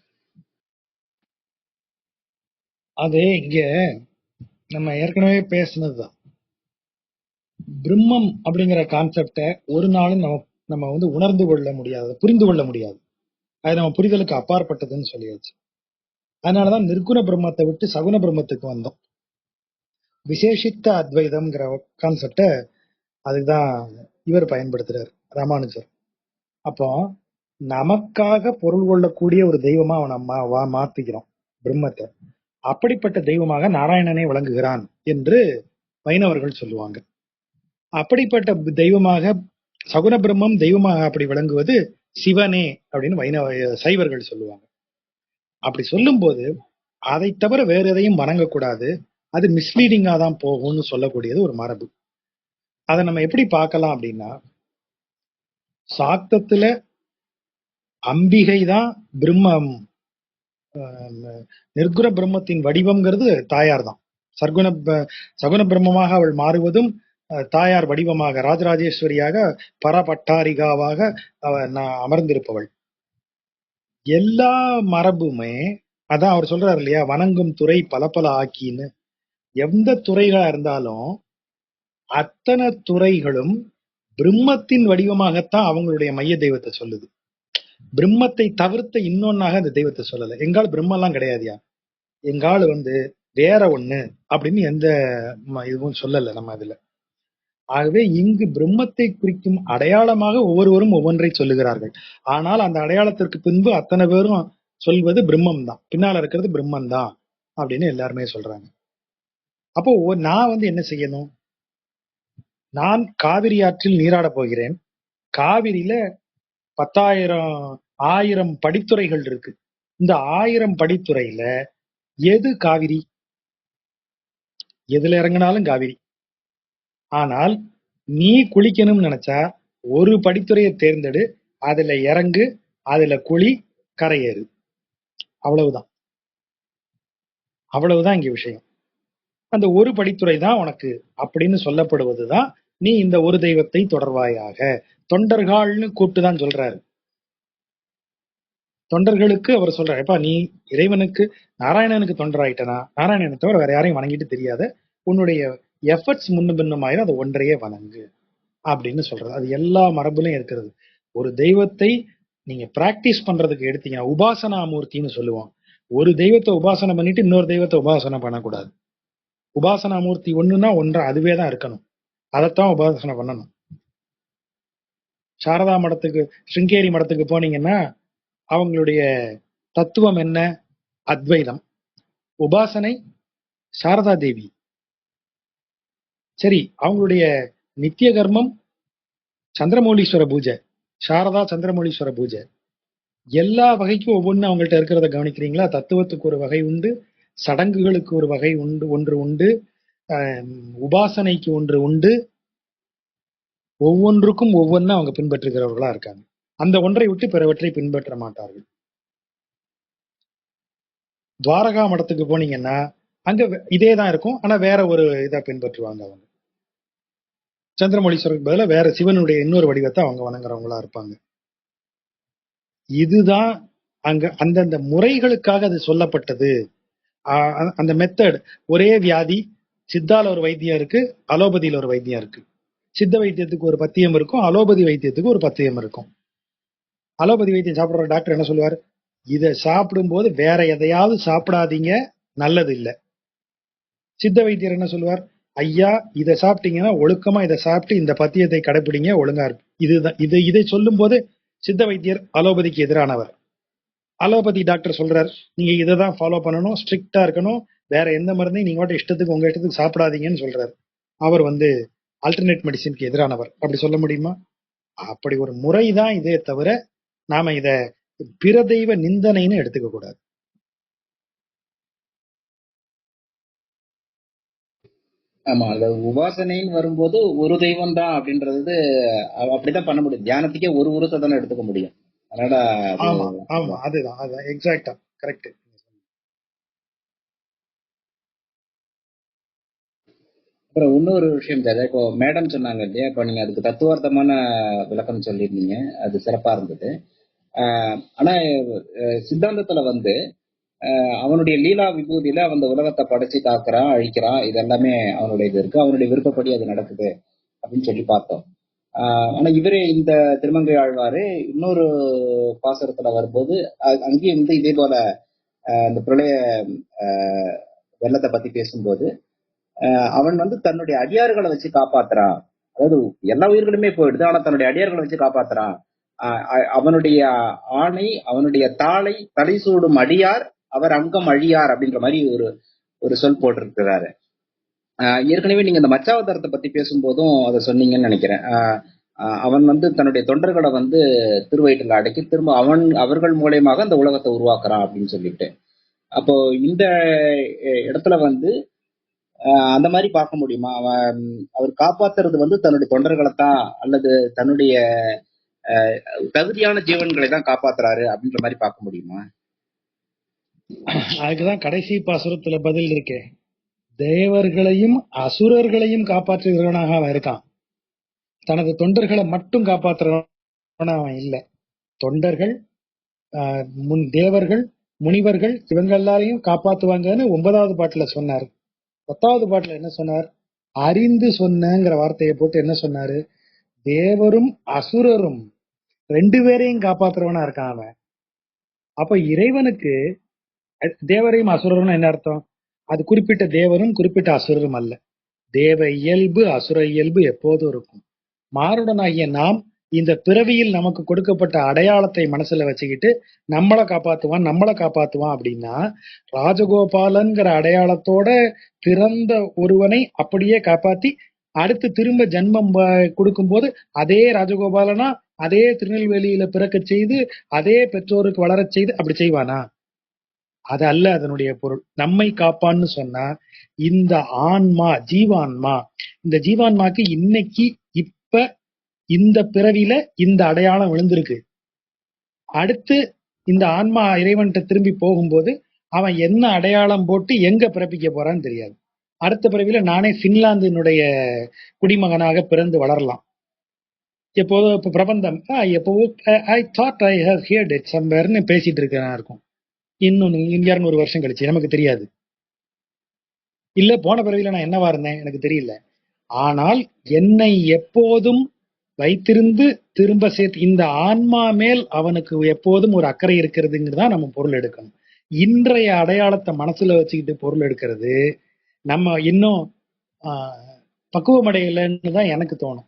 அது இங்க நம்ம ஏற்கனவே பேசினதுதான். பிரம்மம் அப்படிங்கிற கான்செப்டை ஒரு நாளும் நம்ம வந்து உணர்ந்து கொள்ள முடியாது, புரிந்து கொள்ள முடியாது. அது நம்ம புரிதலுக்கு அப்பாற்பட்டதுன்னு சொல்லியாச்சு. அதனாலதான் நிர்குண பிரம்மத்தை விட்டு சகுன பிரம்மத்துக்கு வந்தோம். விசேஷித்த அத்வைதம்ங்கிற கான்செப்ட அதுதான் இவர் பயன்படுத்துறாரு, ராமானுஜர். அப்போ நமக்காக பொருள் கொள்ளக்கூடிய ஒரு தெய்வமா அவனை மாத்திக்கிறோம் பிரம்மத்தை. அப்படிப்பட்ட தெய்வமாக நாராயணனே விளங்குகிறான் என்று வைணவர்கள் சொல்லுவாங்க. அப்படிப்பட்ட தெய்வமாக சகுன பிரம்மம் தெய்வமாக அப்படி விளங்குவது சிவனே அப்படின்னு சைவர்கள் சொல்லுவாங்க. அப்படி சொல்லும் போது அதை தவிர வேற எதையும் வணங்கக்கூடாது, அது மிஸ்லீடிங்கா தான் போகும்னு சொல்லக்கூடியது ஒரு மரபு. அதை நம்ம எப்படி பார்க்கலாம் அப்படின்னா, சாக்தத்துல அம்பிகை தான் பிரம்மம், நிர்குண பிரம்மத்தின் வடிவம்ங்கிறது தாயார் தான். சகுன பிரம்மமாக அவள் மாறுவதும் தாயார் வடிவமாக ராஜராஜேஸ்வரியாக பரபட்டாரிகாவாக அமர்ந்திருப்பவள். எல்லா மரபுமே அதான் அவர் சொல்றாரு இல்லையா, வணங்கும் துறை பல பல ஆக்கின்னு. எந்த துறைகளா இருந்தாலும் அத்தனை துறைகளும் பிரம்மத்தின் வடிவமாகத்தான் அவங்களுடைய மைய தெய்வத்தை சொல்லுது. பிரம்மத்தை தவிர்த்த இன்னொன்னாக அந்த தெய்வத்தை சொல்லல. எங்கால் பிரம்மெல்லாம் கிடையாதுயா, எங்கால் வேற ஒண்ணு அப்படின்னு எந்த இதுவும் சொல்லல நம்ம அதுல. ஆகவே இங்கு பிரம்மத்தை குறிக்கும் அடையாளமாக ஒவ்வொருவரும் ஒவ்வொன்றை சொல்லுகிறார்கள். ஆனால் அந்த அடையாளத்திற்கு பின்பு அத்தனை பேரும் சொல்வது பிரம்மம் தான், பின்னால இருக்கிறது பிரம்மன் தான் அப்படின்னு எல்லாருமே சொல்றாங்க. அப்போ நான் என்ன செய்யணும்? நான் காவிரி ஆற்றில் நீராட போகிறேன். காவிரியில 10,000 படித்துறைகள் இருக்கு. இந்த 1000 படித்துறையில எது காவிரி? எதுல இறங்கினாலும் காவிரி. ஆனால் நீ குளிக்கணும்னு நினைச்சா ஒரு படித்துறையை தேர்ந்தெடு, அதுல இறங்கு, அதுல குளி, கரையேறு. அவ்வளவுதான். அவ்வளவுதான் இங்க விஷயம். அந்த ஒரு படித்துறை தான் உனக்கு அப்படின்னு சொல்லப்படுவதுதான் நீ இந்த ஒரு தெய்வத்தை தொடர்வாயாக. தொண்டர்கள்னு கூப்பிட்டுதான் சொல்றாரு. தொண்டர்களுக்கு அவர் சொல்றாரு, எப்பா நீ இறைவனுக்கு நாராயணனுக்கு தொண்டராயிட்டனா, நாராயணனை தவிர வேற யாரையும் வணங்கிட்டு தெரியாத, உன்னுடைய எஃபர்ட்ஸ் முன்னும் பின்னுமாயிரும், அதை ஒன்றையே வணங்கு அப்படின்னு சொல்றது. அது எல்லா மரபுலையும் இருக்கிறது. ஒரு தெய்வத்தை நீங்க பிராக்டிஸ் பண்றதுக்கு எடுத்தீங்கன்னா உபாசனா மூர்த்தின்னு சொல்லுவோம். ஒரு தெய்வத்தை உபாசனை பண்ணிட்டு இன்னொரு தெய்வத்தை உபாசனை பண்ணக்கூடாது. உபாசனா மூர்த்தி ஒண்ணுன்னா ஒன்றா அதுவே தான் இருக்கணும், அதைத்தான் உபாசனை பண்ணணும். சாரதா மடத்துக்கு, ஸ்ருங்கேரி மடத்துக்கு போனீங்கன்னா அவங்களுடைய தத்துவம் என்ன? அத்வைதம். உபாசனை சாரதா தேவி. சரி, அவங்களுடைய நித்திய கர்மம் சந்திரமௌலீஸ்வர பூஜை, சாரதா சந்திரமௌலீஸ்வர பூஜை. எல்லா வகைக்கும் ஒவ்வொன்று அவங்கள்ட்ட இருக்கிறத கவனிக்கிறீங்களா? தத்துவத்துக்கு ஒரு வகை உண்டு, சடங்குகளுக்கு ஒரு வகை உண்டு, ஒன்று உண்டு, உபாசனைக்கு ஒன்று உண்டு. ஒவ்வொன்றுக்கும் ஒவ்வொன்னு அவங்க பின்பற்றுகிறவர்களா இருக்காங்க. அந்த ஒன்றை விட்டு பிறவற்றை பின்பற்ற மாட்டார்கள். துவாரகா மடத்துக்கு போனீங்கன்னா அங்க இதே தான் இருக்கும், ஆனா வேற ஒரு இதை பின்பற்றுவாங்க. அவங்க சந்திரமௌலீஸ்வருக்கு பதிலா வேற சிவனுடைய இன்னொரு வடிவத்தை அவங்க வணங்குறவங்களா இருப்பாங்க. இதுதான் அங்க அந்தந்த முறைகளுக்காக அது சொல்லப்பட்டது. அந்த மெத்தட். ஒரே வியாதி, சித்தால ஒரு வைத்தியம் இருக்கு, அலோபதியில ஒரு வைத்தியம் இருக்கு. சித்த வைத்தியத்துக்கு ஒரு பத்தியம் இருக்கும், அலோபதி வைத்தியத்துக்கு ஒரு பத்தியம் இருக்கும். அலோபதி வைத்தியம் சாப்பிடுற டாக்டர் என்ன சொல்லுவார்? இதை சாப்பிடும் போது வேற எதையாவது சாப்பிடாதீங்க, நல்லது இல்லை. சித்த வைத்தியர் என்ன சொல்லுவார்? ஐயா இதை சாப்பிட்டீங்கன்னா ஒழுக்கமா இதை சாப்பிட்டு இந்த பத்தியத்தை கடைபிடிங்க, ஒழுங்கா இருக்கு. இதுதான் இதை சொல்லும் போது சித்த வைத்தியர் அலோபதிக்கு எதிரானவர். அலோபதி டாக்டர் சொல்றாரு, நீங்க இதை தான் ஃபாலோ பண்ணணும், ஸ்ட்ரிக்டா இருக்கணும், வேற எந்த மருந்தையும் நீங்க இஷ்டத்துக்கு உங்க இஷ்டத்துக்கு சாப்பிடாதீங்கன்னு சொல்றாரு. அவர் ஆல்டர்னேட் மெடிசினுக்கு எதிரானவர். அப்படி சொல்ல முடியுமா? அப்படி ஒரு முறை தான் இதே தவிர நாம இத பிற தெய்வ நிந்தனைன்னு எடுத்துக்க கூடாது. ஆமா, அந்த உபாசனைன்னு வரும்போது ஒரு தெய்வம் தான் அப்படின்றது அப்படிதான் பண்ண முடியும். தியானத்துக்கே ஒரு உருவத்தை தானே எடுத்துக்க முடியும். அதனால ஆமா அதுதான் எக்ஸாக்டா கரெக்ட். அப்புறம் இன்னொரு விஷயம் தெரியல, இப்போ மேடம் சொன்னாங்க இல்லையா, இப்போ நீங்க அதுக்கு தத்துவார்த்தமான விளக்கம் சொல்லியிருந்தீங்க, அது சிறப்பா இருந்தது. ஆனா சித்தாந்தத்துல அவனுடைய லீலா விபூதியில அவன் உலகத்தை படைச்சு காக்குறான், அழிக்கிறான், இது எல்லாமே அவனுடைய இது இருக்கு, அவனுடைய விருப்பப்படி அது நடக்குது அப்படின்னு சொல்லி பார்த்தோம். ஆனா இவரே இந்த திருமங்கை ஆழ்வாரு இன்னொரு பாசுரத்துல வரும்போது அங்கேயும் இதே போல இந்த பிரளய வெள்ளத்தை பத்தி பேசும்போது அவன் வந்து தன்னுடைய அடியார்களை வச்சு காப்பாத்துறான். அதாவது எல்லா உயிர்களுமே போயிடுது, ஆனா தன்னுடைய அடியார்களை வச்சு காப்பாத்துறான். அவனுடைய ஆணை, அவனுடைய தாளை தலை சூடும் அடியார் அவர் அங்கம் அழியார் அப்படின்ற மாதிரி ஒரு ஒரு சொல் போட்டிருக்கிறாரு. ஏற்கனவே நீங்க இந்த மச்சாவதாரத்தை பத்தி பேசும்போதும் அதை சொன்னீங்கன்னு நினைக்கிறேன். அவன் வந்து தன்னுடைய தொண்டர்களை வந்து திருவயிற்றில் அடக்கி திரும்ப அவர்கள் மூலியமாக அந்த உலகத்தை உருவாக்குறான் அப்படின்னு சொல்லிட்டு. அப்போ இந்த இடத்துல வந்து அந்த மாதிரி பார்க்க முடியுமா? அவர் காப்பாத்துறது வந்து தன்னுடைய தொண்டர்களை தான், அல்லது தன்னுடைய தகுதியான ஜீவன்களை தான் காப்பாத்துறாரு அப்படின்ற மாதிரி பார்க்க முடியுமா? அதுக்குதான் கடைசி பாசுரத்துல பதில் இருக்கே. தேவர்களையும் அசுரர்களையும் காப்பாற்றுகிறவனாக அவன் இருக்கான். தனது தொண்டர்களை மட்டும் காப்பாற்றுறவனா அவன் இல்ல. தொண்டர்கள், தேவர்கள், முனிவர்கள் இவங்க எல்லாரையும் காப்பாத்துவாங்கன்னு 9வது பாட்டுல சொன்னார். 10வது பாட்டுல என்ன சொன்னார்? அறிந்து சொன்னங்கிற வார்த்தையை போட்டு என்ன சொன்னாரு? தேவரும் அசுரரும் 2 பேரையும் காப்பாத்துறவனா இருக்கான் அவன். அப்ப இறைவனுக்கு தேவரையும் அசுரரும் என்ன அர்த்தம்? அது குறிப்பிட்ட தேவரும் குறிப்பிட்ட அசுரரும் அல்ல. தேவ இயல்பு அசுர இயல்பு எப்போதும் இருக்கும். மானுடனாகிய நாம் இந்த பிறவியில் நமக்கு கொடுக்கப்பட்ட அடையாளத்தை மனசுல வச்சுக்கிட்டு நம்மளை காப்பாத்துவான் அப்படின்னா, ராஜகோபாலன்கிற அடையாளத்தோட பிறந்த ஒருவனை அப்படியே காப்பாத்தி அடுத்து திரும்ப ஜென்மம் கொடுக்கும்போது அதே ராஜகோபாலனா அதே திருநெல்வேலியில பிறக்க செய்து அதே பெற்றோருக்கு வளரச் செய்து அப்படி செய்வானா? அது அல்ல அதனுடைய பொருள். நம்மை காப்பான்னு சொன்னா இந்த ஆன்மா, ஜீவான்மா, இந்த ஜீவான்மாக்கு இன்னைக்கு இப்ப இந்த பிறவியில இந்த அடையாளம் விழுந்திருக்கு. அடுத்து இந்த ஆன்மா இறைவன்கிட்ட திரும்பி போகும்போது அவன் என்ன அடையாளம் போட்டு எங்க பிறப்பிக்க போறான்னு தெரியாது. அடுத்த பிறவியில நானே பின்லாந்தினுடைய குடிமகனாக பிறந்து வளரலாம். எப்போதோ இப்ப பிரபந்தம் எப்போவோ I thought I have heard it சம்வேர்னு பேசிட்டு இருக்கேன் இருக்கும். இன்னும் 200 வருஷம் கழிச்சு நமக்கு தெரியாது. இல்ல போன பிறவியில நான் என்னவா இருந்தேன் எனக்கு தெரியல. ஆனால் என்னை எப்போதும் வைத்திருந்து திரும்ப சேர்த்து இந்த ஆன்மா மேல் அவனுக்கு எப்போதும் ஒரு அக்கறை இருக்கிறதுங்கிறதா நம்ம பொருள் எடுக்கணும். இன்றைய அடையாளத்தை மனசுல வச்சுக்கிட்டு பொருள் எடுக்கிறது நம்ம இன்னும் பக்குவமடையலைன்னு தான் எனக்கு தோணும்.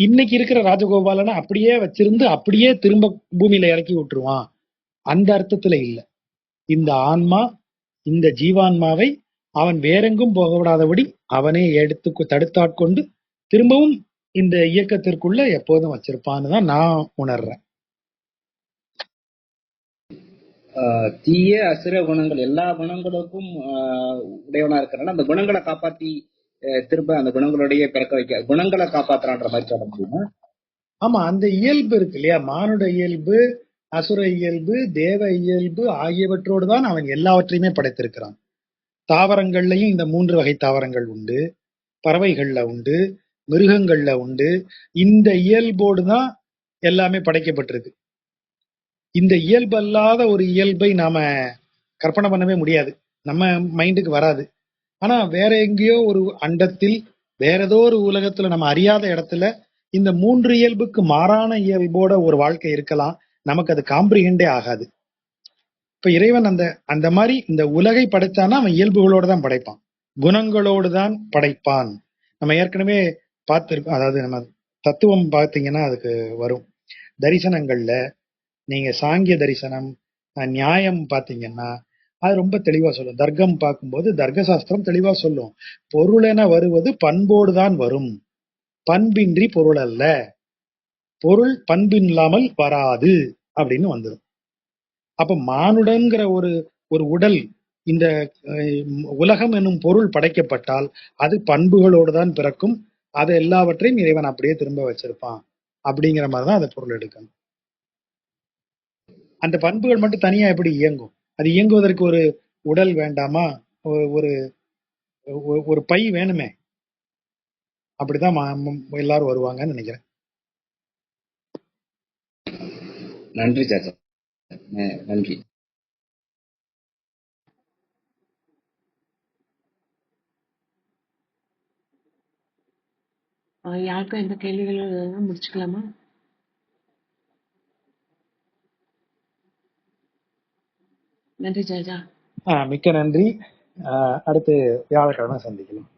இன்னைக்கு இருக்கிற ராஜகோபாலனை அப்படியே வச்சிருந்து அப்படியே திரும்ப பூமியில இறக்கி விட்டுருவான், அந்த அர்த்தத்துல இல்ல. இந்த ஆன்மா, இந்த ஜீவான்மாவை அவன் வேறெங்கும் போக விடாதபடி அவனே எடுத்து தடுத்தாட்கொண்டு திரும்பவும் இந்த இயக்கத்திற்குள்ள எப்போதும் வச்சிருப்பான்னு தான் நான் உணர்றேன். தீய அசுர குணங்கள் எல்லா குணங்களுக்கும் உடையவனா இருக்கிறனால அந்த குணங்களை காப்பாத்தி திரும்ப அந்த குணங்களுடைய பிறக்க வைக்க குணங்களை காப்பாத்துறான்ற மாதிரி சொல்ல முடியுமா? ஆமா, அந்த இயல்பு இருக்கு இல்லையா? மானுட இயல்பு, அசுர இயல்பு, தேவ இயல்பு ஆகியவற்றோடு தான் அவன் எல்லாவற்றையுமே படைத்திருக்கிறான். தாவரங்கள்லயும் இந்த 3 வகை தாவரங்கள் உண்டு, பறவைகள்ல உண்டு, மிருகங்கள்ல உண்டு. இந்த இயல்போடு தான் எல்லாமே படைக்கப்பட்டிருக்கு. இந்த இயல்பு அல்லாத ஒரு இயல்பை நாம கற்பனை பண்ணவே முடியாது, நம்ம மைண்டுக்கு வராது. ஆனா வேற எங்கேயோ ஒரு அண்டத்தில் வேற ஏதோ ஒரு உலகத்துல நம்ம அறியாத இடத்துல இந்த 3 இயல்புக்கு மாறான இயல்போட ஒரு வாழ்க்கை இருக்கலாம். நமக்கு அது காம்ப்ரிஹெண்டே ஆகாது. இப்ப இறைவன் அந்த மாதிரி இந்த உலகை படைத்தானா அவன் இயல்புகளோட தான் படைப்பான், குணங்களோடு தான் படைப்பான். நம்ம ஏற்கனவே பார்த்திருக்கோம். அதாவது நம்ம தத்துவம் பார்த்தீங்கன்னா அதுக்கு வரும். தரிசனங்கள்ல நீங்க சாங்கிய தரிசனம், நியாயம் பார்த்தீங்கன்னா அது ரொம்ப தெளிவா சொல்லும். தர்க்கம் பார்க்கும்போது தர்க்க சாஸ்திரம் தெளிவா சொல்லும், பொருளென வருவது பண்போடு தான் வரும், பண்பின்றி பொருள் அல்ல, பொருள் பண்பில்லாமல் வராது அப்படின்னு வந்துடும். அப்ப மானுடன்கிற ஒரு ஒரு உடல், இந்த உலகம் என்னும் பொருள் படைக்கப்பட்டால் அது பண்புகளோடு தான் பிறக்கும். அது எல்லாவற்றையும் இறைவன் அப்படியே திரும்ப வச்சிருப்பான் அப்படிங்கிற மாதிரிதான் அந்த பொருள் எடுக்கணும். அந்த பண்புகள் மட்டும் தனியா எப்படி இயங்கும்? அது இயங்குவதற்கு ஒரு உடல் வேண்டாமா? ஒரு ஒரு பை வேணுமே. அப்படிதான் எல்லாரும் வருவாங்கன்னு நினைக்கிறேன். நன்றி சாச்சா, நன்றி. யாருக்கும் எந்த கேள்விகளும் முடிச்சுக்கலாமா? நன்றி ஜாஜா. மிக்க நன்றி. அடுத்து வியாழக்கிழமை சந்திக்கலாம்.